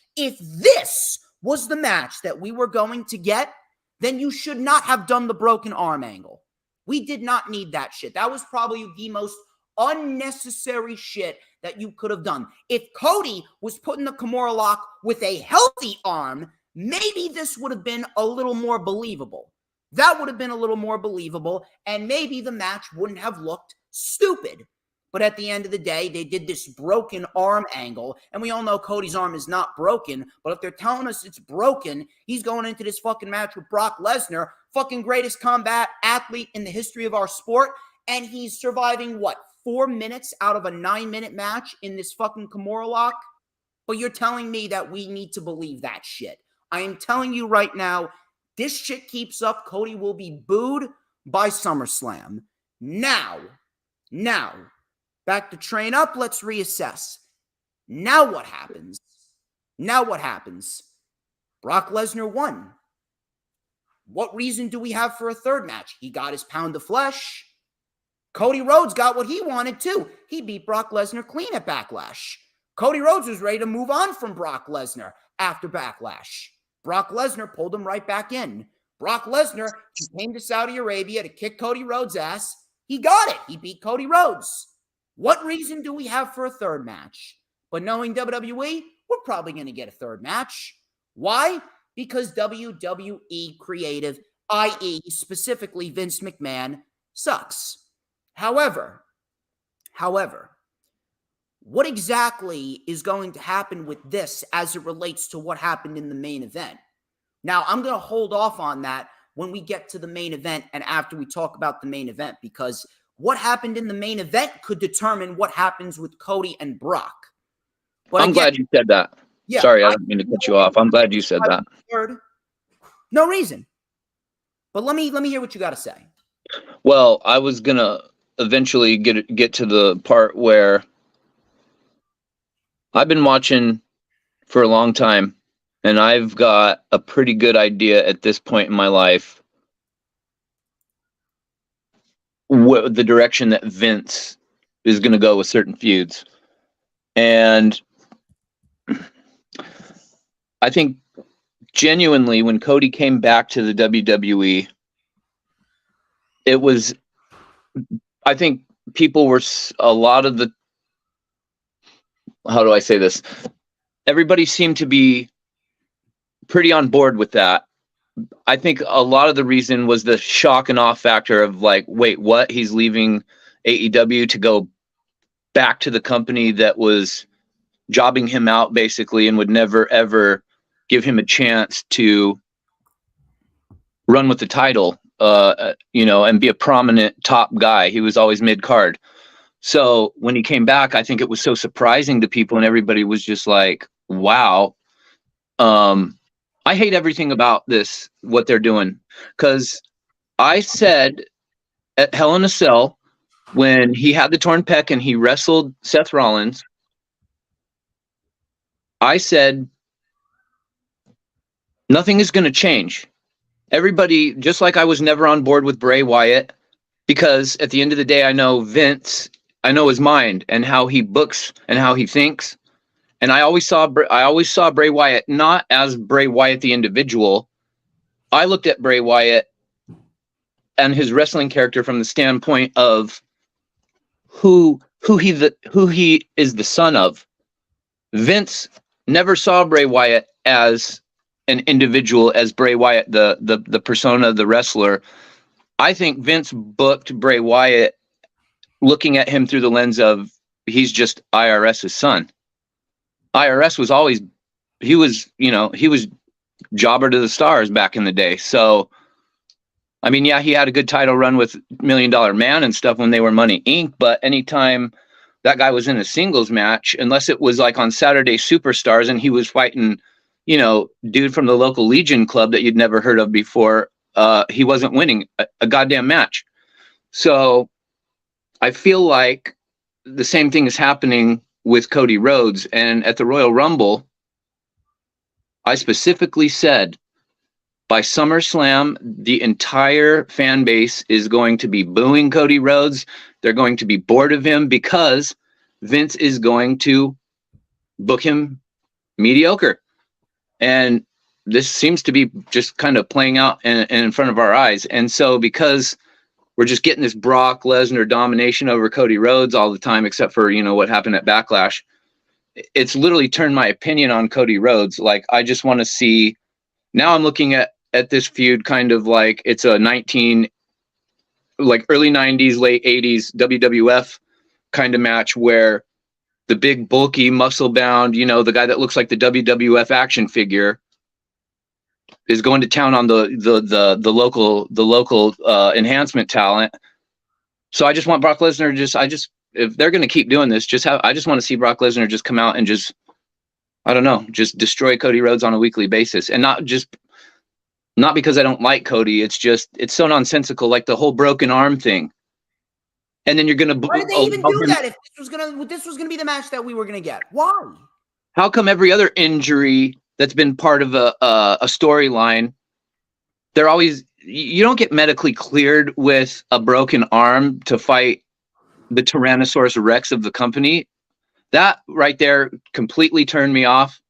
that we were going to get, then you should not have done the broken arm angle. We did not need that shit. That was probably the most unnecessary shit that you could have done. If Cody was put in the Kimura lock with a healthy arm, maybe this would have been a little more believable. That would have been a little more believable, and maybe the match wouldn't have looked stupid. But at the end of the day, they did this broken arm angle, and we all know Cody's arm is not broken, but if they're telling us it's broken, he's going into this fucking match with Brock Lesnar, fucking greatest combat athlete in the history of our sport, and he's surviving, 4 minutes out of a 9-minute match in this fucking Kimura lock? But you're telling me that we need to believe that shit. I am telling you right now, this shit keeps up, Cody will be booed by SummerSlam. Now, Now, back to train up, let's reassess. Now what happens? Brock Lesnar won. What reason do we have for a third match? He got his pound of flesh. Cody Rhodes got what he wanted too. He beat Brock Lesnar clean at Backlash. Cody Rhodes was ready to move on from Brock Lesnar after Backlash. Brock Lesnar pulled him right back in. Brock Lesnar, he came to Saudi Arabia to kick Cody Rhodes' ass. He got it. He beat Cody Rhodes. What reason do we have for a third match? But knowing WWE, we're probably going to get a third match. Why? Because WWE creative, i.e. specifically Vince McMahon, sucks. However, what exactly is going to happen with this as it relates to what happened in the main event? Now, I'm going to hold off on that when we get to the main event and after we talk about the main event, because what happened in the main event could determine what happens with Cody and Brock. But I'm glad you said that. Yeah, sorry, I didn't mean to cut you off. I'm glad you said that. No reason. But let me hear what you got to say. Well, I was gonna eventually get to the part where I've been watching for a long time, and I've got a pretty good idea at this point in my life what the direction that Vince is going to go with certain feuds. And I think genuinely when Cody came back to the WWE, it was, I think people were, a lot of the, how do I say this? Everybody seemed to be pretty on board with that. I think a lot of the reason was the shock and awe factor of like, wait, what? He's leaving AEW to go back to the company that was jobbing him out basically and would never ever give him a chance to run with the title, and be a prominent top guy. He was always mid-card. So when he came back, I think it was so surprising to people and everybody was just like, wow. I hate everything about this, what they're doing, because I said at Hell in a Cell, when he had the torn pec and he wrestled Seth Rollins, I said, nothing is going to change. Everybody, just like I was never on board with Bray Wyatt, because at the end of the day, I know Vince, I know his mind and how he books and how he thinks. And I always saw Bray Wyatt not as Bray Wyatt the individual. I looked at Bray Wyatt and his wrestling character from the standpoint of who he is the son of. Vince never saw Bray Wyatt as an individual, as Bray Wyatt the persona, the wrestler. I think Vince booked Bray Wyatt looking at him through the lens of he's just IRS's son. IRS was always, he was jobber to the stars back in the day. So, I mean, yeah, he had a good title run with $1 Million Man and stuff when they were Money Inc. But anytime that guy was in a singles match, unless it was like on Saturday Superstars and he was fighting, dude from the local Legion club that you'd never heard of before, he wasn't winning a goddamn match. So I feel like the same thing is happening with Cody Rhodes. And at the Royal Rumble, I specifically said by SummerSlam, the entire fan base is going to be booing Cody Rhodes. They're going to be bored of him because Vince is going to book him mediocre. And this seems to be just kind of playing out in front of our eyes. And so because we're just getting this Brock Lesnar domination over Cody Rhodes all the time, except for, what happened at Backlash. It's literally turned my opinion on Cody Rhodes. Like, I just want to see, now I'm looking at this feud kind of like it's a early 90s, late 80s WWF kind of match where the big, bulky, muscle-bound, the guy that looks like the WWF action figure is going to town on the local enhancement talent. So I just want Brock Lesnar if they're going to keep doing this, I just want to see Brock Lesnar just come out and just destroy Cody Rhodes on a weekly basis. And not because I don't like Cody. It's so nonsensical. Like the whole broken arm thing. and then you're gonna. Why did they even do that if this was gonna be the match that we were gonna get? Why? How come every other injury that's been part of a storyline, they're always, you don't get medically cleared with a broken arm to fight the Tyrannosaurus Rex of the company? That right there completely turned me off.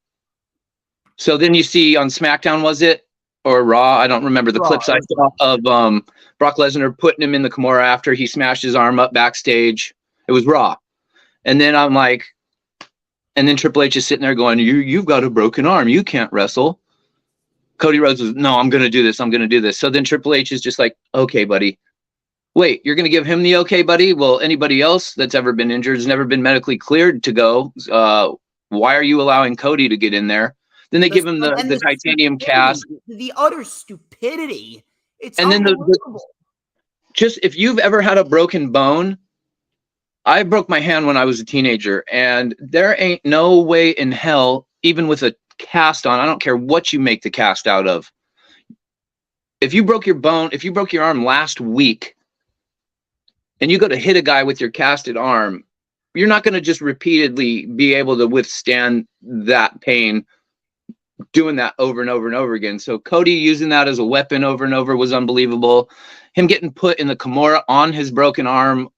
So then you see on SmackDown, was it, or Raw? I don't remember the clips I saw of Brock Lesnar putting him in the Kimura after he smashed his arm up backstage. It was Raw. And then I'm like, and then Triple H is sitting there going, you've got a broken arm. You can't wrestle. Cody Rhodes was, no, I'm going to do this. I'm going to do this. So then Triple H is just like, okay, buddy. Wait, you're going to give him the okay, buddy? Well, anybody else that's ever been injured has never been medically cleared to go. Why are you allowing Cody to get in there? Then they give him the titanium cast. The utter stupidity. It's and unbelievable. Then just if you've ever had a broken bone, I broke my hand when I was a teenager, and there ain't no way in hell, even with a cast on, I don't care what you make the cast out of. If you broke your bone, if you broke your arm last week, and you go to hit a guy with your casted arm, you're not going to just repeatedly be able to withstand that pain doing that over and over and over again. So Cody using that as a weapon over and over was unbelievable. Him getting put in the Kimura on his broken arm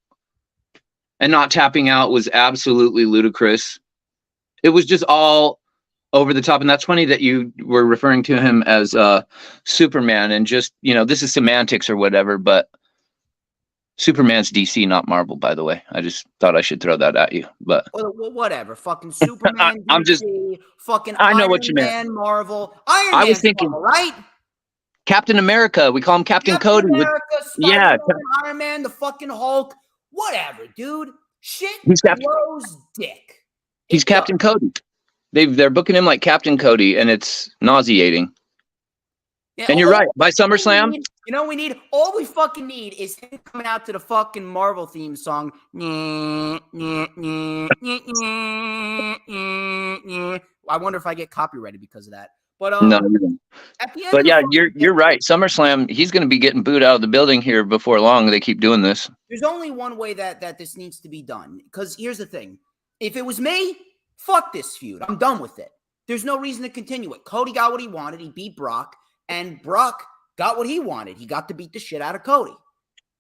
and not tapping out was absolutely ludicrous. It was just all over the top. And that's funny that you were referring to him as Superman, and just, you know, this is semantics or whatever, but Superman's DC, not Marvel, by the way. I just thought I should throw that at you, but well, whatever. Fucking Superman, I'm DC, just, fucking I know Iron what you meant. Man, Marvel. Iron I Man, was thinking, Marvel, right? Captain America. We call him Captain Cody. America, Yeah, Iron Man, the fucking Hulk. Whatever, dude. Shit He's Captain- blows dick. he's Captain Cody. They're booking him like Captain Cody, and it's nauseating. Yeah, And you're right. By SummerSlam, you know, all we fucking need is him coming out to the fucking Marvel theme song. I wonder if I get copyrighted because of that. But no. at the end, But yeah, you're right. SummerSlam, he's going to be getting booed out of the building here before long. They keep doing this. There's only one way that this needs to be done. Because here's the thing: if it was me, fuck this feud. I'm done with it. There's no reason to continue it. Cody got what he wanted. He beat Brock. And Brock got what he wanted. He got to beat the shit out of Cody.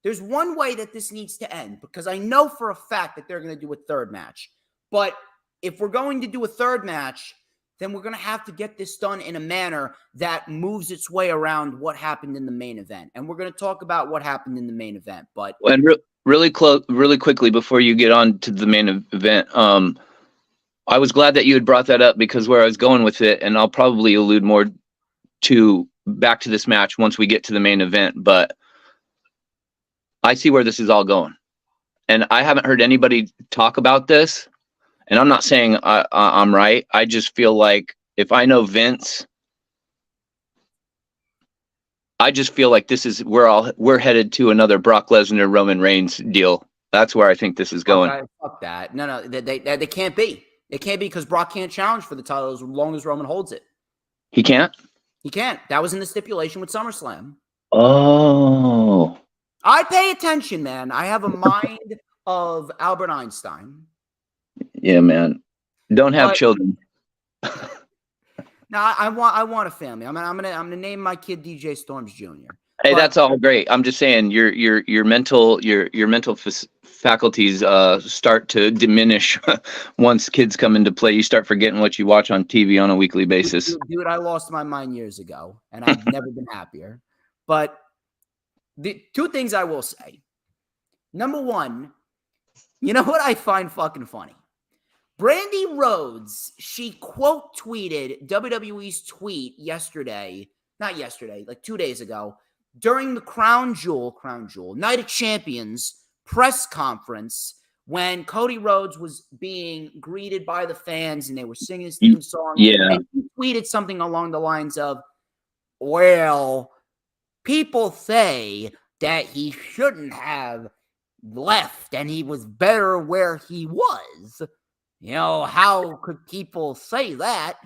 There's one way that this needs to end, because I know for a fact that they're going to do a third match. But if we're going to do a third match, then we're going to have to get this done in a manner that moves its way around what happened in the main event. And we're going to talk about what happened in the main event. But and really quickly before you get on to the main event, I was glad that you had brought that up, because where I was going with it, and I'll probably allude more to back to this match once we get to the main event, but I see where this is all going, and I haven't heard anybody talk about this, and I'm not saying I'm right. I just feel like, if I know Vince, I just feel like this is we're headed to another Brock Lesnar Roman Reigns deal. That's where I think this is going. Fuck that. No, they can't be. It can't be, because Brock can't challenge for the title as long as Roman holds it. He can't? He can't. That was in the stipulation with SummerSlam. Oh. I pay attention, man. I have a mind of Albert Einstein. Yeah, man. Don't have children. No, I want a family. I'm gonna name my kid DJ Storms Jr. Hey, that's all great. I'm just saying your mental faculties start to diminish once kids come into play. You start forgetting what you watch on TV on a weekly basis. Dude, I lost my mind years ago, and I've never been happier. But the two things I will say. Number one, you know what I find fucking funny? Brandy Rhodes, she quote tweeted WWE's tweet like 2 days ago, during the Crown Jewel, Night of Champions press conference, when Cody Rhodes was being greeted by the fans and they were singing his theme song. Yeah. And he tweeted something along the lines of, well, people say that he shouldn't have left and he was better where he was. You know, how could people say that?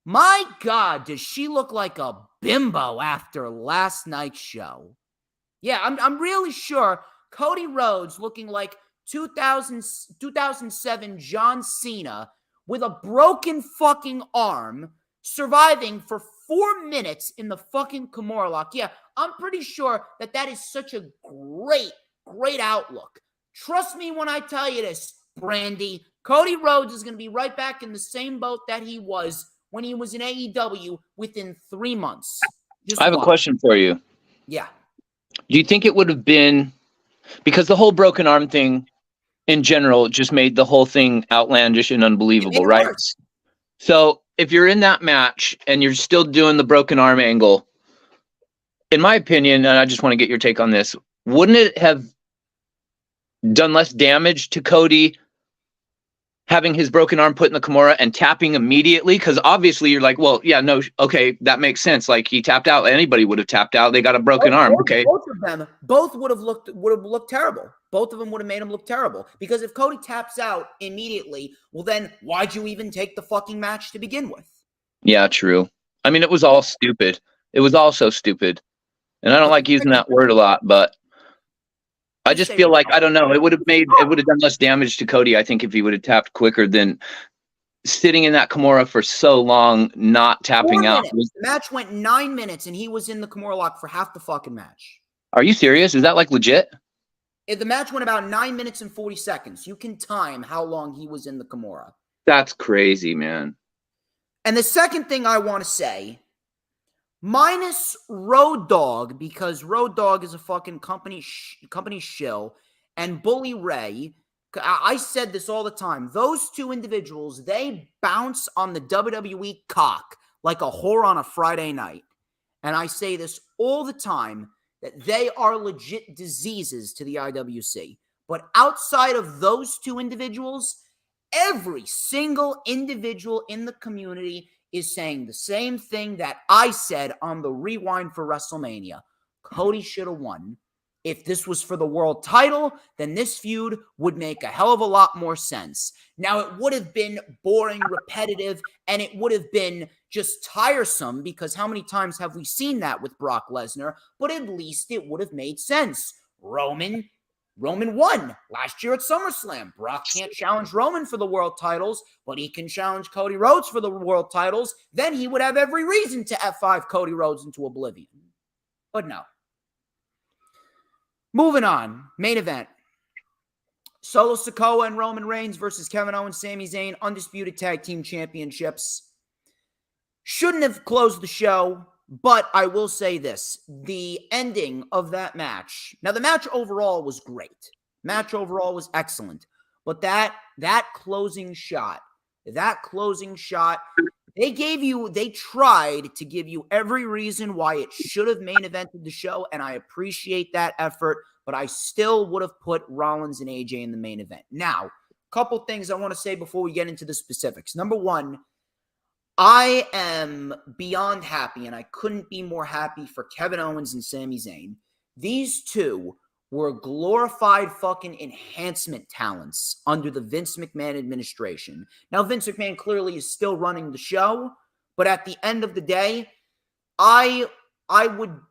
My God, does she look like a bimbo after last night's show? Yeah, I'm really sure, Cody Rhodes looking like 2007 John Cena with a broken fucking arm, surviving for 4 minutes in the fucking Kimura lock. Yeah, I'm pretty sure that is such a great outlook. Trust me when I tell you this, Brandy. Cody Rhodes is going to be right back in the same boat that he was when he was in AEW within 3 months. I have a question for you. Yeah. Do you think it would have been, because the whole broken arm thing in general just made the whole thing outlandish and unbelievable, right? Worse. So if you're in that match and you're still doing the broken arm angle, in my opinion, and I just want to get your take on this, wouldn't it have done less damage to Cody having his broken arm put in the Kimura and tapping immediately? Because obviously you're like, well, yeah, no, okay, that makes sense. Like, he tapped out. Anybody would have tapped out. They got a broken arm. Okay. Both of them, would have looked terrible. Both of them would have made him look terrible. Because if Cody taps out immediately, well, then why'd you even take the fucking match to begin with? Yeah, true. I mean, it was all stupid. It was all so stupid. And I don't like using that word a lot, but I just feel like, I don't know, it would have done less damage to Cody, I think, if he would have tapped quicker than sitting in that Kimura for so long, not tapping out. The match went 9 minutes and he was in the Kimura lock for half the fucking match. Are you serious? Is that like legit? The match went about 9 minutes and 40 seconds. You can time how long he was in the Kimura. That's crazy, man. And the second thing I want to say, minus Road Dogg, because Road Dogg is a fucking company shill, and Bully Ray, I said this all the time, those two individuals, they bounce on the WWE cock like a whore on a Friday night. And I say this all the time, that they are legit diseases to the IWC. But outside of those two individuals, every single individual in the community is saying the same thing that I said on the Rewind for WrestleMania. Cody should have won. If this was for the world title, then this feud would make a hell of a lot more sense. Now, it would have been boring, repetitive, and it would have been just tiresome, because how many times have we seen that with Brock Lesnar? But at least it would have made sense. Roman won last year at SummerSlam. Brock can't challenge Roman for the world titles, but he can challenge Cody Rhodes for the world titles. Then he would have every reason to F5 Cody Rhodes into oblivion. But no. Moving on. Main event. Solo Sikoa and Roman Reigns versus Kevin Owens, Sami Zayn, Undisputed Tag Team Championships. Shouldn't have closed the show, but I will say this. The ending of that match. Now, the match overall was great. Match overall was excellent. But that closing shot, they tried to give you every reason why it should have main evented the show, and I appreciate that effort, but I still would have put Rollins and AJ in the main event. Now, a couple things I want to say before we get into the specifics. Number one, I am beyond happy, and I couldn't be more happy for Kevin Owens and Sami Zayn. These two were glorified fucking enhancement talents under the Vince McMahon administration. Now, Vince McMahon clearly is still running the show, but at the end of the day, I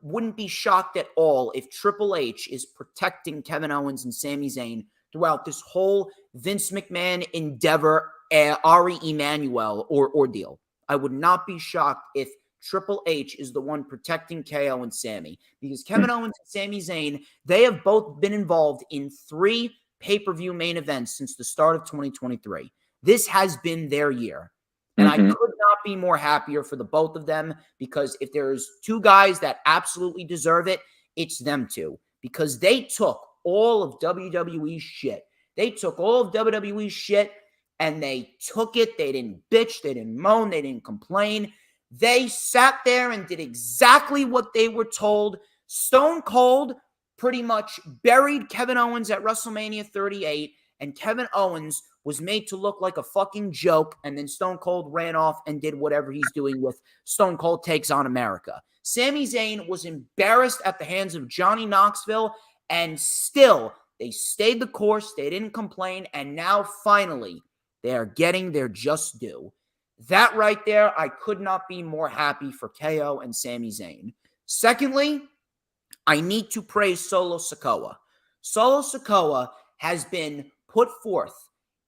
wouldn't be shocked at all if Triple H is protecting Kevin Owens and Sami Zayn throughout this whole Vince McMahon endeavor, Ari Emanuel ordeal. I would not be shocked if Triple H is the one protecting KO and Sami, because Kevin Owens and Sami Zayn, they have both been involved in 3 pay-per-view main events since the start of 2023. This has been their year. And I could not be more happier for the both of them, because if there's 2 guys that absolutely deserve it, it's them two, because they took all of WWE's shit. They took all of WWE's shit and they took it. They didn't bitch. They didn't moan. They didn't complain. They sat there and did exactly what they were told. Stone Cold pretty much buried Kevin Owens at WrestleMania 38, and Kevin Owens was made to look like a fucking joke, and then Stone Cold ran off and did whatever he's doing with Stone Cold Takes on America. Sami Zayn was embarrassed at the hands of Johnny Knoxville, and still, they stayed the course, they didn't complain, and now finally, they are getting their just due. That right there, I could not be more happy for KO and Sami Zayn. Secondly, I need to praise Solo Sikoa. Solo Sikoa has been put forth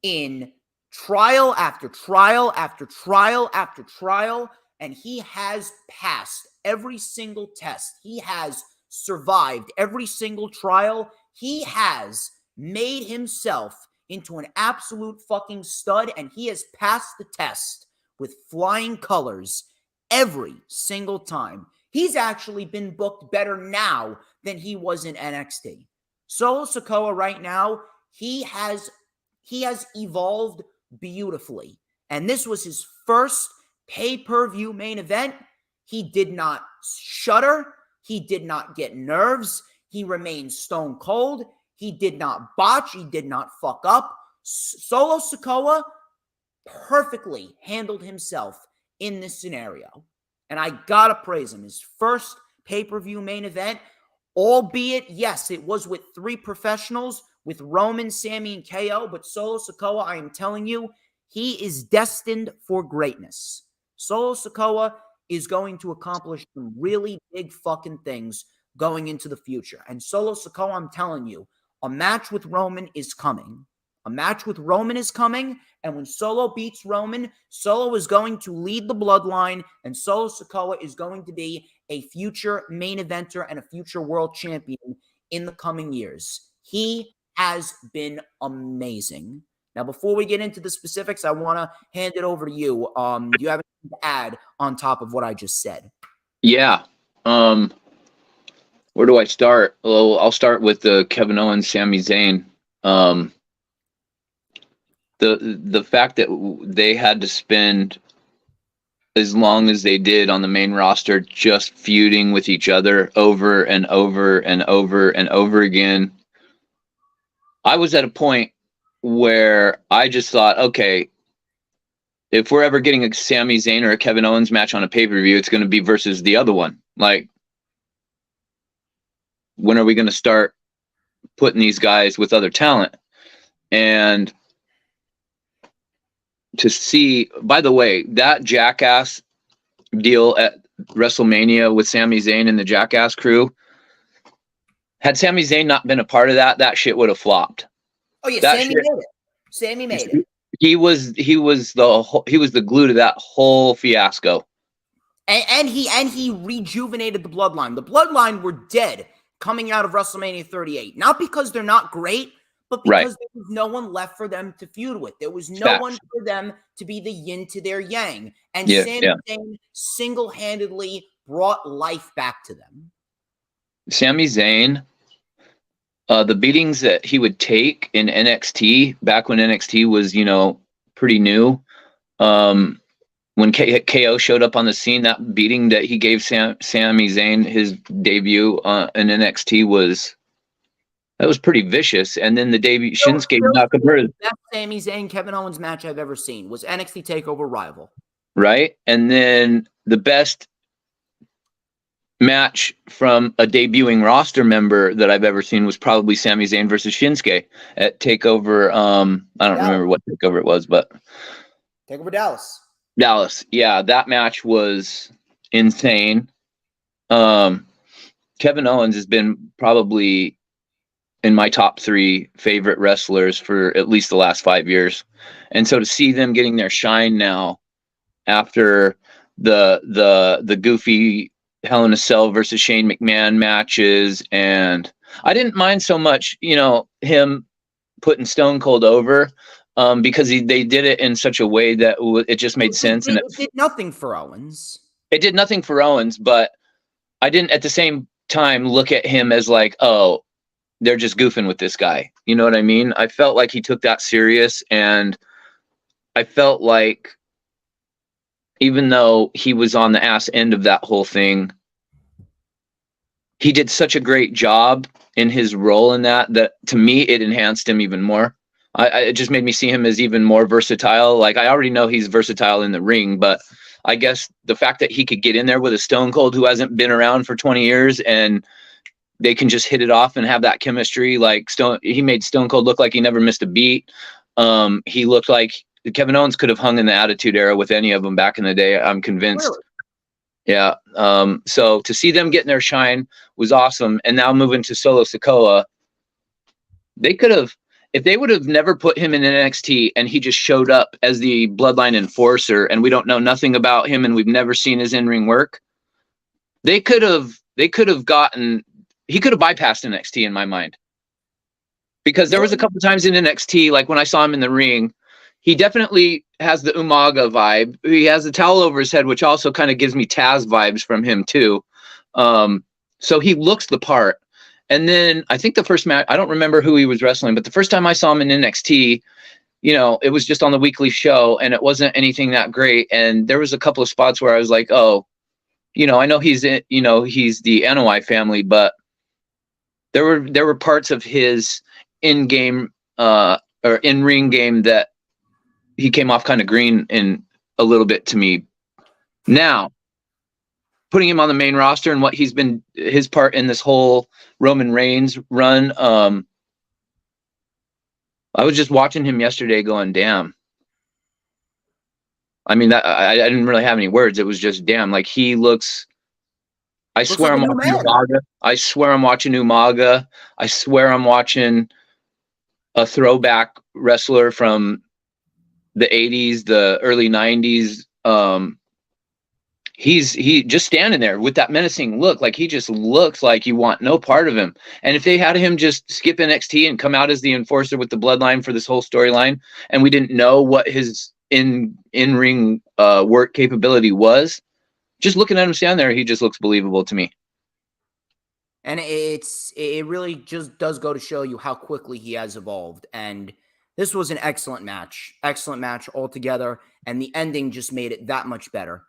in trial after trial after trial after trial, and he has passed every single test. He has survived every single trial. He has made himself into an absolute fucking stud, and he has passed the test with flying colors every single time. He's actually been booked better now than he was in NXT. Solo Sikoa right now, he has evolved beautifully. And this was his first pay-per-view main event. He did not shudder. He did not get nerves. He remained stone cold. He did not botch. He did not fuck up. Solo Sikoa perfectly handled himself in this scenario. And I gotta praise him. His first pay-per-view main event, albeit, yes, it was with 3 professionals, with Roman, Sammy, and KO, but Solo Sikoa, I am telling you, he is destined for greatness. Solo Sikoa is going to accomplish some really big fucking things going into the future. And Solo Sikoa, I'm telling you, a match with Roman is coming. A match with Roman is coming, and when Solo beats Roman, Solo is going to lead the bloodline, and Solo Sikoa is going to be a future main eventer and a future world champion in the coming years. He has been amazing. Now, before we get into the specifics, I want to hand it over to you. Do you have anything to add on top of what I just said? Yeah. Where do I start? Well, I'll start with the Kevin Owens, Sami Zayn. The fact that they had to spend as long as they did on the main roster just feuding with each other over and over and over and over again. I was at a point where I just thought, okay, if we're ever getting a Sami Zayn or a Kevin Owens match on a pay-per-view, it's going to be versus the other one. Like, when are we going to start putting these guys with other talent? And to see, by the way, that Jackass deal at WrestleMania with Sami Zayn and the Jackass crew, had Sami Zayn not been a part of that, that shit would have flopped. Oh yeah, Sammy made it. Sammy made it. He was the glue to that whole fiasco. And he rejuvenated the bloodline. The bloodline were dead coming out of WrestleMania 38. Not because they're not great, but because there was no one left for them to feud with. There was no one for them to be the yin to their yang. And Sami Zayn single-handedly brought life back to them. Sami Zayn, the beatings that he would take in NXT, back when NXT was, pretty new, when KO showed up on the scene, that beating that he gave Sami Zayn, his debut in NXT, that was pretty vicious. And then the debut, Shinsuke Nakamura. That Sami Zayn Kevin Owens match I've ever seen was NXT TakeOver Rival. Right? And then the best match from a debuting roster member that I've ever seen was probably Sami Zayn versus Shinsuke at TakeOver. I don't remember what TakeOver it was, but TakeOver Dallas. Yeah, that match was insane. Kevin Owens has been probably in my top 3 favorite wrestlers for at least the last 5 years. And so to see them getting their shine now after the goofy Hell in a Cell versus Shane McMahon matches, and I didn't mind so much, him putting Stone Cold over, because they did it in such a way that it just made sense. And it did nothing for Owens. It did nothing for Owens, but I didn't at the same time look at him as like, oh, they're just goofing with this guy. You know what I mean? I felt like he took that serious, and I felt like even though he was on the ass end of that whole thing, he did such a great job in his role in that to me, it enhanced him even more. It just made me see him as even more versatile. Like, I already know he's versatile in the ring, but I guess the fact that he could get in there with a Stone Cold who hasn't been around for 20 years and they can just hit it off and have that chemistry. Like, he made Stone Cold look like he never missed a beat. He looked like Kevin Owens could have hung in the Attitude Era with any of them back in the day. I'm convinced. Really? Yeah. So to see them getting their shine was awesome. And now moving to Solo Sikoa, They could have, if they would have never put him in NXT and he just showed up as the Bloodline enforcer and we don't know nothing about him and we've never seen his in-ring work, he could have bypassed NXT in my mind. Because there was a couple times in NXT, like when I saw him in the ring, he definitely has the Umaga vibe. He has the towel over his head, which also kind of gives me Taz vibes from him too. So he looks the part. And then I think the first match, I don't remember who he was wrestling, but the first time I saw him in NXT, it was just on the weekly show and it wasn't anything that great. And there was a couple of spots where I was like, oh, I know he's the Anoa'i family, but there were parts of his in-game or in-ring game that he came off kind of green in a little bit to me. Now, putting him on the main roster and what he's been, his part in this whole Roman Reigns run, I was just watching him yesterday going, damn. I mean, I didn't really have any words. It was just, damn, like he looks, I swear I'm watching Umaga. I swear I'm watching Umaga. I swear I'm watching a throwback wrestler from the 80s, the early 90s. He just standing there with that menacing look. Like he just looks like you want no part of him. And if they had him just skip NXT and come out as the enforcer with the Bloodline for this whole storyline, and we didn't know what his in-ring work capability was, just looking at him stand there, he just looks believable to me. And it really just does go to show you how quickly he has evolved. And this was an excellent match altogether. And the ending just made it that much better.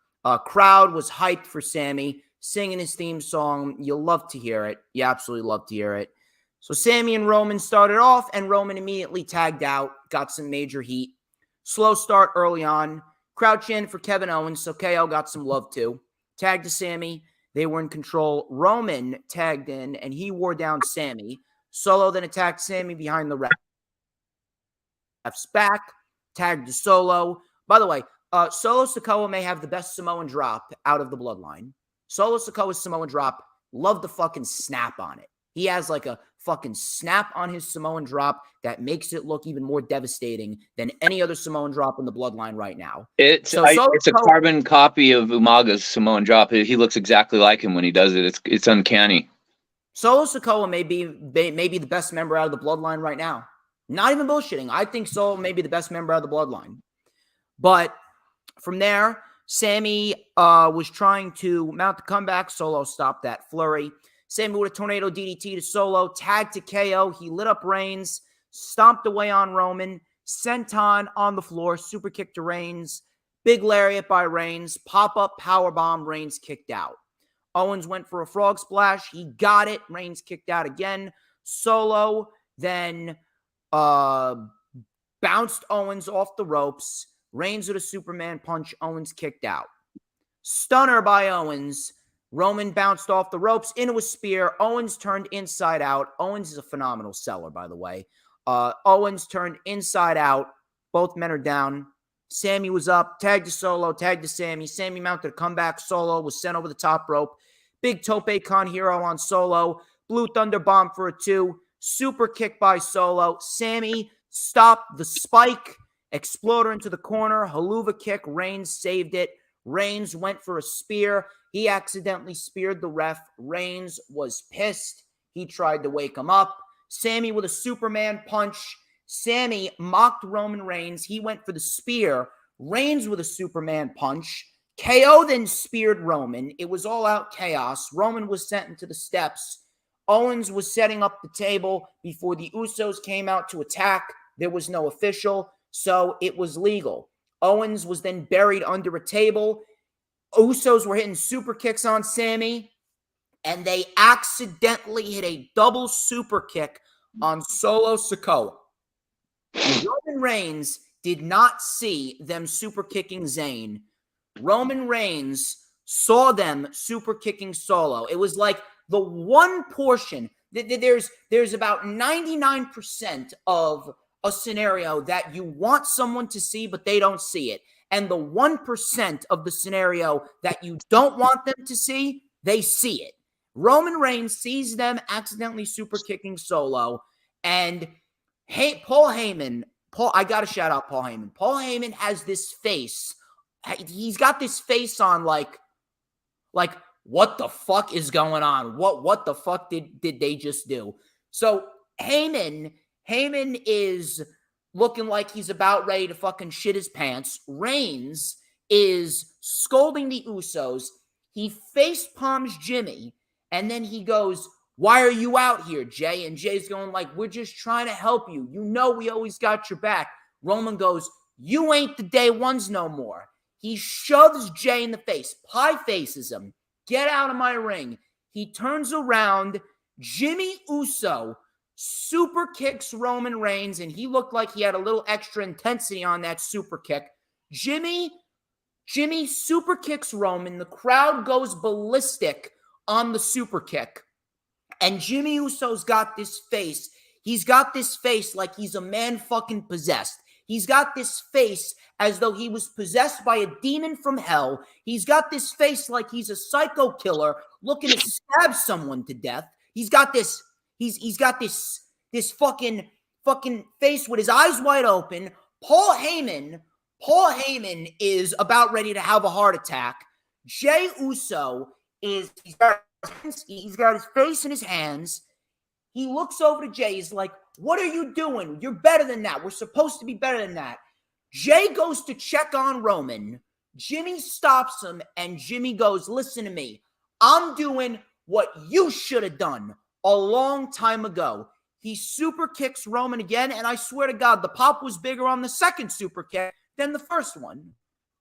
Crowd was hyped for Sammy, singing his theme song. You'll love to hear it. You absolutely love to hear it. So Sammy and Roman started off, and Roman immediately tagged out, got some major heat. Slow start early on. Crowd chanted for Kevin Owens, so KO got some love too. Tagged to Sammy. They were in control. Roman tagged in, and he wore down Sammy. Solo then attacked Sammy behind the ref's back. Tagged to Solo. By the way, Solo Sikoa may have the best Samoan drop out of the Bloodline. Solo Sikoa's Samoan drop, love the fucking snap on it. He has like a fucking snap on his Samoan drop that makes it look even more devastating than any other Samoan drop in the Bloodline right now. It's a carbon copy of Umaga's Samoan drop. He looks exactly like him when he does it. It's uncanny. Solo Sikoa may be the best member out of the Bloodline right now. Not even bullshitting. I think Solo may be the best member out of the Bloodline. But from there, Sammy was trying to mount the comeback. Solo stopped that flurry. Sammy with a tornado DDT to Solo, tagged to KO. He lit up Reigns, stomped away on Roman, senton on the floor, super kick to Reigns, big lariat by Reigns, pop-up powerbomb, Reigns kicked out. Owens went for a frog splash. He got it. Reigns kicked out again. Solo then bounced Owens off the ropes. Reigns with a Superman punch. Owens kicked out. Stunner by Owens. Roman bounced off the ropes into a spear. Owens turned inside out. Owens is a phenomenal seller, by the way. Owens turned inside out. Both men are down. Sammy was up. Tagged to Solo. Tagged to Sammy. Sammy mounted a comeback. Solo was sent over the top rope. Big Tope Con Hero on Solo. Blue Thunder Bomb for a 2. Super kick by Solo. Sammy stopped the spike. Exploder into the corner. Haluva kick. Reigns saved it. Reigns went for a spear. He accidentally speared the ref. Reigns was pissed. He tried to wake him up. Sammy with a Superman punch. Sammy mocked Roman Reigns. He went for the spear. Reigns with a Superman punch. KO then speared Roman. It was all out chaos. Roman was sent into the steps. Owens was setting up the table before the Usos came out to attack. There was no official, so it was legal. Owens was then buried under a table. Usos were hitting super kicks on Sammy, and they accidentally hit a double super kick on Solo Sikoa. Roman Reigns did not see them super kicking Zayn. Roman Reigns saw them super kicking Solo. It was like the one portion. There's about 99% of a scenario that you want someone to see, but they don't see it. And the 1% of the scenario that you don't want them to see, they see it. Roman Reigns sees them accidentally super kicking Solo, And Paul Heyman, I got to shout out Paul Heyman. Paul Heyman has this face. He's got this face on like, what the fuck is going on? What the fuck did they just do? So Heyman is looking like he's about ready to fucking shit his pants. Reigns is scolding the Usos. He face palms Jimmy, and then he goes, "Why are you out here, Jay?" And Jay's going like, "We're just trying to help you. You know we always got your back." Roman goes, "You ain't the day ones no more." He shoves Jay in the face, pie faces him. "Get out of my ring." He turns around. Jimmy Uso super kicks Roman Reigns, and he looked like he had a little extra intensity on that super kick. Jimmy super kicks Roman. The crowd goes ballistic on the super kick. And Jimmy Uso's got this face. He's got this face like he's a man fucking possessed. He's got this face as though he was possessed by a demon from hell. He's got this face like he's a psycho killer looking to stab someone to death. He's got this fucking face with his eyes wide open. Paul Heyman is about ready to have a heart attack. Jey Uso he's got his face in his hands. He looks over to Jay. He's like, "What are you doing? You're better than that. We're supposed to be better than that." Jay goes to check on Roman. Jimmy stops him, and Jimmy goes, "Listen to me. I'm doing what you should have done a long time ago." He super kicks Roman again, and I swear to God, the pop was bigger on the second super kick than the first one.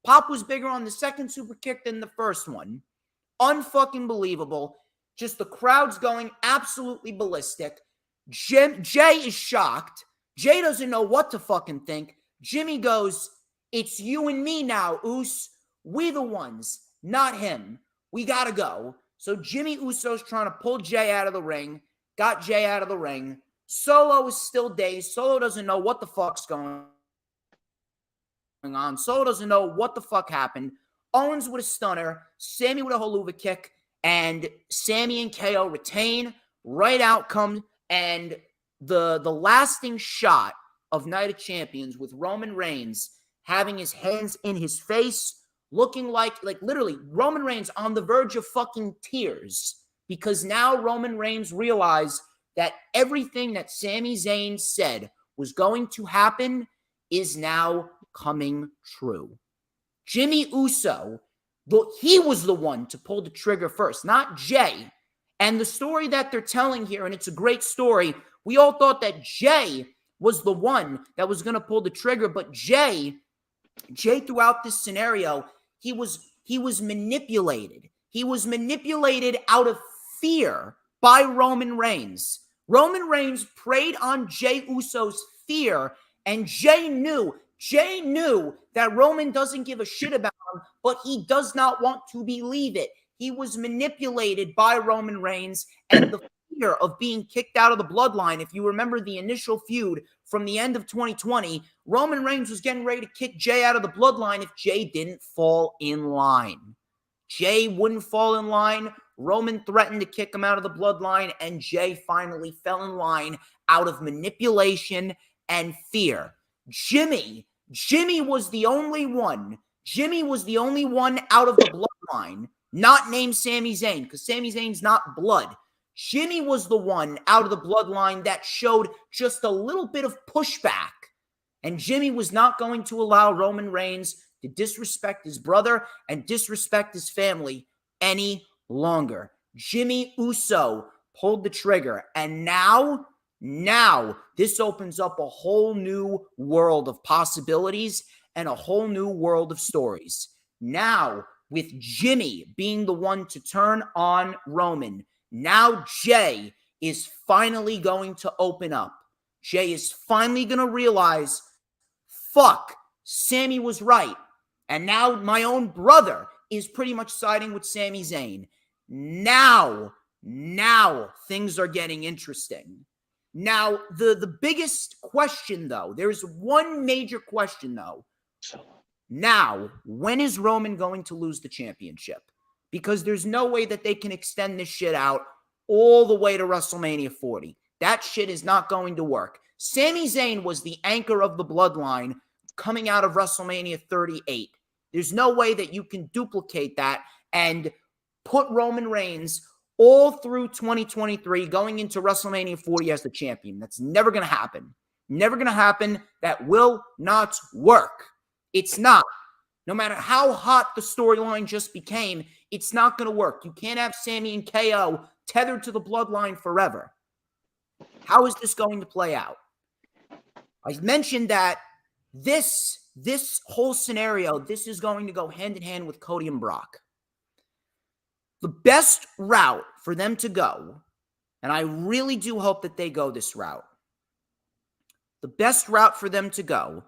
Pop was bigger on the second super kick than the first one. Unfucking believable. Just the crowd's going absolutely ballistic. Jay is shocked. Jay doesn't know what to fucking think. Jimmy goes, "It's you and me now, Us. We the ones, not him. We gotta go." So Jimmy Uso's trying to pull Jay out of the ring. Got Jay out of the ring. Solo is still dazed. Solo doesn't know what the fuck's going on. Solo doesn't know what the fuck happened. Owens with a stunner. Sammy with a Holuva kick. And Sammy and KO retain. Right out comes, and the lasting shot of Night of Champions with Roman Reigns having his hands in his face, looking like literally Roman Reigns on the verge of fucking tears, because now Roman Reigns realized that everything that Sami Zayn said was going to happen is now coming true. Jimmy Uso, he was the one to pull the trigger first, not Jay. And the story that they're telling here, and it's a great story, we all thought that Jay was the one that was going to pull the trigger, but Jay throughout this scenario, he was manipulated. He was manipulated out of fear by Roman Reigns. Roman Reigns preyed on Jey Uso's fear, and Jey knew that Roman doesn't give a shit about him, but he does not want to believe it. He was manipulated by Roman Reigns, and the fear of being kicked out of the bloodline. If you remember the initial feud from the end of 2020, Roman Reigns was getting ready to kick Jey out of the bloodline if Jey didn't fall in line. Jey wouldn't fall in line. Roman threatened to kick him out of the bloodline, and Jey finally fell in line out of manipulation and fear. Jimmy was the only one. Jimmy was the only one out of the bloodline, not named Sami Zayn, because Sami Zayn's not blood. Jimmy was the one out of the bloodline that showed just a little bit of pushback. And Jimmy was not going to allow Roman Reigns to disrespect his brother and disrespect his family any longer. Jimmy Uso pulled the trigger. And now this opens up a whole new world of possibilities and a whole new world of stories. Now, with Jimmy being the one to turn on Roman, now Jey is finally going to open up. Jey is finally going to realize, fuck, Sami was right. And now my own brother is pretty much siding with Sami Zayn. Now things are getting interesting. Now, the biggest question, though, there's one major question, though. Now, when is Roman going to lose the championship? Because there's no way that they can extend this shit out all the way to WrestleMania 40. That shit is not going to work. Sami Zayn was the anchor of the bloodline coming out of WrestleMania 38. There's no way that you can duplicate that and put Roman Reigns all through 2023 going into WrestleMania 40 as the champion. That's never going to happen. Never going to happen. That will not work. It's not. No matter how hot the storyline just became, it's not going to work. You can't have Sami and KO tethered to the bloodline forever. How is this going to play out? I mentioned that this whole scenario, this is going to go hand in hand with Cody and Brock. The best route for them to go, and I really do hope that they go this route, the best route for them to go,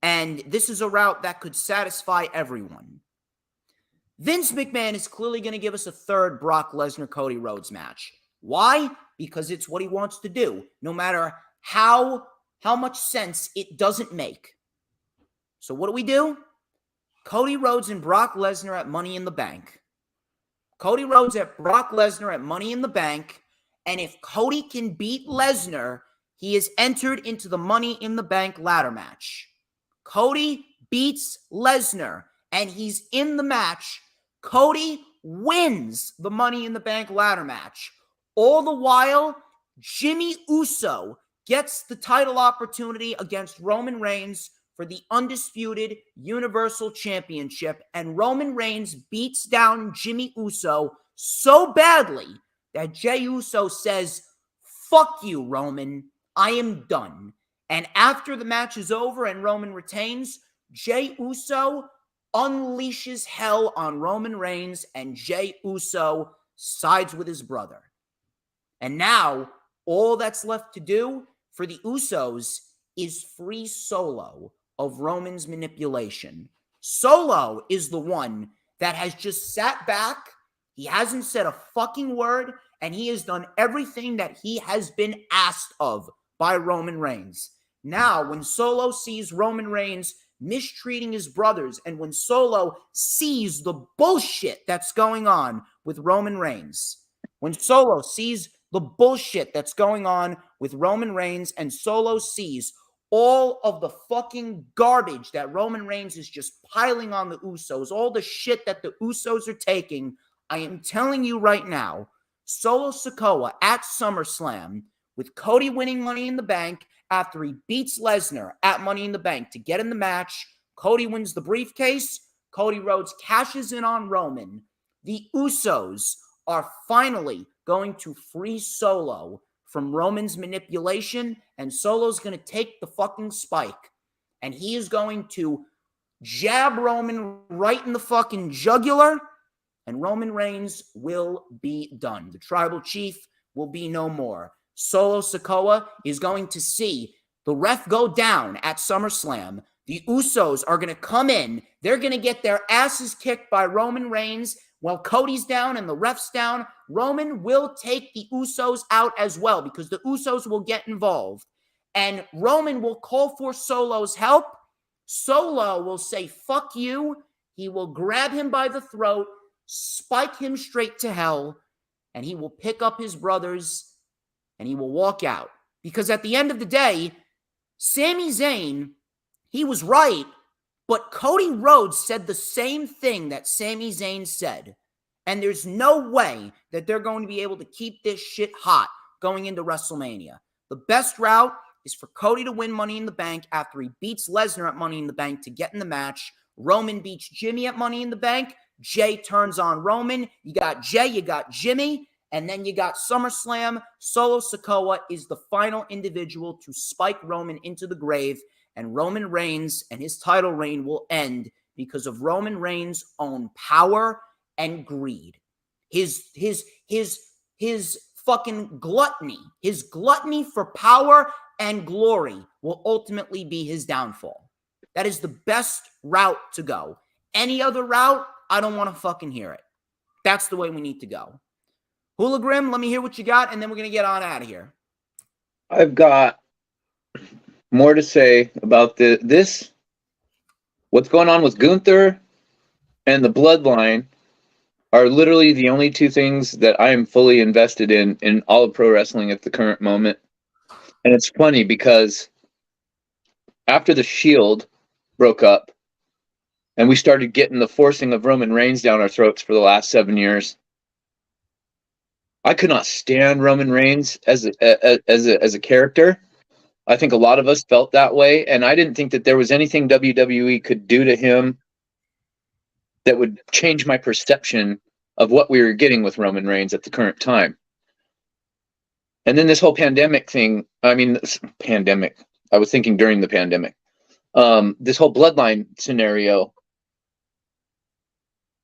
and this is a route that could satisfy everyone. Vince McMahon is clearly going to give us a third Brock Lesnar-Cody Rhodes match. Why? Because it's what he wants to do, no matter how much sense it doesn't make. So what do? Cody Rhodes and Brock Lesnar at Money in the Bank. Cody Rhodes at Brock Lesnar at Money in the Bank. And if Cody can beat Lesnar, he is entered into the Money in the Bank ladder match. Cody beats Lesnar and he's in the match. Cody wins the Money in the Bank ladder match. All the while, Jimmy Uso gets the title opportunity against Roman Reigns for the undisputed Universal Championship, and Roman Reigns beats down Jimmy Uso so badly that Jey Uso says, "Fuck you, Roman. I am done." And after the match is over and Roman retains, Jey Uso unleashes hell on Roman Reigns, and Jey Uso sides with his brother. And now, all that's left to do for the Usos is free Solo of Roman's manipulation. Solo is the one that has just sat back. He hasn't said a fucking word, and he has done everything that he has been asked of by Roman Reigns. Now, when Solo sees Roman Reigns mistreating his brothers, and when Solo sees the bullshit that's going on with Roman Reigns, when Solo sees the bullshit that's going on with Roman Reigns, and Solo sees all of the fucking garbage that Roman Reigns is just piling on the Usos, all the shit that the Usos are taking, I am telling you right now, Solo Sikoa at SummerSlam, with Cody winning Money in the Bank after he beats Lesnar at Money in the Bank to get in the match, Cody wins the briefcase, Cody Rhodes cashes in on Roman. The Usos are finally going to free Solo from Roman's manipulation, and Solo's going to take the fucking spike, and he is going to jab Roman right in the fucking jugular, and Roman Reigns will be done. The tribal chief will be no more. Solo Sikoa is going to see the ref go down at SummerSlam. The Usos are going to come in. They're going to get their asses kicked by Roman Reigns. While Cody's down and the ref's down, Roman will take the Usos out as well, because the Usos will get involved. And Roman will call for Solo's help. Solo will say, "Fuck you." He will grab him by the throat, spike him straight to hell, and he will pick up his brothers and he will walk out. Because at the end of the day, Sami Zayn, he was right. But Cody Rhodes said the same thing that Sami Zayn said. And there's no way that they're going to be able to keep this shit hot going into WrestleMania. The best route is for Cody to win Money in the Bank after he beats Lesnar at Money in the Bank to get in the match. Roman beats Jimmy at Money in the Bank. Jey turns on Roman. You got Jey, you got Jimmy, and then you got SummerSlam. Solo Sikoa is the final individual to spike Roman into the grave. And Roman Reigns and his title reign will end because of Roman Reigns' own power and greed. His fucking gluttony, his gluttony for power and glory will ultimately be his downfall. That is the best route to go. Any other route, I don't want to fucking hear it. That's the way we need to go. HooliGrim, let me hear what you got, and then we're going to get on out of here. I've got more to say about what's going on with Gunther and the bloodline are literally the only two things that I am fully invested in all of pro wrestling at the current moment. And it's funny because after the Shield broke up and we started getting the forcing of Roman Reigns down our throats for the last 7 years, I could not stand Roman Reigns as a character. I think a lot of us felt that way, and I didn't think that there was anything WWE could do to him that would change my perception of what we were getting with Roman Reigns at the current time. And then this whole pandemic thing, I was thinking during the pandemic, this whole bloodline scenario,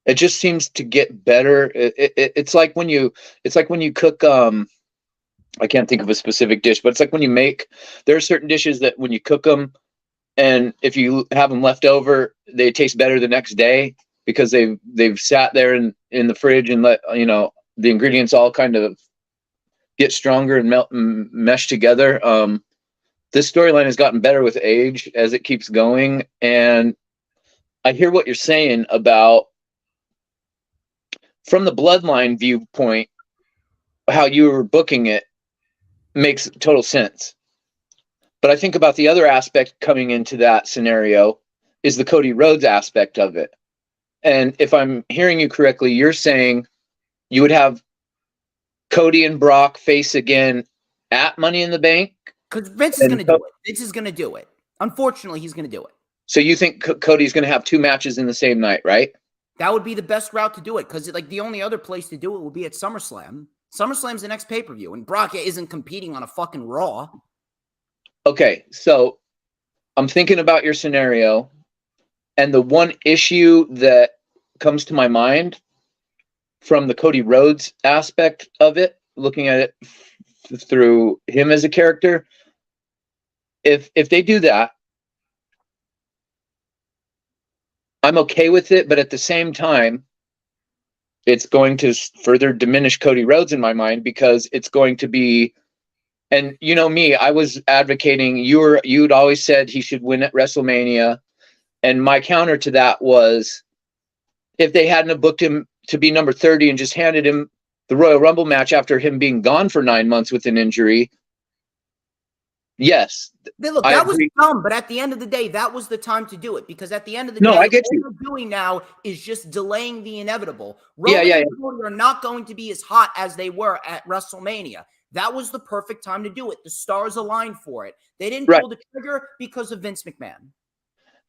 it just seems to get better. It's like when you cook, I can't think of a specific dish, but it's like when you make, there are certain dishes that when you cook them and if you have them left over, they taste better the next day because they've sat there in the fridge and let, the ingredients all kind of get stronger and melt and mesh together. This storyline has gotten better with age as it keeps going. And I hear what you're saying about, from the bloodline viewpoint, how you were booking it makes total sense. But I think about the other aspect coming into that scenario is the Cody Rhodes aspect of it. And if I'm hearing you correctly, you're saying you would have Cody and Brock face again at Money in the Bank? Because Vince is going to do it. Vince is going to do it. Unfortunately, he's going to do it. So you think Cody's going to have 2 matches in the same night, right? That would be the best route to do it, because the only other place to do it would be at SummerSlam. SummerSlam's the next pay-per-view, and Brock isn't competing on a fucking Raw. Okay, so I'm thinking about your scenario, and the one issue that comes to my mind from the Cody Rhodes aspect of it, looking at it through him as a character, if they do that, I'm okay with it, but at the same time, it's going to further diminish Cody Rhodes in my mind, because it's going to be, and you know me, I was advocating, you'd always said he should win at WrestleMania, and my counter to that was, if they hadn't have booked him to be number 30 and just handed him the Royal Rumble match after him being gone for 9 months with an injury, yes. Look, that was dumb, but at the end of the day, that was the time to do it, because at the end of the day, I get you. What we're doing now is just delaying the inevitable. Yeah. And Cody are not going to be as hot as they were at WrestleMania. That was the perfect time to do it. The stars aligned for it. They didn't pull the trigger because of Vince McMahon.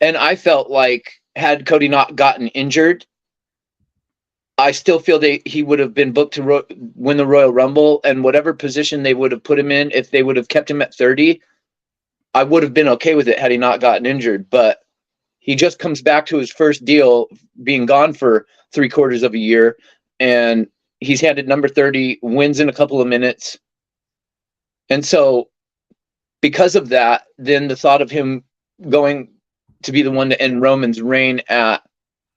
And I felt like, had Cody not gotten injured, I still feel he would have been booked to win the Royal Rumble, and whatever position they would have put him in, if they would have kept him at 30, I would have been okay with it had he not gotten injured. But he just comes back to his first deal, being gone for 3/4 of a year, and he's handed number 30, wins in a couple of minutes. And so because of that, then the thought of him going to be the one to end Roman's reign at...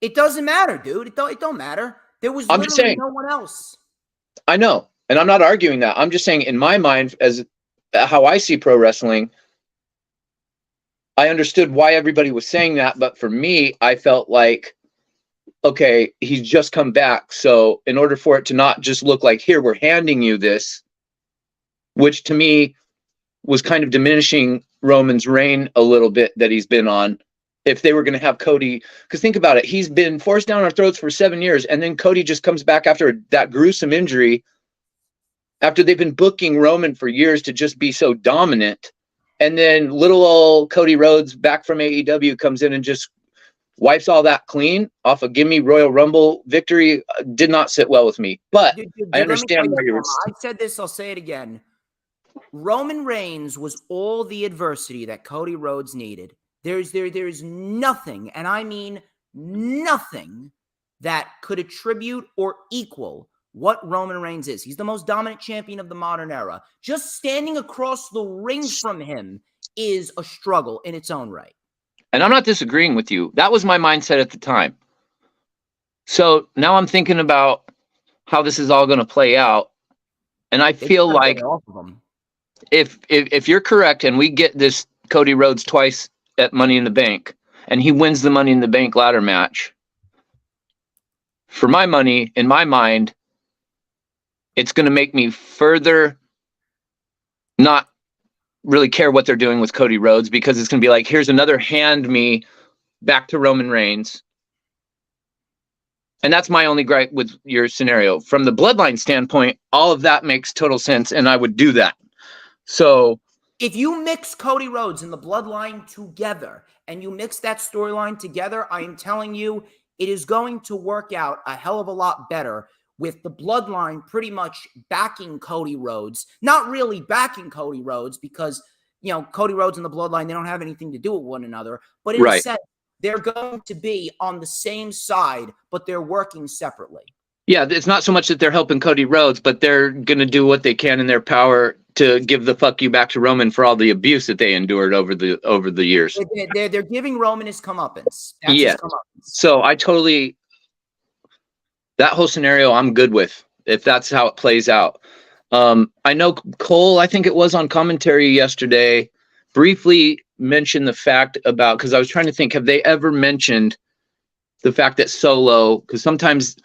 It doesn't matter, dude. It don't matter. There was literally no one else. I know. And I'm not arguing that. I'm just saying, in my mind, as how I see pro wrestling, I understood why everybody was saying that. But for me, I felt like, okay, he's just come back. So in order for it to not just look like, here, we're handing you this, which to me was kind of diminishing Roman's reign a little bit that he's been on. If they were going to have Cody, because think about it, he's been forced down our throats for 7 years, and then Cody just comes back after that gruesome injury, after they've been booking Roman for years to just be so dominant, and then little old Cody Rhodes back from AEW comes in and just wipes all that clean off a gimme Royal Rumble victory. Did not sit well with me, but I understand why you're... I said this, I'll say it again. Roman Reigns was all the adversity that Cody Rhodes needed. There's nothing, and I mean nothing, that could attribute or equal what Roman Reigns is. He's the most dominant champion of the modern era. Just standing across the ring from him is a struggle in its own right. And I'm not disagreeing with you. That was my mindset at the time. So now I'm thinking about how this is all going to play out, and I feel like if you're correct and we get this Cody Rhodes twice at Money in the Bank, and he wins the Money in the Bank ladder match, for my money, in my mind, it's going to make me further not really care what they're doing with Cody Rhodes, because it's going to be like, here's another hand me back to Roman Reigns. And that's my only gripe with your scenario. From the bloodline standpoint, all of that makes total sense, and I would do that. So if you mix Cody Rhodes and the bloodline together, and you mix that storyline together, I am telling you, it is going to work out a hell of a lot better with the bloodline pretty much backing Cody Rhodes. Not really backing Cody Rhodes, because, you know, Cody Rhodes and the bloodline, they don't have anything to do with one another. But in a sense, they're going to be on the same side, but they're working separately. Yeah, it's not so much that they're helping Cody Rhodes, but they're going to do what they can in their power to give the fuck you back to Roman for all the abuse that they endured over the years. They're giving Roman his comeuppance. That's yeah. His comeuppance. So that whole scenario I'm good with, if that's how it plays out. I know Cole, I think it was on commentary yesterday, briefly mentioned the fact about, because I was trying to think, have they ever mentioned the fact that Solo, because sometimes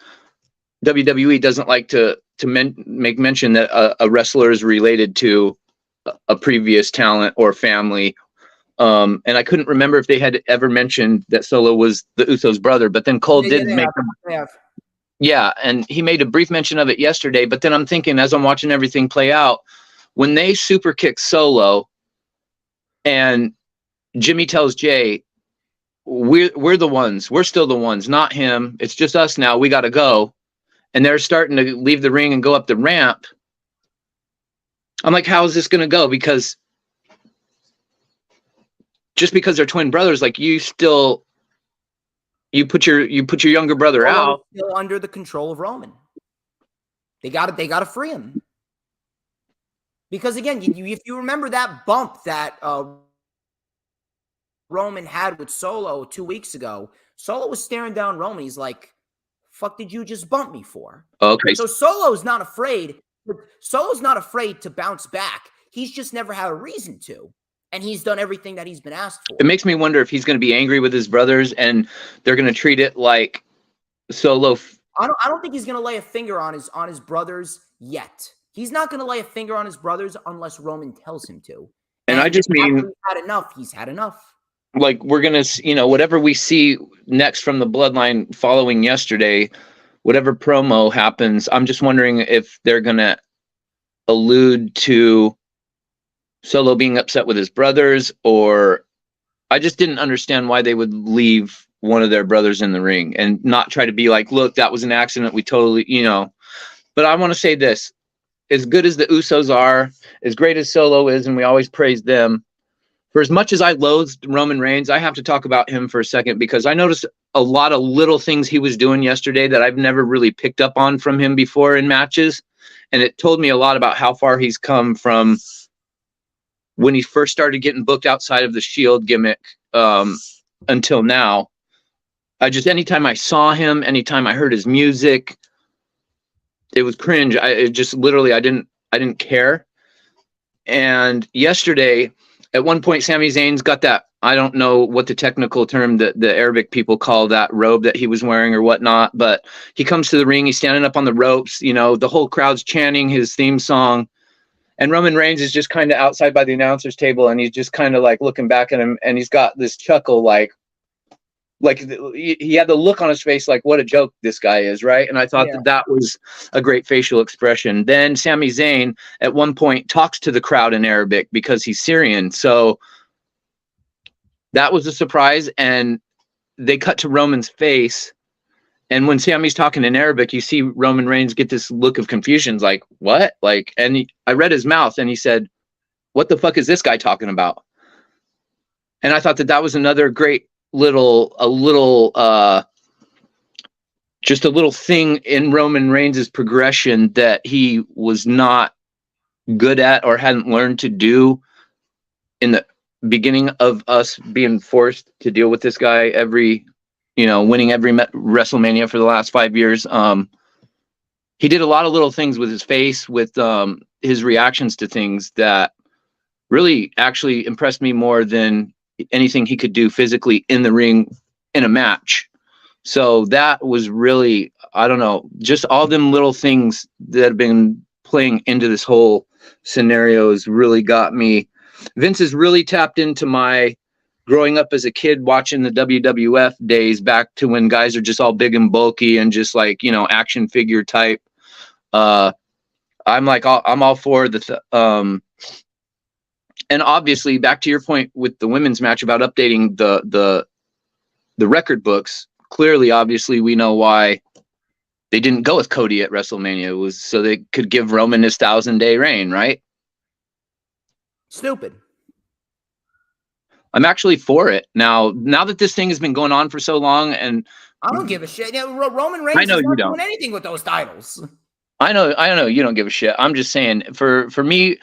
WWE doesn't like to make mention that a wrestler is related to a previous talent or family. And I couldn't remember if they had ever mentioned that Solo was the Usos' brother, but then Cole did make them. Yeah, and he made a brief mention of it yesterday, but then I'm thinking, as I'm watching everything play out, when they super kick Solo and Jimmy tells Jay, we're the ones, we're still the ones, not him, it's just us now, we got to go, and they're starting to leave the ring and go up the ramp, I'm like, how is this going to go? Because just because they're twin brothers, like, you put your younger brother out, still under the control of Roman. They got to free him, because again, if you remember that bump that Roman had with Solo 2 weeks ago, Solo was staring down Roman. He's like, "Fuck, did you just bump me for?" Okay. So Solo's not afraid. Solo's not afraid to bounce back. He's just never had a reason to. And he's done everything that he's been asked for. It makes me wonder if he's going to be angry with his brothers and they're going to treat it like Solo. I don't think he's going to lay a finger on his brothers yet. He's not going to lay a finger on his brothers unless Roman tells him to. And I just mean, he's had enough. Like, we're going to, whatever we see next from the bloodline following yesterday, whatever promo happens, I'm just wondering if they're going to allude to Solo being upset with his brothers, or I just didn't understand why they would leave one of their brothers in the ring and not try to be like, look, that was an accident. We totally, but I want to say this, as good as the Usos are, as great as Solo is, and we always praise them, for as much as I loathed Roman Reigns, I have to talk about him for a second, because I noticed a lot of little things he was doing yesterday that I've never really picked up on from him before in matches. And it told me a lot about how far he's come from when he first started getting booked outside of the Shield gimmick until now. Anytime I saw him, anytime I heard his music, it was cringe. I didn't care. And yesterday, at one point, Sami Zayn's got that, I don't know what the technical term that the Arabic people call that robe that he was wearing or whatnot, but he comes to the ring, he's standing up on the ropes, the whole crowd's chanting his theme song, and Roman Reigns is just kind of outside by the announcer's table, and he's just kind of like looking back at him, and he's got this chuckle, like he had the look on his face like, what a joke this guy is, right? And I thought that was a great facial expression. Then Sami Zayn at one point talks to the crowd in Arabic because he's Syrian, so that was a surprise. And they cut to Roman's face, and when Sami's talking in Arabic, you see Roman Reigns get this look of confusion, like, what? I read his mouth, and he said, what the fuck is this guy talking about? And I thought that was another great just a little thing in Roman Reigns' progression that he was not good at or hadn't learned to do in the beginning of us being forced to deal with this guy winning every WrestleMania for the last 5 years. He did a lot of little things with his face, with his reactions to things that really actually impressed me more than anything he could do physically in the ring in a match. So that was really I don't know, just all them little things that have been playing into this whole scenario has really got me. Vince has really tapped into my growing up as a kid watching the WWF days, back to when guys are just all big and bulky and just like, you know, action figure type. I'm all for the and obviously back to your point with the women's match about updating the record books. Clearly, obviously, we know why they didn't go with Cody at WrestleMania. It was so they could give Roman his 1,000-day reign, right? Stupid. I'm actually for it now that this thing has been going on for so long, and I don't give a shit. Yeah, Roman Reigns I know is you not don't doing anything with those titles. I know you don't give a shit. I'm just saying, for me,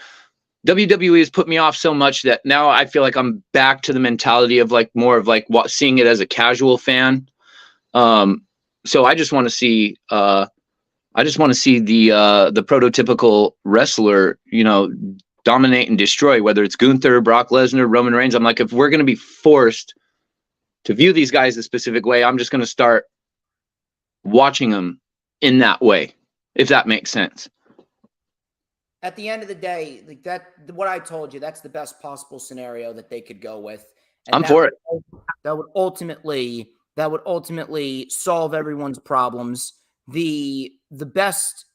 WWE has put me off so much that now I feel like I'm back to the mentality of like more of like seeing it as a casual fan. So I just want to see the prototypical wrestler, you know, dominate and destroy, whether it's Gunther, Brock Lesnar, Roman Reigns. I'm like, if we're going to be forced to view these guys a specific way, I'm just going to start watching them in that way, if that makes sense. At the end of the day, like that, what I told you, that's the best possible scenario that they could go with. And I'm for it. That would ultimately solve everyone's problems. The best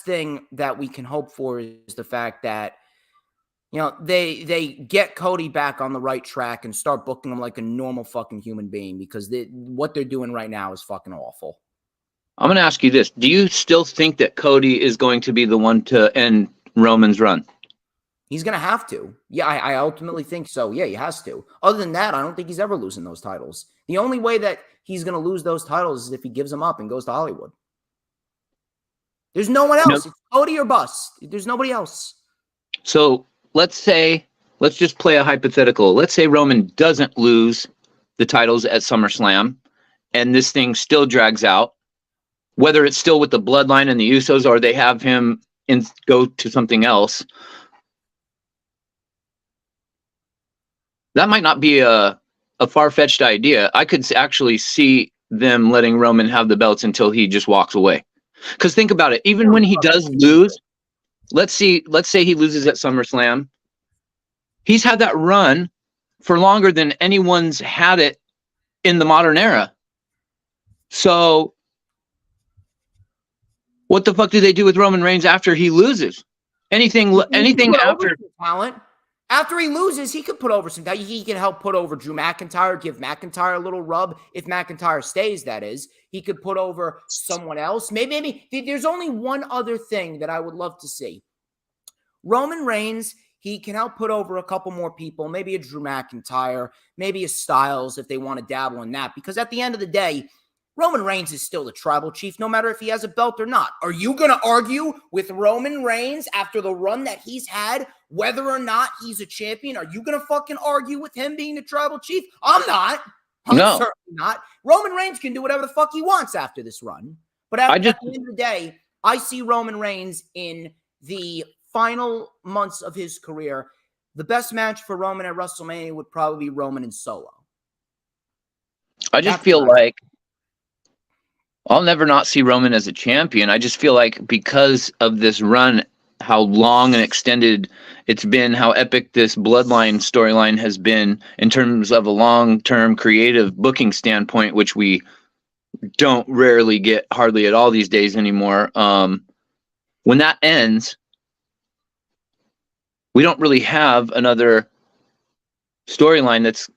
thing that we can hope for is the fact that, you know, they get Cody back on the right track and start booking him like a normal fucking human being, because what they're doing right now is fucking awful. I'm going to ask you this. Do you still think that Cody is going to be the one to end Roman's run? He's going to have to. Yeah, I ultimately think so. Yeah, he has to. Other than that, I don't think he's ever losing those titles. The only way that he's going to lose those titles is if he gives them up and goes to Hollywood. There's no one else. Nope. It's Cody or bust. There's nobody else. So let's just play a hypothetical. Let's say Roman doesn't lose the titles at SummerSlam and this thing still drags out, whether it's still with the Bloodline and the Usos or they have him go to something else. That might not be a far-fetched idea. I could actually see them letting Roman have the belts until he just walks away. Because think about it, even when he does lose, let's say he loses at SummerSlam, he's had that run for longer than anyone's had it in the modern era. So what the fuck do they do with Roman Reigns after he loses? Anything after talent. After he loses, he could put over some talent. He can help put over Drew McIntyre, give McIntyre a little rub. If McIntyre stays, that is. He could put over someone else. Maybe there's only one other thing that I would love to see. Roman Reigns, he can help put over a couple more people, maybe a Drew McIntyre, maybe a Styles if they want to dabble in that. Because at the end of the day, Roman Reigns is still the tribal chief, no matter if he has a belt or not. Are you going to argue with Roman Reigns after the run that he's had, whether or not he's a champion? Are you going to fucking argue with him being the tribal chief? I'm not. I'm certainly not. Roman Reigns can do whatever the fuck he wants after this run. But at the end of the day, I see Roman Reigns in the final months of his career. The best match for Roman at WrestleMania would probably be Roman and Solo. I just feel like I'll never not see Roman as a champion. I just feel like because of this run, how long and extended it's been, how epic this Bloodline storyline has been in terms of a long-term creative booking standpoint, which we don't rarely get hardly at all these days anymore. When that ends, we don't really have another storyline that's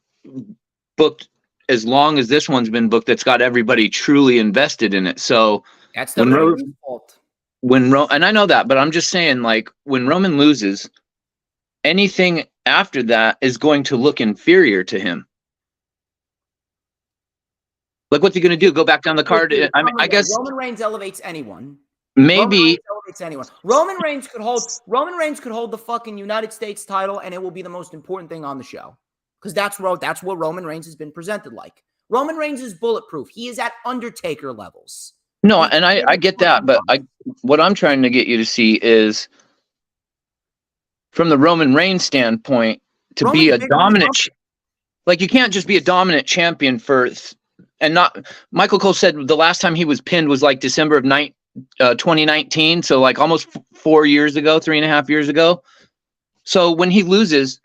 booked as long as this one's been booked, that's got everybody truly invested in it. So that's the fault. And I know that, but I'm just saying, like, when Roman loses, anything after that is going to look inferior to him. Like, what's he going to do? Go back down the card? I mean, I guess Roman Reigns elevates anyone. Maybe Roman Reigns could hold the fucking United States title, and it will be the most important thing on the show. Because that's what Roman Reigns has been presented like. Roman Reigns is bulletproof. He is at Undertaker levels. No, and I get that, but what I'm trying to get you to see is, from the Roman Reigns standpoint, to be a dominant, like, you can't just be a dominant champion for and not Michael Cole said the last time he was pinned was like December of 2019. So like almost 4 years ago, 3.5 years ago. So when he loses,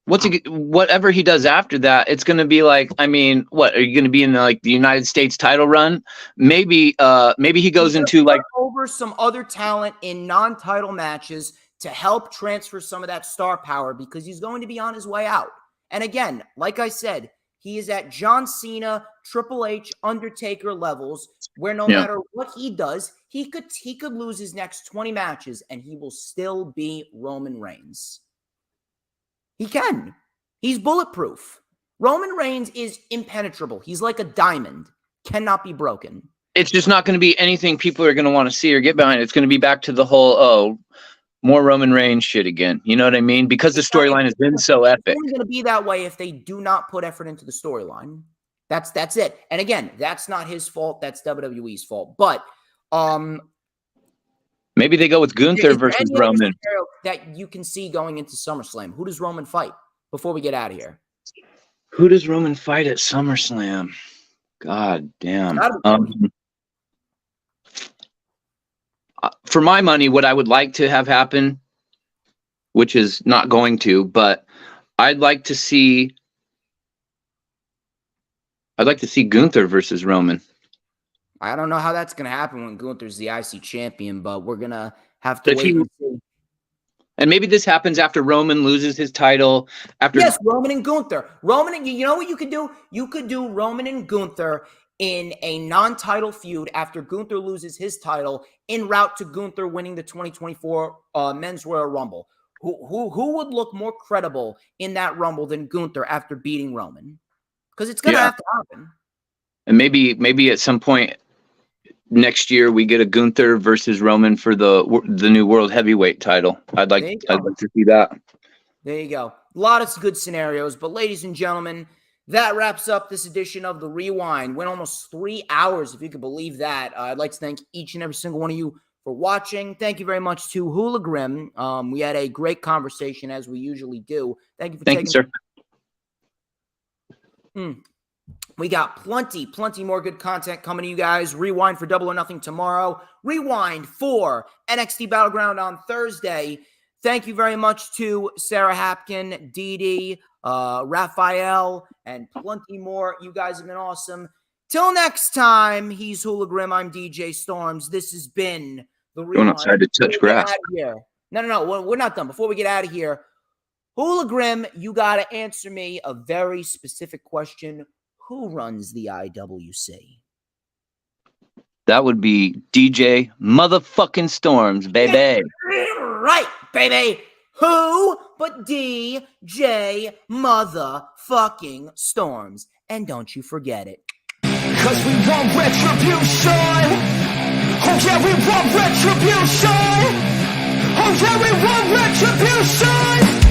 whatever he does after that, it's going to be like, I mean, what are you going to be in like the United States title run? Maybe he goes into like over some other talent in non-title matches to help transfer some of that star power because he's going to be on his way out. And again, like I said, he is at John Cena, Triple H, Undertaker levels where no matter what he does, he could lose his next 20 matches and he will still be Roman Reigns. He can. He's bulletproof. Roman Reigns is impenetrable. He's like a diamond. Cannot be broken. It's just not going to be anything people are going to want to see or get behind. It's going to be back to the whole, more Roman Reigns shit again. You know what I mean? Because the storyline has been so epic. It's only going to be that way if they do not put effort into the storyline. That's it. And again, that's not his fault. That's WWE's fault. But maybe they go with Gunther versus Roman. That you can see going into SummerSlam. Who does Roman fight before we get out of here? Who does Roman fight at SummerSlam? God damn. For my money, what I would like to have happen, which is not going to, but I'd like to see Gunther versus Roman. I don't know how that's going to happen when Gunther's the IC champion, but we're going to have to wait and see. And maybe this happens after Roman loses his title. Yes, Roman and Gunther. You know what you could do? You could do Roman and Gunther in a non-title feud after Gunther loses his title en route to Gunther winning the 2024 Men's Royal Rumble. Who would look more credible in that Rumble than Gunther after beating Roman? Because it's going to have to happen. And maybe at some point next year we get a Gunther versus Roman for the new World Heavyweight title. I'd like to see that. There you go. A lot of good scenarios. But ladies and gentlemen, that wraps up this edition of The Rewind. Went almost 3 hours, if you could believe that. I'd like to thank each and every single one of you for watching. Thank you very much to HooliGrim. We had a great conversation, as we usually do. Thank you for taking. Thank you, sir. We got plenty more good content coming to you guys. Rewind for Double or Nothing tomorrow. Rewind for NXT Battleground on Thursday. Thank you very much to Sarah Hapkin, Dee, Raphael, and plenty more. You guys have been awesome. Till next time, he's HooliGrim. I'm DJ Storms. This has been The Rewind. Going outside to touch grass. No. We're not done. Before we get out of here, HooliGrim, you got to answer me a very specific question. Who runs the IWC? That would be DJ motherfucking Storms, baby. Right, baby. Who but DJ motherfucking Storms? And don't you forget it. 'Cause we want retribution. Oh yeah, we want retribution. Oh yeah, we want retribution.